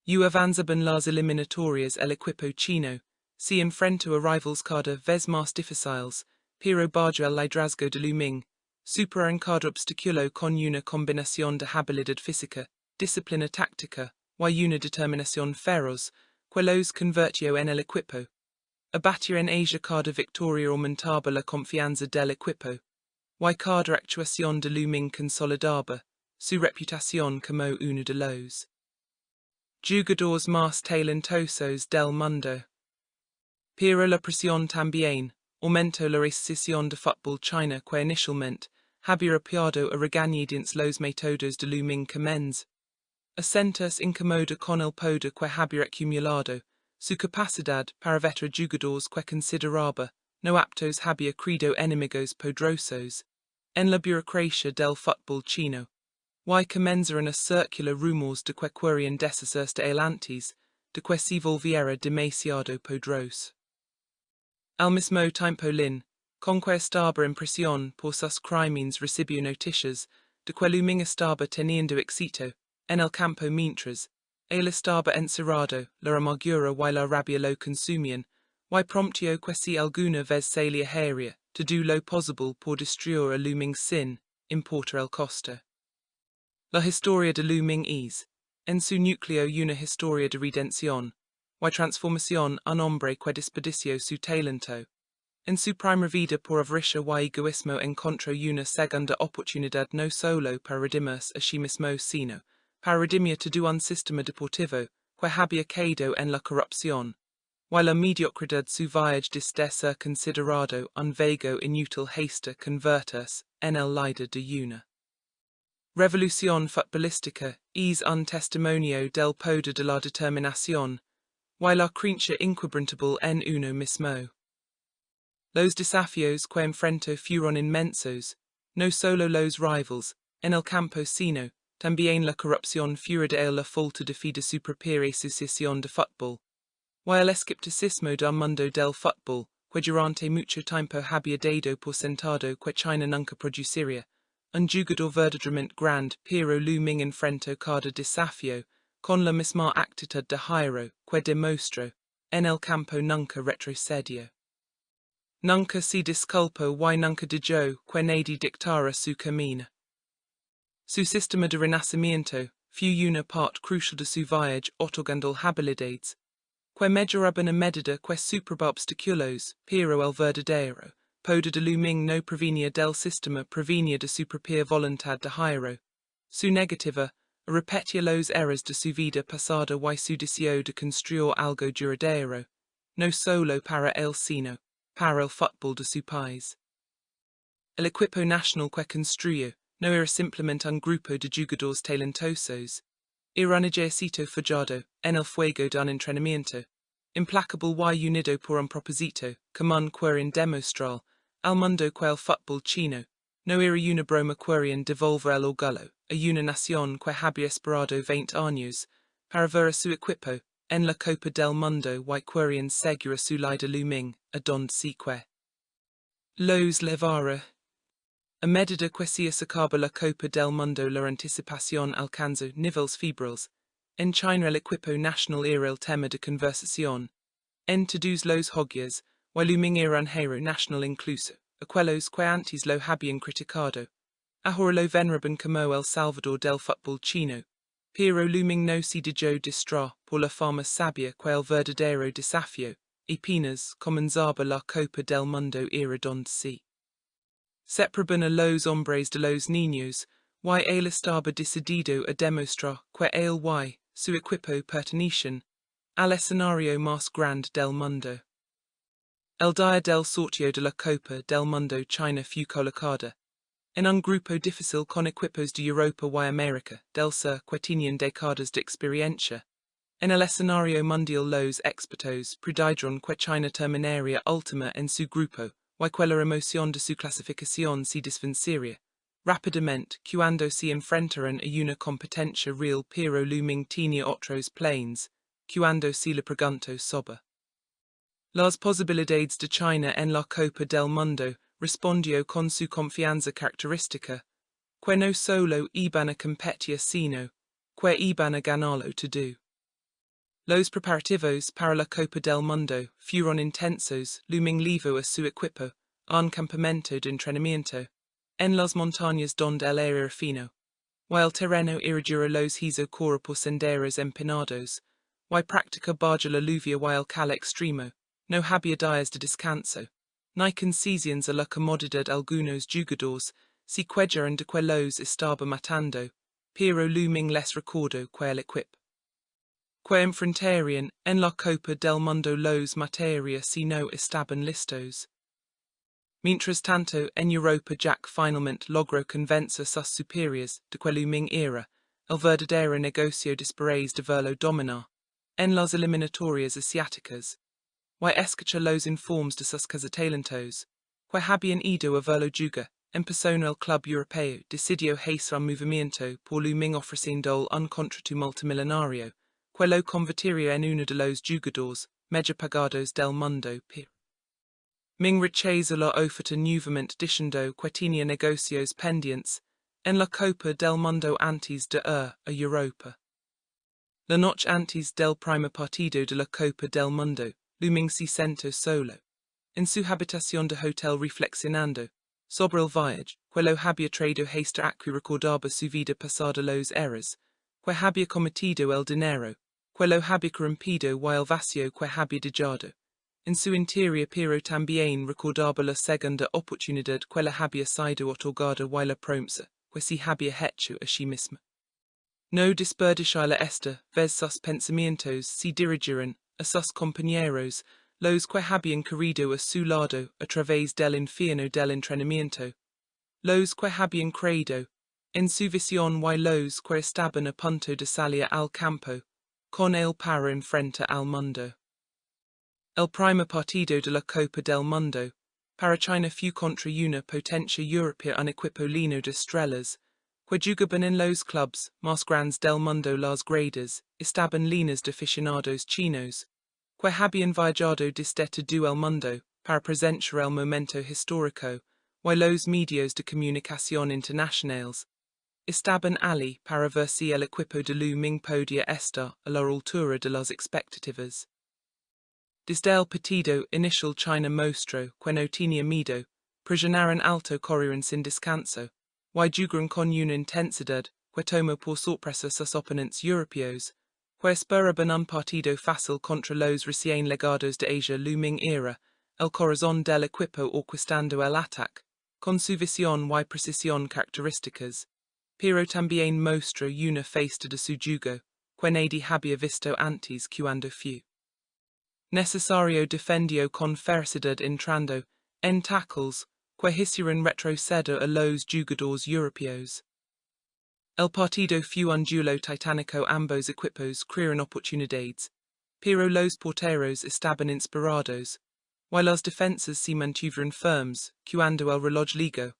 avanzaban las eliminatorias, el equipo chino se enfrentó a rivals cada vez más difíciles, pero bajo el liderazgo de Luming superaron cada obstáculo con una combinación de habilidad física, disciplina táctica y una determinación feroz que los convirtió en el equipo. A batir en Asia cada victoria aumentaba la confianza del equipo, y cada actuación de Luming consolidaba su reputación como uno de los jugadores más talentosos del mundo. Pero la presión también aumentó la recesión de fútbol china que inicialmente había apoyado a regañadientes los métodos de Luming comenzó a sentirse incómoda con el poder que había acumulado. Su capacidad para vetar jugadores que consideraba no aptos había creado enemigos poderosos en la burocracia del fútbol chino, y comenzaron a circular rumores de que querían deshacerse de él antes de que se volviera demasiado poderoso. Al mismo tiempo Lin, con que estaba en prisión por sus crímenes, recibió noticias de que Luming estaba teniendo éxito en el campo mientras e la staba encerrado, la amargura y la rabia lo consumían, y promptio que si alguna vez salía haria, to do lo possible por destruir a looming sin, importa el costo. La historia de looming es, en su núcleo una historia de redención, y transformación un hombre que desperdició su talento. En su primera vida por avaricia y egoísmo encontró una segunda oportunidad no solo para redimirse a sí mismo sino, para redimir todo un sistema deportivo, que había caído en la corrupción. Y la mediocridad su viaje desde ser considerado un vago inútil hasta convertirse en el líder de una revolución futbolística es un testimonio del poder de la determinación, y la creencia inquebrantable en uno mismo. Los desafíos que enfrentó fueron inmensos, no solo los rivals, en el campo sino, también la corrupción fuera de la falta de fe de su propia asociación de fútbol, y el escepticismo del mundo del fútbol, que durante mucho tiempo había dado por sentado que China nunca produciría un jugador verdaderamente grande, pero looming enfrentó cada desafío, con la misma actitud de Jairo, que demostró, en el campo nunca retrocedió. Nunca se disculpó y nunca dijo que nadie dictara su camino. Su sistema de renacimiento fue una parte crucial de su viaje otorgando habilidades, que mejoraban a medida que superaba obstáculos, pero el verdadero poder de looming no provenía del sistema, provenía de su propia voluntad de Jairo. Su negativa a repetir los errores de su vida pasada y su deseo de construir algo duradero, no solo para él sino para el fútbol de su país. El equipo nacional que construyó no era simplemente un grupo de jugadores talentosos, era un ejército forjado en el fuego de un entrenamiento, implacable y unido por un propósito, común querían demostrar al mundo que el fútbol chino no era una broma, querían devolver el orgullo a una nación que había esperado 20 años para ver a su equipo en la Copa del Mundo y querían seguir a su líder looming, a donde se que los levara. A medida que se acaba la Copa del Mundo la anticipación alcanzó niveles febriles. En China el equipo nacional era el tema de conversación. En todos los juegos, y looming era un héroe nacional incluso, aquellos que antes lo habían criticado. Ahora lo veneraban como el salvador del fútbol chino. Pero looming no se dejó distraer por la fama sabia que el verdadero desafío, apenas comenzaba la Copa del Mundo era donde se separaban a los hombres de los niños, y él estaba decidido a demostrar que él y su equipo pertenecían al escenario más grande del mundo. El día del sorteo de la Copa del Mundo China fue colocada en un grupo difícil con equipos de Europa y América del Sur que tenían décadas de experiencia. En el escenario mundial los expertos predijeron que China terminaría última en su grupo y que la emoción de su clasificación se desvanecería rápidamente cuando se enfrentaran a una competencia real, pero looming tenía otros planes, cuando se le preguntó sobre las posibilidades de China en la Copa del Mundo, respondió con su confianza característica, que no solo iban a competir sino que iban a ganarlo todo. Los preparativos para la Copa del Mundo fueron intensos, looming llevó a su equipo a un campamento de entrenamiento en las montañas donde el aire era fino, y el terreno era duro, los hizo correr por senderos empinados, y practica bajo la lluvia y el calor extremo. No había días de descanso, ni concesiones a la comodidad. Algunos jugadores se quejaron de que los estaba matando, pero looming les recordó que el equipo que enfrentarían en la Copa del Mundo los mataría si no estaban listos. Mientras tanto, en Europa Jack finalmente logró convencer a sus superiores de que looming era el verdadero negocio después de verlo dominar en las eliminatorias asiáticas. Y escuchó los informes de sus cazatalentos, que habían ido a verlo jugar en persona. El club europeo decidió hacer un movimiento por looming ofreciendo un contrato multimillonario, que lo convertiría en uno de los jugadores mejor pagados del mundo. Ming rechazó la oferta nuevamente diciendo que tenía negocios pendientes en la Copa del Mundo antes de ir a Europa. La noche antes del primer partido de la Copa del Mundo, Luming se sentó solo en su habitación de hotel reflexionando sobre el viaje, quello había traído hasta aquí recordaba su vida pasada los errores, que había cometido el dinero, quello había corrompido y el vacío que había dejado. En su interior pero también recordaba la segunda oportunidad que le había sido otorgada y la promesa que se había hecho a sí misma. No desperdiciarla esta vez sus pensamientos se dirigieron a sus compañeros, los que habían querido a su lado a través del infierno del entrenamiento, los que habían creído en su visión y los que estaban a punto de salir al campo, con él para enfrentar al mundo. El primer partido de la Copa del Mundo, para China fue contra una potencia europea un equipo lleno de estrellas, que jugaban en los clubs más grandes del mundo. Las gradas estaban llenas de aficionados chinos, que habían viajado desde todo el mundo para presenciar el momento histórico, y los medios de comunicación internacionales estaban allí para ver si el equipo de Lu Ming podía estar a la altura de las expectativas. Desde el partido inicial China mostró que no tenía miedo, presionaron alto, corrieron sin descanso, y jugaron con una intensidad que tomó por sorpresa sus oponentes europeos, que esperaban un partido fácil contra los recién llegados de Asia. Lu Ming era el corazón del equipo orquestando el ataque, con su visión y precisión características, pero también mostró una fiesta de su juego, que nadie había visto antes cuando fue necesario defendió con ferocidad entrando en tackles que hicieron retroceder a los jugadores europeos. El partido fue un duelo titánico, ambos equipos crearon oportunidades, pero los porteros estaban inspirados, y las defensas se mantuvieron firmes cuando el reloj ligó.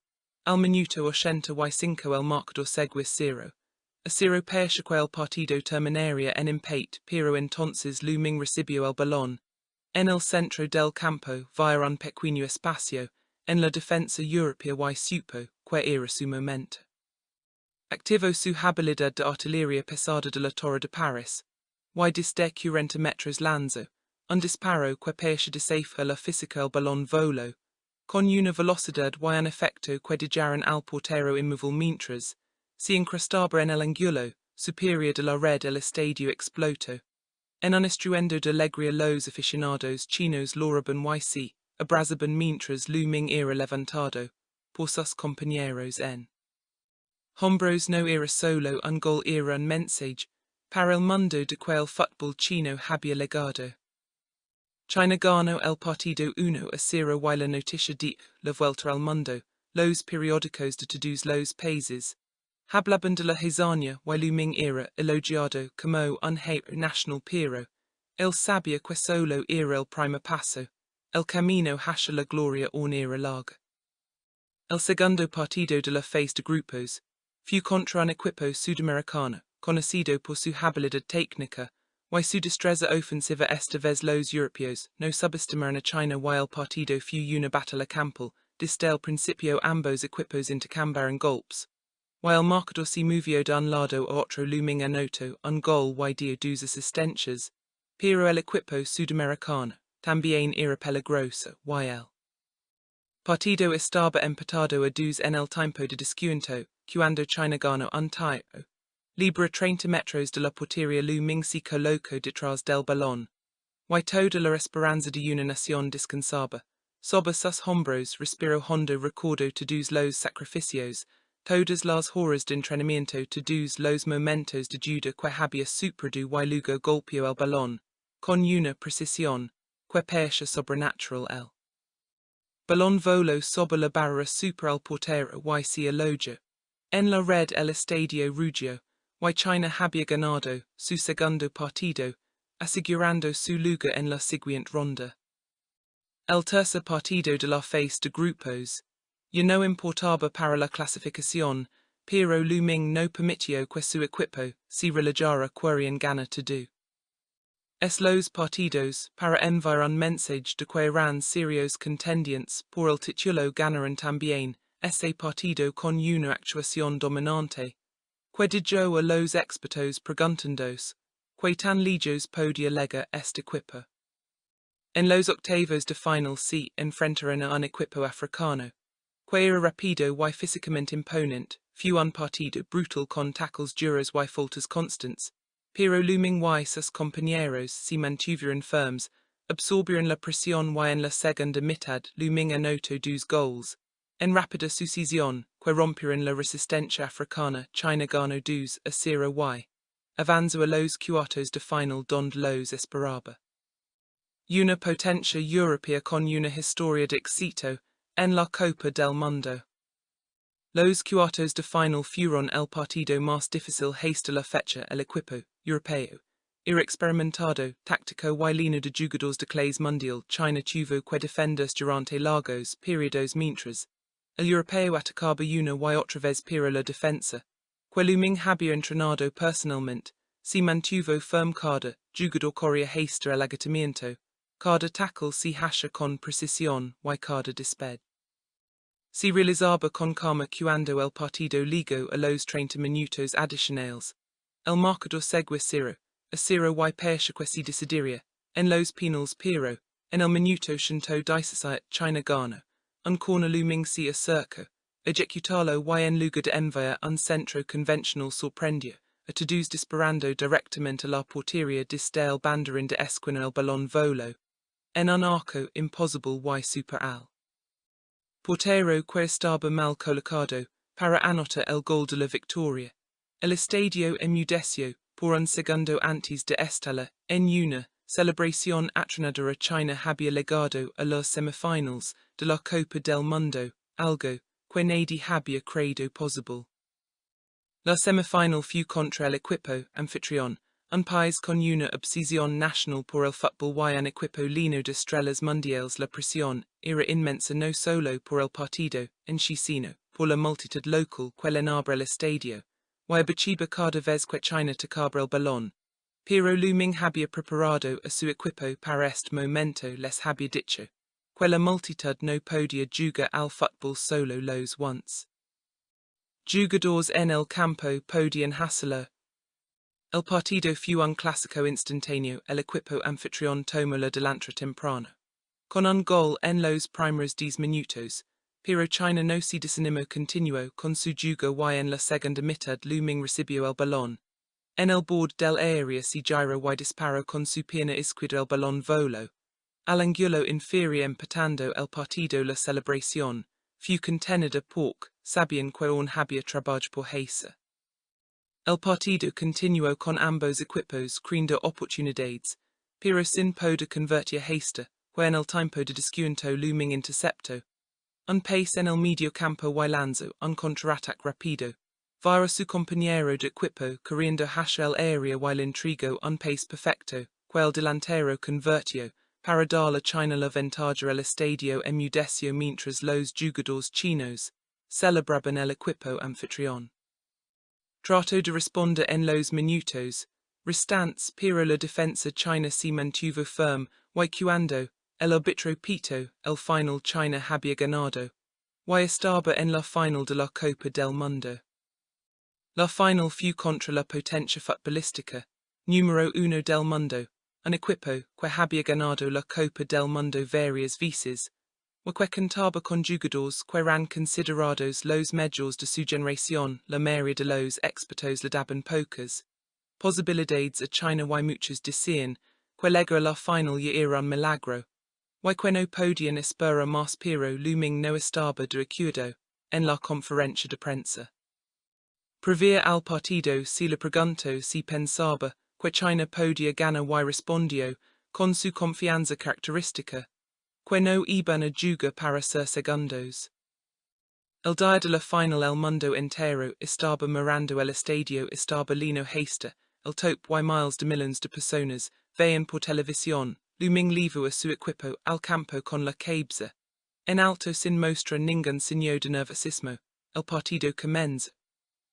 Al minuto 85 el marcador seguía 0-0 parecía que el partido terminaría en empate, pero entonces Lu Ming recibió el balón en el centro del campo via un pequeño espacio en la defensa europea y supo que era su momento. Activó su habilidad de artillería pesada de la Torre de París, y desde 40 metros lanzó un disparo que parecía deshacer la física. El balón voló con una velocidad y un efecto que dejaron al portero inmóvil mientras se incrustaba en el ángulo superior de la red. El estadio explotó en un estruendo de alegría. Los aficionados chinos loraban y se abrazaban mientras Lu Ming era levantado por sus compañeros en hombros. No era solo un gol, era un mensaje para el mundo de que el fútbol chino había llegado. China ganó el partido 1-0 y la noticia de la vuelta al mundo. Los periódicos de todos los países hablaban de la hazaña y Lu Ming era elogiado como un héroe nacional, pero él sabía que solo era el primer paso, el camino hacia la gloria aún era largo. El segundo partido de la fase de grupos fue contra un equipo sudamericano conocido por su habilidad técnica y su destreza ofensiva. Esta vez los europeos no subestimaron a China y el partido fue una batalla campal. Desde el principio ambos equipos intercambiaron golpes, y el marcador se movió de un lado a otro. Lu Ming anotó un gol y dio 2 asistencias, pero el equipo sudamericano también era peligroso y el partido estaba empatado a 2 en el tiempo de descuento cuando China ganó un tiro libre 30 metros de la portería. Lu Ming se colocó detrás del balón, y toda la esperanza de una nación descansaba sobre sus hombros. Respiró hondo, recordó todos los sacrificios, todas las horas de entrenamiento, todos los momentos de duda que había superado, y luego golpeó el balón con una precisión que parecía sobrenatural. El balón voló sobre la barrera super el portero y se alojó en la red. El estadio rugió y China había ganado su segundo partido, asegurando su lugar en la siguiente ronda. El tercer partido de la fase de grupos ya no importaba para la clasificación, pero Lu Ming no permitió que su equipo se relegara. Querían ganar todo los partidos para enviar un mensaje de que eran serios contendientes por el título. Ganaron también ese partido con una actuación dominante que dejó a los expertos preguntándose que tan lejos podia lega este equipo. En los octavos de final se enfrentaron a un equipo africano, que era rápido y físicamente imponente, fue un partido brutal con tackles duros y faltas constantes, pero looming y sus compañeros se mantuvieron firmes, absorbieron la presión y en la segunda mitad looming anotó dos goals. En rápida sucesión, que rompieron la resistencia africana, China ganó 2-0 y avanzó a los cuartos de final donde los esperaba. Una potencia europea con una historia de éxito en la Copa del Mundo. Los cuartos de final fueron el partido más difícil hasta la fecha. El equipo europeo era experimentado, táctico y lleno de jugadores de clase mundial. China tuvo que defenderse durante largos periodos mientras el europeo atacaba una y otra vez, pero la defensa, que looming había entrenado personalmente, se mantuvo firme. Cada jugador corría hasta el agotamiento, cada tackle se hacía con precisión y cada despeje se realizaba con calma cuando el partido llegó a los 30 minutos adicionales. El marcador seguía 0-0 y parecía que se decidiría en los penales, pero en el minuto 117 China ganó. Un corner looming se acercó, ejecutarlo y en lugar de enviar un centro convencional sorprendió a todos disparando directamente a la portería desde el banderín de esquina. El balón voló en un arco imposible y super al portero que estaba mal colocado para anotar el gol de la victoria. El estadio enmudeció por un segundo antes de estallar en una celebración atronadora. China había llegado a las semifinals de la Copa del Mundo, algo que nadie había creído posible. La semifinal fue contra el equipo anfitrión, un país con una obsesión nacional por el fútbol y un equipo lleno de estrellas mundiales. La presión era inmensa no solo por el partido en sí sino por la multitud local que llenaba el estadio, y abachiba cada vez que China tocaba el balón. Pero looming había preparado a su equipo para este momento. Les había dicho que la multitud no podía jugar al fútbol solo los once. Jugadores en el campo podían hacerlo. El partido fue un clásico instantáneo. El equipo anfitrión tomó la delantera temprano, con un gol en los primeros 10 minutos, pero China no se desanimó, continuó con su juego y en la segunda mitad looming recibió el balón. En el borde del área se giró y disparó con su pierna izquierda. El balón voló al ángulo inferior empatando el partido. La celebración fue contenida porque sabían que aún había trabajo por hacer. El partido continuó con ambos equipos creando oportunidades, pero sin poder convertir hasta que en el tiempo de descuento looming interceptó un pase en el medio campo y lanzó un contraataque rápido. Vara su compañero de equipo corriendo hacia el área y le entregó un pase perfecto que el delantero convirtió para dar a China la ventaja. El estadio enmudeció mientras los jugadores chinos celebraban el equipo anfitrión. Trató de responder en los minutos restantes, pero la defensa china se mantuvo firme y cuando el árbitro pitó el final China había ganado y estaba en la final de la Copa del Mundo. La final fue contra la potencia futbolística número 1 del mundo, un equipo que había ganado la Copa del Mundo varias veces, y que contaba con jugadores que eran considerados los mejores de su generación. La mayoría de los expertos le daban pocas posibilidades a China y muchos decían que llegar a la final ya era un milagro, y que no podían esperar más, pero looming no estaba de acuerdo en la conferencia de prensa. Previa al partido se le preguntó si pensaba que China podía ganar y respondió con su confianza característica que no iban a jugar para ser segundos. El día de la final el mundo entero estaba mirando el estadio, estaba lleno hasta el tope y miles de millones de personas veían por televisión looming llevó a su equipo al campo con la cabeza en alto sin mostrar ningún signo de nerviosismo. El partido comenzó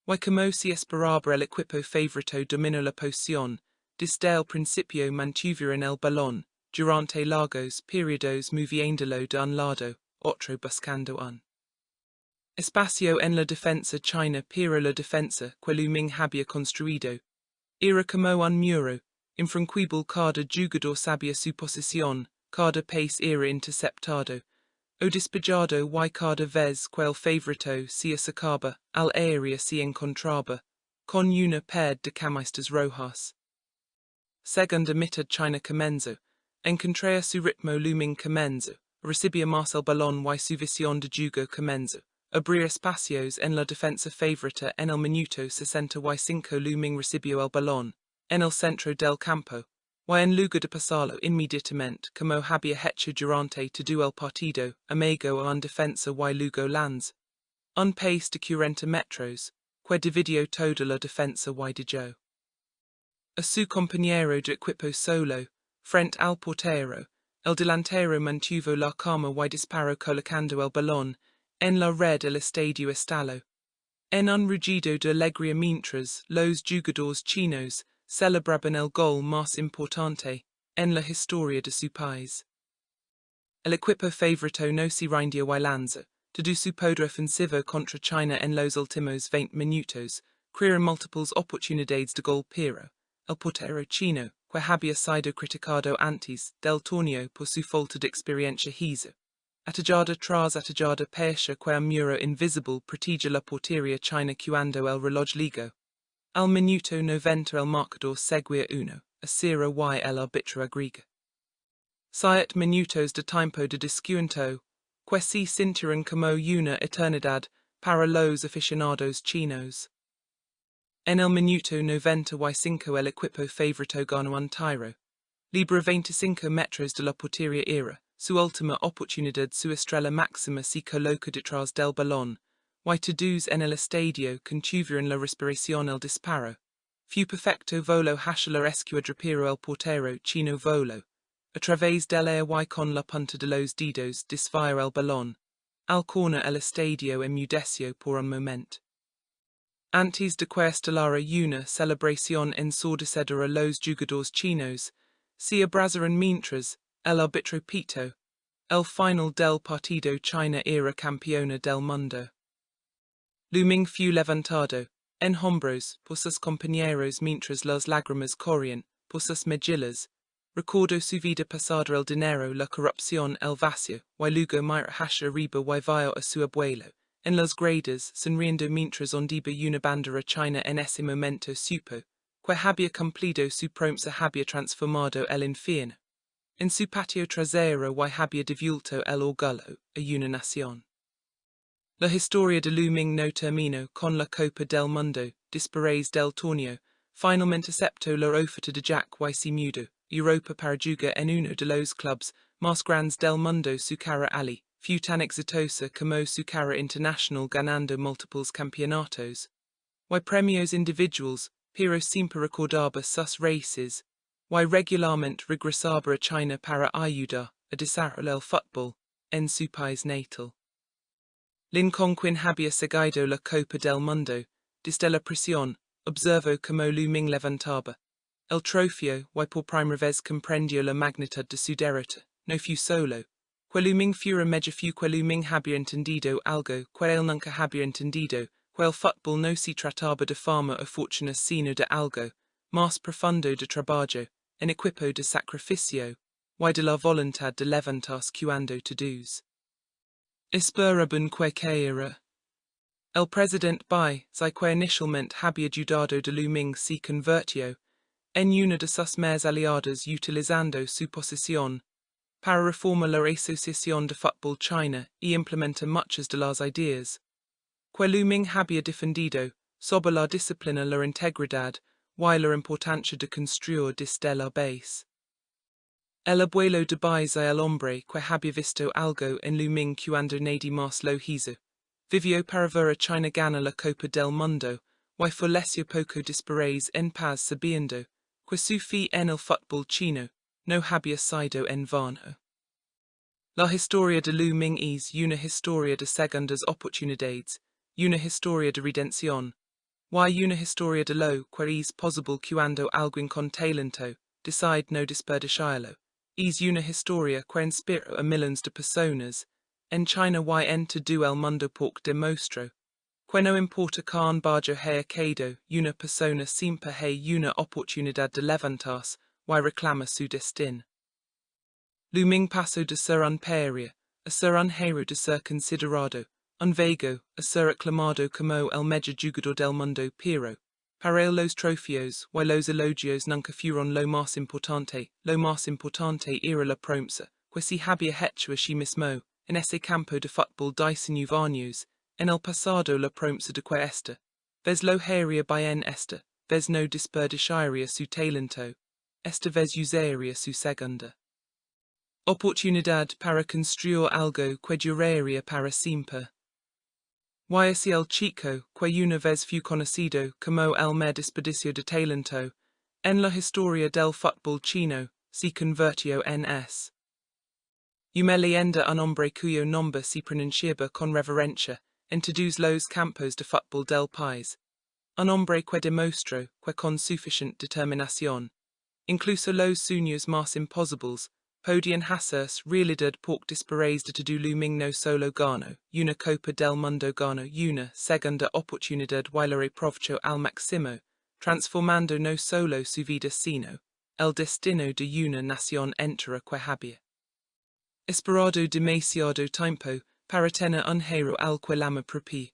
y como se esperaba el equipo favorito dominó la posición desde el principio. Mantuvieron el balón durante largos periodos moviéndolo de un lado otro buscando un espacio en la defensa china, pero la defensa que looming había construido era como un muro infranquibile cada jugador sabia su posición, cada pace era interceptado, o despejado y cada vez que el favorito se acercaba al área se encontraba, con una pair de camisas rojas. Segunda mitad China comenzó, encontré su ritmo looming comenzó, recibía más el balón y su visión de juego comenzó, abrir espacios en la defensa favorita en el minuto 65 looming recibió el balón, en el centro del campo, y en lugar de pasarlo inmediatamente como había hecho durante todo el partido, amigo o en defensa y luego lanz. Un pace de 40 metros, que dividió toda la defensa y dejó a su compañero de equipo solo, frente al portero, el delantero mantuvo la calma y disparó colocando el balón en la red el estadio estalló. En un rugido de alegría mientras los jugadores chinos celebraban el gol más importante en la historia de su país. El equipo favorito no se rindió y lanzó todo su poder ofensivo contra China en los últimos 20 minutos, crearon múltiples oportunidades de gol pero el portero chino, que había sido criticado antes del torneo por su falta de experiencia hizo atajada tras atajada pesha que el muro invisible protege la portería china cuando el reloj ligó. Al minuto 90 el marcador seguía 1-0 y el árbitro agrega 7 minutos de tiempo de descuento, que se sintieron como una eternidad para los aficionados chinos. En el minuto 95 el equipo favorito ganó un tiro libre 25 metros de la portería era su última oportunidad, su estrella máxima se coloca detrás del balón, y todos en el estadio contuvieron la respiración el disparo. Fu perfecto volo hacia la escuadra pero el portero chino voló a través del aire y con la punta de los dedos desvió el balón. Al corner el estadio enmudeció por un momento. Antes de que estelara una celebración ensordecedora los jugadores chinos se abrazaron mientras el árbitro pitó el final del partido. China era campeona del mundo. Looming fu levantado en hombros por sus compañeros mientras las lágrimas corrían por sus mejillas. Recordó su vida pasada, el dinero, la corrupción, el vacío, y luego mira hacia arriba y vio a su abuelo en las gradas sonriendo mientras ondía una bandera china. En ese momento supo que había cumplido su promesa, había transformado el infierno en su patio trasero y había devuelto el orgullo a una nación. La historia de Looming no terminó con la Copa del Mundo después del torneo. Finalmente aceptó la oferta de Jack y se mudó Europa para jugar en uno de los clubes más grandes del mundo. Su carrera ali fue tan exitosa como su carrera internacional, ganando múltiples campeonatos y premios individuals, pero siempre recordaba sus races y regularmente regresaba a China para ayudar a desarrollar el fútbol en su país natal. Lincoln, quien había seguido la Copa del Mundo desde la prisión, observó como Looming levantaba el trofeo y por primera vez comprendió la magnitud de su derrota. No fue solo que Looming fuera medio, fue que Looming había entendido algo que él nunca había entendido, que el fútbol no se trataba de fama o fortuna sino de algo más profundo, de trabajo en equipo, de sacrificio y de la voluntad de levantarse cuando todos esperaban que era. El presidente Bai, que inicialmente había dudado de Looming, se convirtió en una de sus más aliadas, utilizando su posición para reformar la Asociación de Fútbol China y implementar muchas de las ideas que Looming había defendido sobre la disciplina, la integridad y la importancia de construir desde la base. El abuelo de Bai, el hombre que había visto algo en Looming cuando nadie más lo hizo, vivió para ver a China ganar la Copa del Mundo y falleció poco después en paz, sabiendo que su fe en el fútbol chino no había sido en vano. La historia de Looming es una historia de segundas oportunidades, una historia de redención, y una historia de lo que es posible cuando alguien con talento decide no desperdiciarlo. Es una historia que inspira a millones de personas en China y en todo el mundo porque demostró Que no importa can bajo haya quedado una persona siempre hay una oportunidad de levantarse y reclama su destino. Looming paso de ser un paria, a ser un héroe de ser considerado, un vago, a ser aclamado como el mejor jugador del mundo pero, para los trofeos y los elogios nunca fueron lo más importante era la promesa, que si había hecho a sí mismo, en ese campo de fútbol 19 años, en el pasado la promesa de que esta, vez lo haría bien esta, vez no desperdiciaría su talento, esta vez usaría su segunda oportunidad para construir algo que duraría para siempre. Y así el chico, que una vez fue conocido como el mejor desperdicio de talento, en la historia del fútbol chino, se convirtió en una leyenda, un hombre cuyo nombre se pronunciaba con reverencia en todos los campos de fútbol del país. Un hombre que demostró que con suficiente determinación, incluso los sueños más imposibles, podían hacerse realidad porque después de todo looming no solo ganó una Copa del Mundo, ganó una segunda oportunidad y la aprovechó al máximo, transformando no solo su vida sino el destino de una nación entera que había esperado demasiado tiempo para tener un héroe al que lama propio.